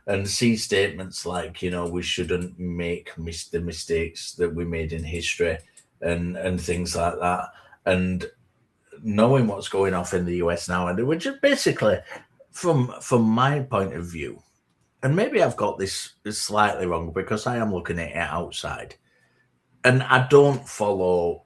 and see statements like we shouldn't make the mistakes that we made in history and things like that, and knowing what's going off in the US now, and which is basically from my point of view, and maybe I've got this slightly wrong because I am looking at it outside, and I don't follow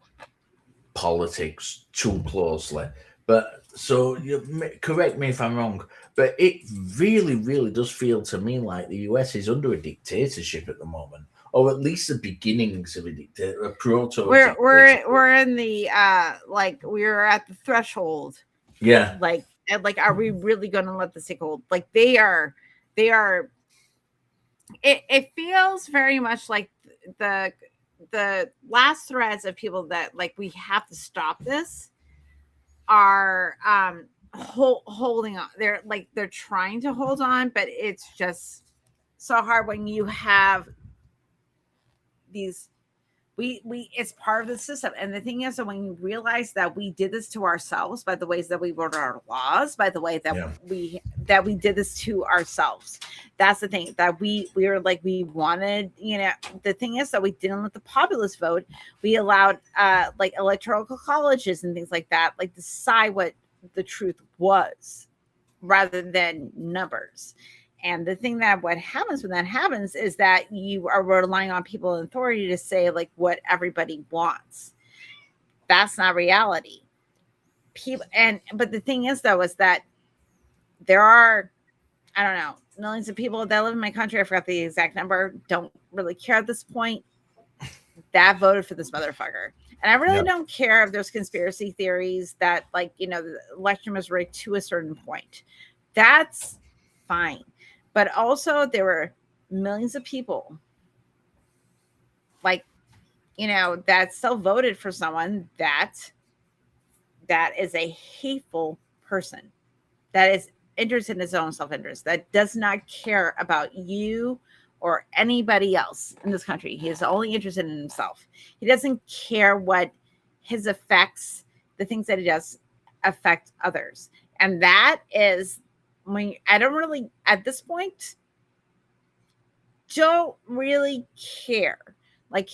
politics too closely, but so you correct me if I'm wrong, but it really, really does feel to me like the US is under a dictatorship at the moment, or at least the beginnings of a proto. We're in the like we're at the threshold. Yeah. Like are we really going to let this take hold? Like they are. It feels very much like the last threads of people that like we have to stop this are holding on. They're trying to hold on, but it's just so hard when you have these we it's part of the system. And the thing is that when you realize that we did this to ourselves by the ways that we wrote our laws, by the way that we did this to ourselves, that's the thing, that we were like, we wanted, the thing is that we didn't let the populace vote. We allowed like electoral colleges and things like that like decide what the truth was rather than numbers. And the thing that what happens when that happens is that you are relying on people in authority to say like what everybody wants. That's not reality. People but the thing is though is that there are, I don't know, millions of people that live in my country, I forgot the exact number, don't really care at this point, that voted for this motherfucker. And I really don't care if there's conspiracy theories that like, the election was rigged to a certain point. That's fine. But also there were millions of people like, that still voted for someone that is a hateful person, that is interested in his own self-interest, that does not care about you or anybody else in this country. He is only interested in himself. He doesn't care what his effects, the things that he does affect others. And that is when I don't really, at this point, don't really care. Like,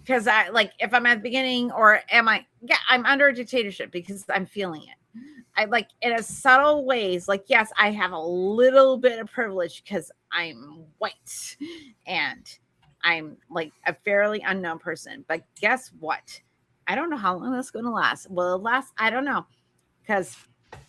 because I like if I'm at the beginning or I'm under a dictatorship because I'm feeling it. I like in a subtle ways, like, yes, I have a little bit of privilege because I'm white and I'm like a fairly unknown person. But guess what? I don't know how long that's going to last. Will it last? I don't know. Because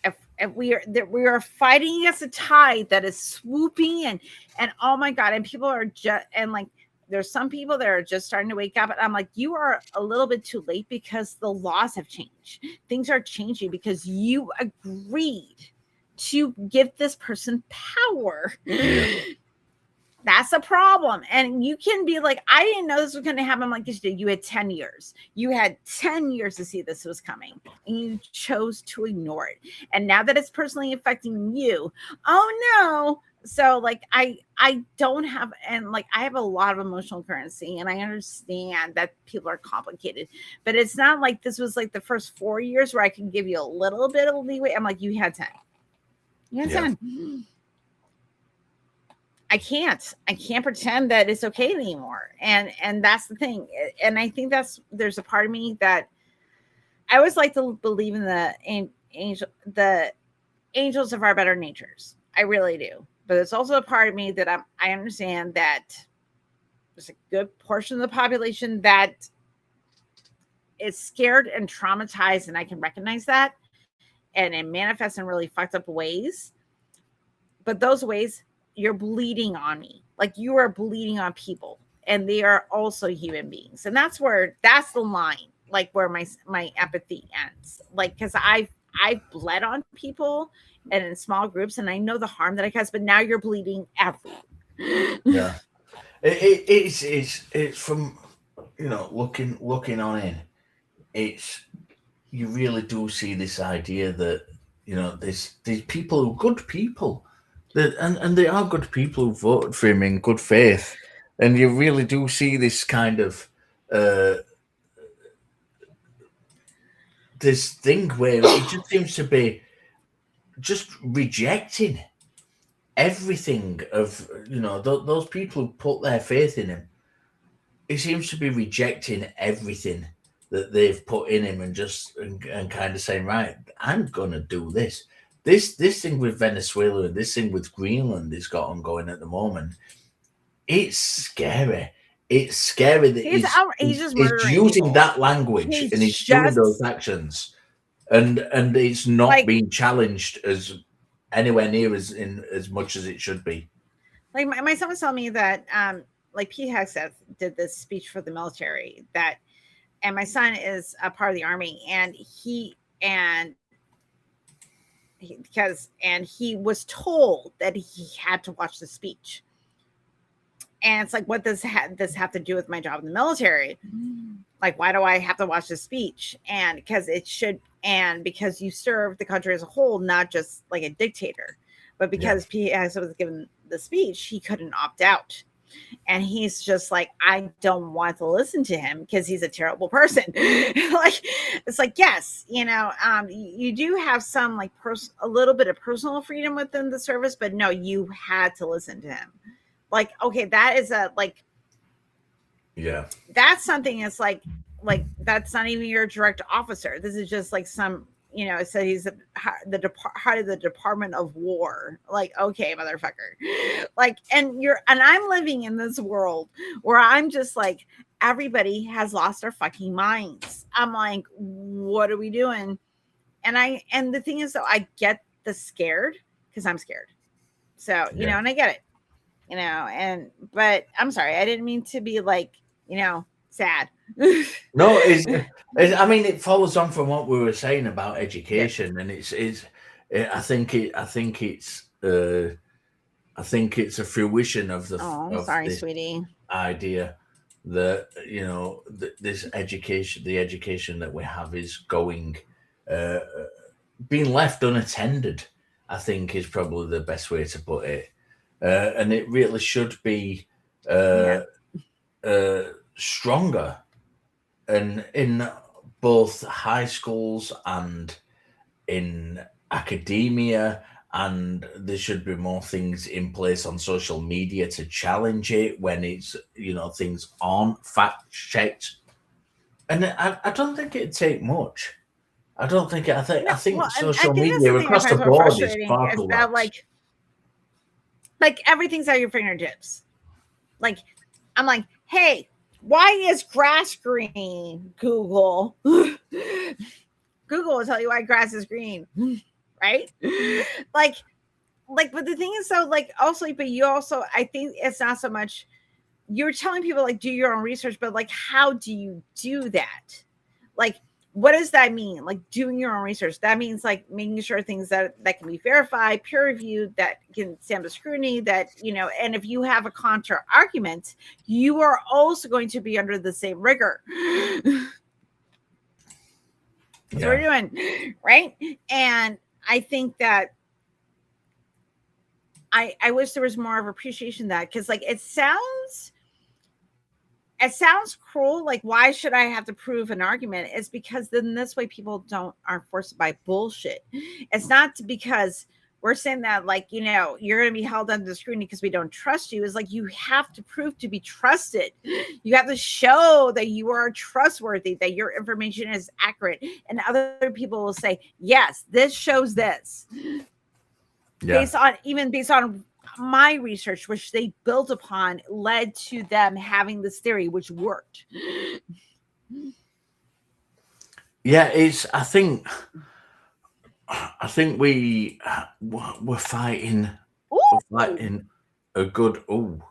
if we are fighting against a tide that is swooping and oh my God, and people are just, and like, there's some people that are just starting to wake up, and I'm like, you are a little bit too late because the laws have changed. Things are changing because you agreed to give this person power. That's a problem. And you can be like, I didn't know this was going to happen like this. You had 10 years. You had 10 years to see this was coming, and you chose to ignore it. And now that it's personally affecting you, oh no. So like I don't have, and like I have a lot of emotional currency, and I understand that people are complicated, but it's not like this was like the first 4 years where I can give you a little bit of leeway. I'm like, you had 10. You had 10. I can't pretend that it's okay anymore. And that's the thing. And I think there's a part of me that I always like to believe in the angels of our better natures. I really do. But there's also a part of me that I understand that there's a good portion of the population that is scared and traumatized, and I can recognize that. And it manifests in really fucked up ways. But those ways, you're bleeding on me. Like, you are bleeding on people, and they are also human beings. And that's the line, like where my empathy ends. Like, because I've bled on people and in small groups, and I know the harm that I cause, but now you're bleeding everywhere. Yeah. It's from, looking on in, it's, you really do see this idea that, these people who are good people, that and they are good people who voted for him in good faith, and you really do see this kind of this thing where it just seems to be just rejecting everything of those people who put their faith in him. He seems to be rejecting everything that they've put in him, and kind of saying, right, I'm gonna do this. This thing with Venezuela and this thing with Greenland he's got ongoing at the moment. It's scary. It's scary that he's using people. that language and he's doing those actions, and it's not like, being challenged as anywhere near as much as it should be. Like my son was telling me that like Pete Hegseth did this speech for the military, and my son is a part of the Army, and he was told that he had to watch the speech. And it's like, what does this have to do with my job in the military? Like, why do I have to watch the speech? And because you serve the country as a whole, not just like a dictator. But because Pete Hegseth was given the speech, he couldn't opt out. And he's just like, I don't want to listen to him because he's a terrible person. Like, it's like, yes, you do have some like a little bit of personal freedom within the service, but no, you had to listen to him. Like, okay, that is that's something that's like that's not even your direct officer. This is just like some, it said he's head of the Department of War. Like, okay, motherfucker. Like, and I'm living in this world where I'm just like, everybody has lost their fucking minds. I'm like, what are we doing? And the thing is, though, I get the scared because I'm scared. So, and I get it. But I'm sorry, I didn't mean to be like, sad. No, I mean, it follows on from what we were saying about education, and I think it's a fruition of this sweetie, idea that this education, the education that we have, is being left unattended. I think is probably the best way to put it. And it really should be stronger, and in both high schools and in academia, and there should be more things in place on social media to challenge it when it's, things aren't fact checked. And I don't think it'd take much. I don't think it. No, I think well, and I social think that's media the thing I across find the so board is frustrating far is too that lax. like everything's at your fingertips. Like, I'm like, hey, why is grass green? Google. Google will tell you why grass is green, right? Like, but the thing is, so like, also, but you also, I think it's not so much you're telling people like do your own research, but like, how do you do that? Like, what does that mean? Like doing your own research. That means like making sure things that can be verified, peer reviewed, that can stand the scrutiny, that, and if you have a counter argument, you are also going to be under the same rigor. That's what we're doing, right? And I think that I wish there was more of appreciation of that, because like it sounds cruel. Like, why should I have to prove an argument? It's because then this way people aren't forced by bullshit. It's not because we're saying that like, you're going to be held under the scrutiny because we don't trust you. Is like, you have to prove to be trusted. You have to show that you are trustworthy, that your information is accurate, and other people will say, yes, this shows this. Based on my research, which they built upon, led to them having this theory, which worked. Yeah, I think we're fighting. Ooh. We're fighting a good. Ooh.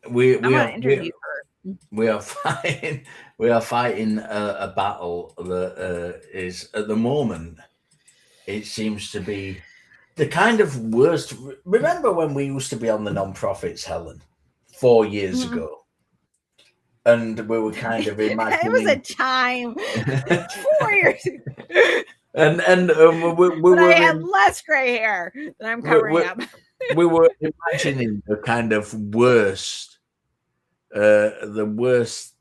We are interview her. We are fighting. We are fighting a battle that is at the moment. It seems to be the kind of worst. Remember when we used to be on the non-profits, Helen, 4 years ago, and we were kind of imagining it was a time 4 years ago. And we but I had less gray hair than I'm covering up. We were imagining the kind of worst, the worst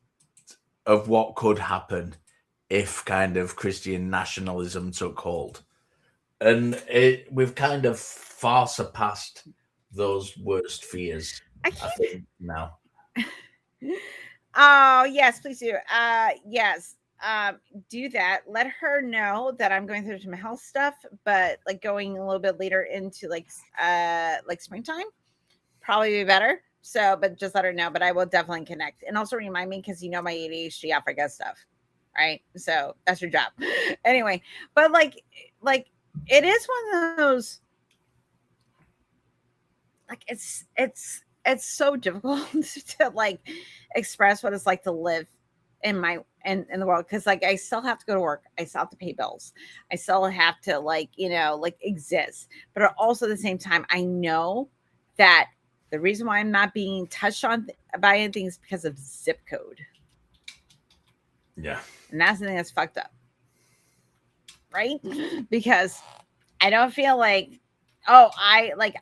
of what could happen if kind of Christian nationalism took hold. And we've kind of far surpassed those worst fears, I think, now. Oh, yes, please do. Yes. Do that. Let her know that I'm going through some health stuff, but like going a little bit later into like springtime, probably be better. So, but just let her know. But I will definitely connect, and also remind me, because my ADHD Africa stuff, right? So that's your job. Anyway, but like it is one of those. Like it's so difficult to like express what it's like to live in the world, because like I still have to go to work, I still have to pay bills, I still have to like exist, but also at the same time I know that the reason why I'm not being touched on by anything is because of zip code. Yeah, and that's the thing that's fucked up, right? Because I don't feel like, oh,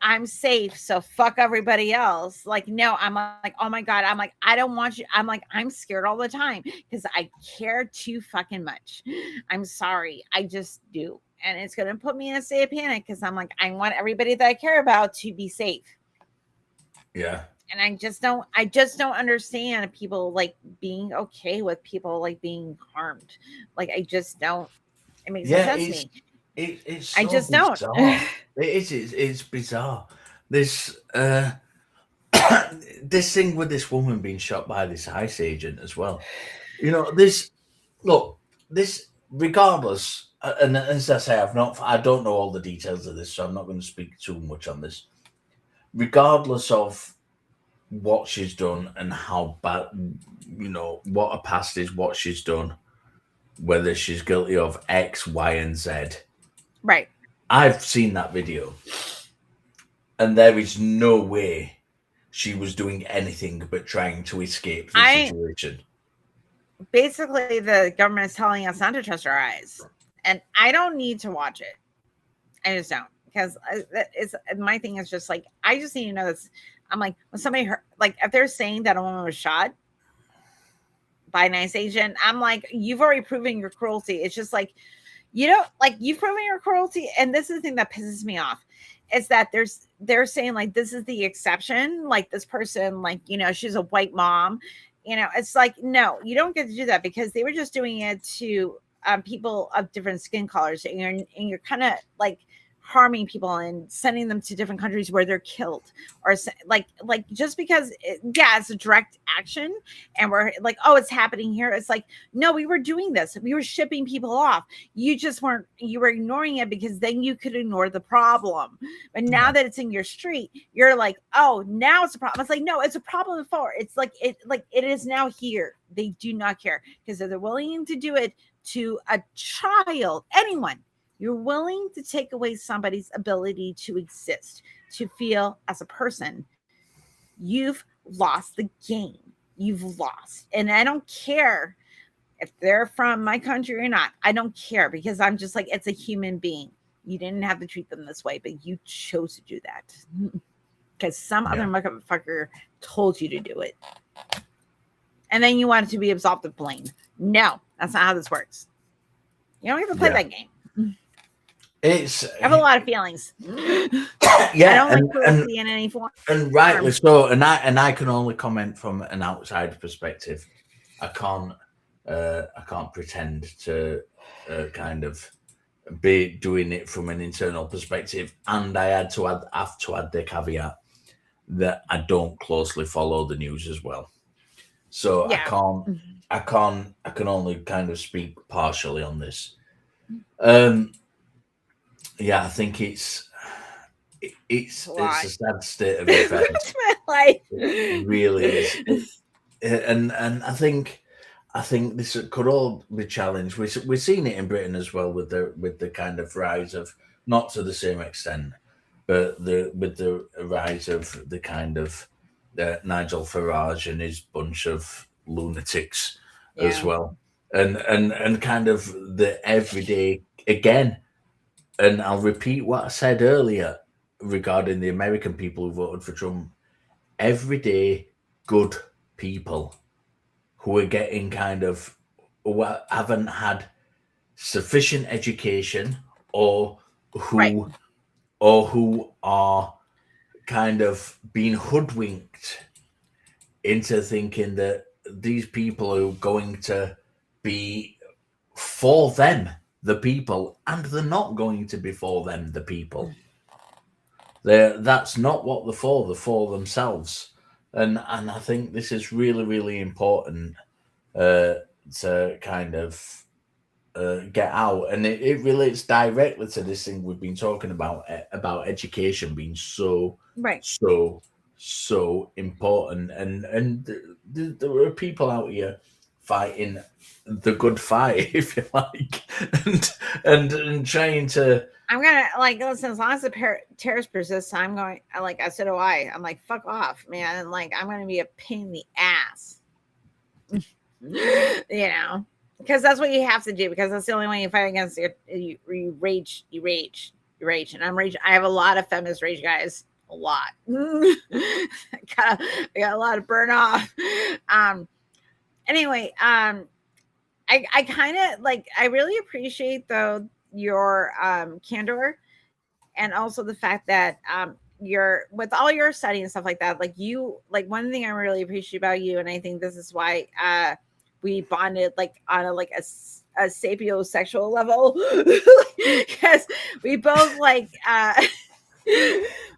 I'm safe, so fuck everybody else. Like, no, I'm like, oh my God, I'm like, I don't want you. I'm like, I'm scared all the time because I care too fucking much. I'm sorry, I just do. And it's gonna put me in a state of panic because I'm like, I want everybody that I care about to be safe. Yeah. And I just don't understand people like being okay with people like being harmed. Like, I just don't. It makes no sense to me. It's so I just bizarre. don't. It's bizarre. This this thing with this woman being shot by this ICE agent as well. This regardless, and as I say, I don't know all the details of this, so I'm not going to speak too much on this. Regardless of what she's done and how bad, what her past is, what she's done, whether she's guilty of X, Y, and Z. Right. I've seen that video, and there is no way she was doing anything but trying to escape the situation. Basically, the government is telling us not to trust our eyes, and I don't need to watch it. I just don't, because it's my thing is just like, I just need to know this. I'm like, when somebody heard, like, if they're saying that a woman was shot by an ICE agent, I'm like, you've already proven your cruelty. It's just like, you know, like, you've proven your cruelty. And this is the thing that pisses me off, is that they're saying like, this is the exception. Like, this person, like, you know, she's a white mom. You know, it's like, no, you don't get to do that, because they were just doing it to people of different skin colors, and you're kind of like harming people and sending them to different countries where they're killed, or like just because it's a direct action, and we're like, oh, it's happening here. It's like, no, we were doing this, we were shipping people off. You were ignoring it, because then you could ignore the problem. But now that it's in your street, you're like, oh, now it's a problem. It's like, no, it's a problem before. It's like it is now here. They do not care, because if they're willing to do it to a child, anyone, you're willing to take away somebody's ability to exist, to feel as a person, you've lost the game. You've lost. And I don't care if they're from my country or not. I don't care, because I'm just like, it's a human being. You didn't have to treat them this way, but you chose to do that because some other motherfucker told you to do it. And then you wanted to be absolved of blame. No, that's not how this works. You don't get to play that game. I have a lot of feelings. I don't like cruelty in any form. And rightly so. And I can only comment from an outside perspective. I can't pretend to kind of be doing it from an internal perspective. And I have to add the caveat that I don't closely follow the news as well. So I can only kind of speak partially on this. I think it's a sad state of affairs. It really is. And I think this could all be challenged. We've seen it in Britain as well with the kind of rise of, not to the same extent, but with the rise of the kind of Nigel Farage and his bunch of lunatics as well, and kind of the everyday again. And I'll repeat what I said earlier regarding the American people who voted for Trump. Everyday good people who are getting kind of, who haven't had sufficient education, or who are kind of being hoodwinked into thinking that these people are going to be for them, the people, and they're not going to be for them, the people. That's not what they're for. They're for themselves. And I think this is really, really important to kind of get out. And it relates directly to this thing we've been talking about education being so important. And there are people out here fighting the good fight, if you like, and trying to. I'm gonna listen. As long as the terrorist persists, I'm going. I said, oh, I'm like, fuck off, man. And I'm gonna be a pain in the ass, you know, because that's what you have to do. Because that's the only way you fight against it. You rage, and I'm rage. I have a lot of feminist rage, guys. A lot. I got a lot of burn off. Anyway, I kind of I really appreciate though your candor, and also the fact that you're, with all your study and stuff like that, one thing I really appreciate about you, and I think this is why we bonded on a sapiosexual level, because we both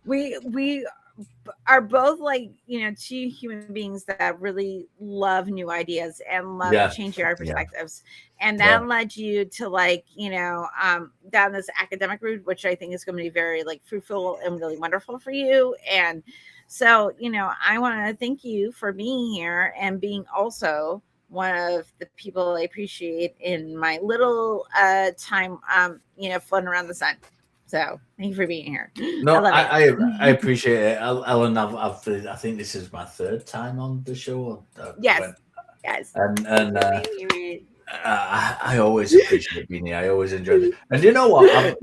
we are both two human beings that really love new ideas and love changing our perspectives. And that led you to down this academic route, which I think is going to be very fruitful and really wonderful for you. And so, I want to thank you for being here and being also one of the people I appreciate in my little time, floating around the sun. So thank you for being here. No, I appreciate it, Ellen. I think this is my third time on the show. Yes. And I always appreciate being here. I always enjoy it. And you know what?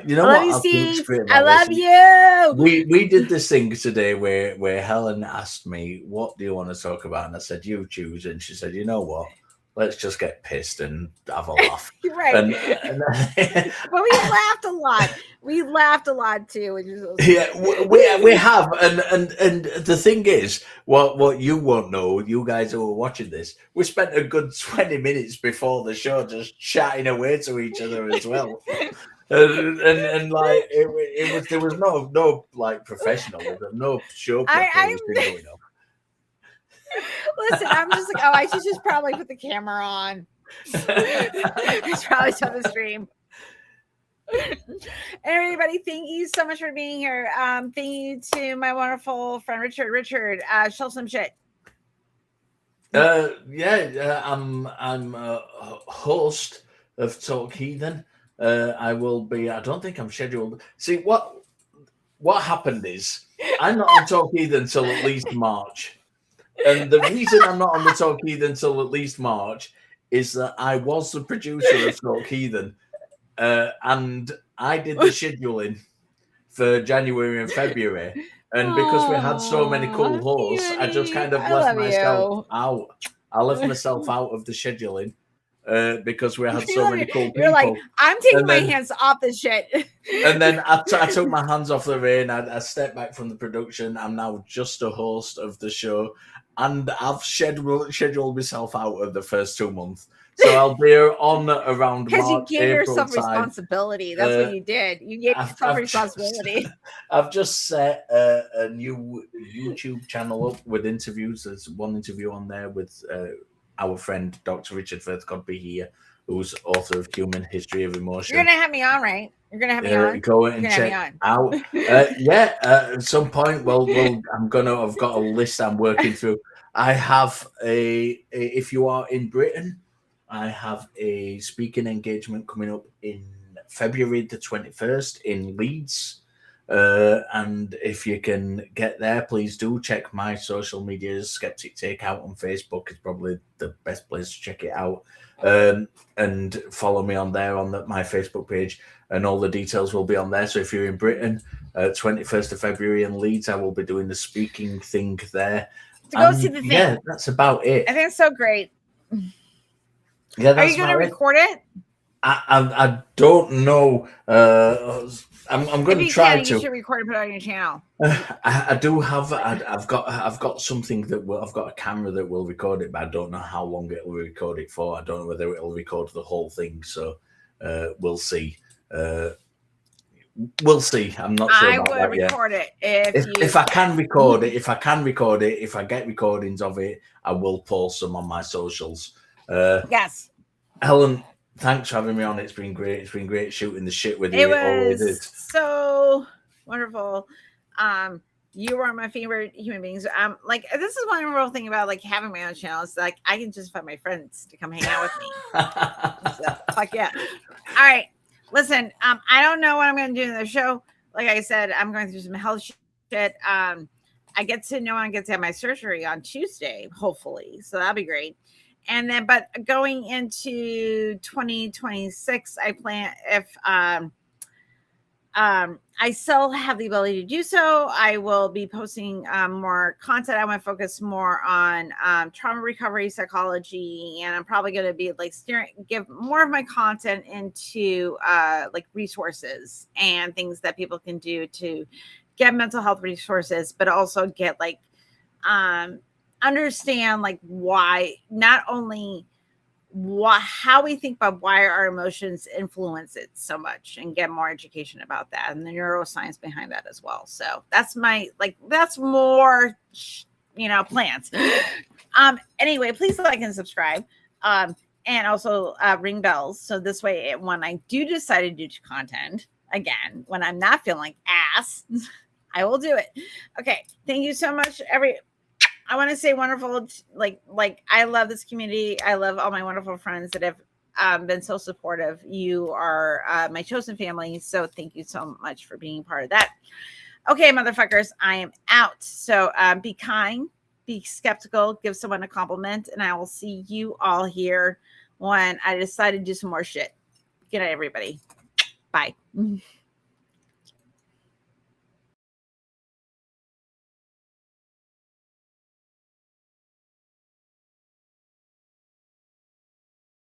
You know I love what? you, I think's Steve. great I about love this. you. We did this thing today where Helen asked me, "What do you want to talk about?" And I said, "You choose." And she said, "You know what? Let's just get pissed and have a laugh." Right. And But we laughed a lot. We laughed a lot too, which is so yeah, sweet. we have, and the thing is, what you won't know, you guys who are watching this, we spent a good 20 minutes before the show just chatting away to each other as well. And like it was, there was no like professionalism, no show I'm preparation going on. listen, I'm just like, oh, I should just probably put the camera on. It's probably on the stream. Everybody, thank you so much for being here. Thank you to my wonderful friend Richard. Show some shit. I'm a host of Talk Heathen. I will be. I don't think I'm scheduled. See what happened is I'm not on Talk Heathen until at least March, and the reason I'm not on the Talk Heathen until at least March is that I was the producer of Talk Heathen, and I did the scheduling for January and February. And because we had so many cool hosts, I just kind of left myself out. I left myself out of the scheduling because we had so many cool people. You're like, I'm taking my hands off this shit. And then I took my hands off the rein. I stepped back from the production. I'm now just a host of the show. And I've scheduled myself out of the first 2 months. So I'll be on around because you March, gave April yourself time. responsibility. That's what you did. You gave yourself responsibility. I've just set a new YouTube channel up with interviews. There's one interview on there with our friend Dr. Richard Firth Godby here, who's author of Human History of Emotion. You're gonna have me on, right? You're gonna have me on. Go and check out. At some point, I've got a list I'm working through. I have if you are in Britain, I have a speaking engagement coming up in February the 21st in Leeds. And if you can get there, please do check my social medias. Skeptic Takeout on Facebook is probably the best place to check it out. And follow me on there on my Facebook page, and all the details will be on there. So if you're in Britain, 21st of February in Leeds, I will be doing the speaking thing there. To go see the thing. Yeah, that's about it. I think it's so great. Yeah, are you going to record it? I don't know. I'm going to try to. You should record and put it on your channel. I do have. I've got something that I've got a camera that will record it, but I don't know how long it will record it for. I don't know whether it will record the whole thing. So we'll see. We'll see. I'm not sure about that yet. I would record it if I can record it. If I can record it, if I get recordings of it, I will post them on my socials. Yes. Helen, thanks for having me on. It's been great. It's been great shooting the shit with you. It was so wonderful. You are my favorite human beings. Like, this is one real thing about like having my own channel. It's like I can just find my friends to come hang out with me. So, fuck yeah. All right. Listen, I don't know what I'm going to do in the show. Like I said, I'm going through some health shit. I get to know I get to have my surgery on Tuesday, hopefully. So that'll be great. And then, but going into 2026, I plan if I still have the ability to do so, I will be posting more content. I want to focus more on trauma recovery psychology, and I'm probably going to be like give more of my content into like resources and things that people can do to get mental health resources, but also get like understand like why, not only how we think about why our emotions influence it so much, and get more education about that and the neuroscience behind that as well. So that's that's more plans. Anyway, please like and subscribe, and also ring bells, so this way when I do decide to do content again, when I'm not feeling like ass, I will do it. Okay, thank you so much, I want to say wonderful, like I love this community. I love all my wonderful friends that have been so supportive. You are my chosen family. So thank you so much for being part of that. Okay, motherfuckers, I am out. So be kind, be skeptical, give someone a compliment, and I will see you all here when I decide to do some more shit. Good night, everybody. Bye.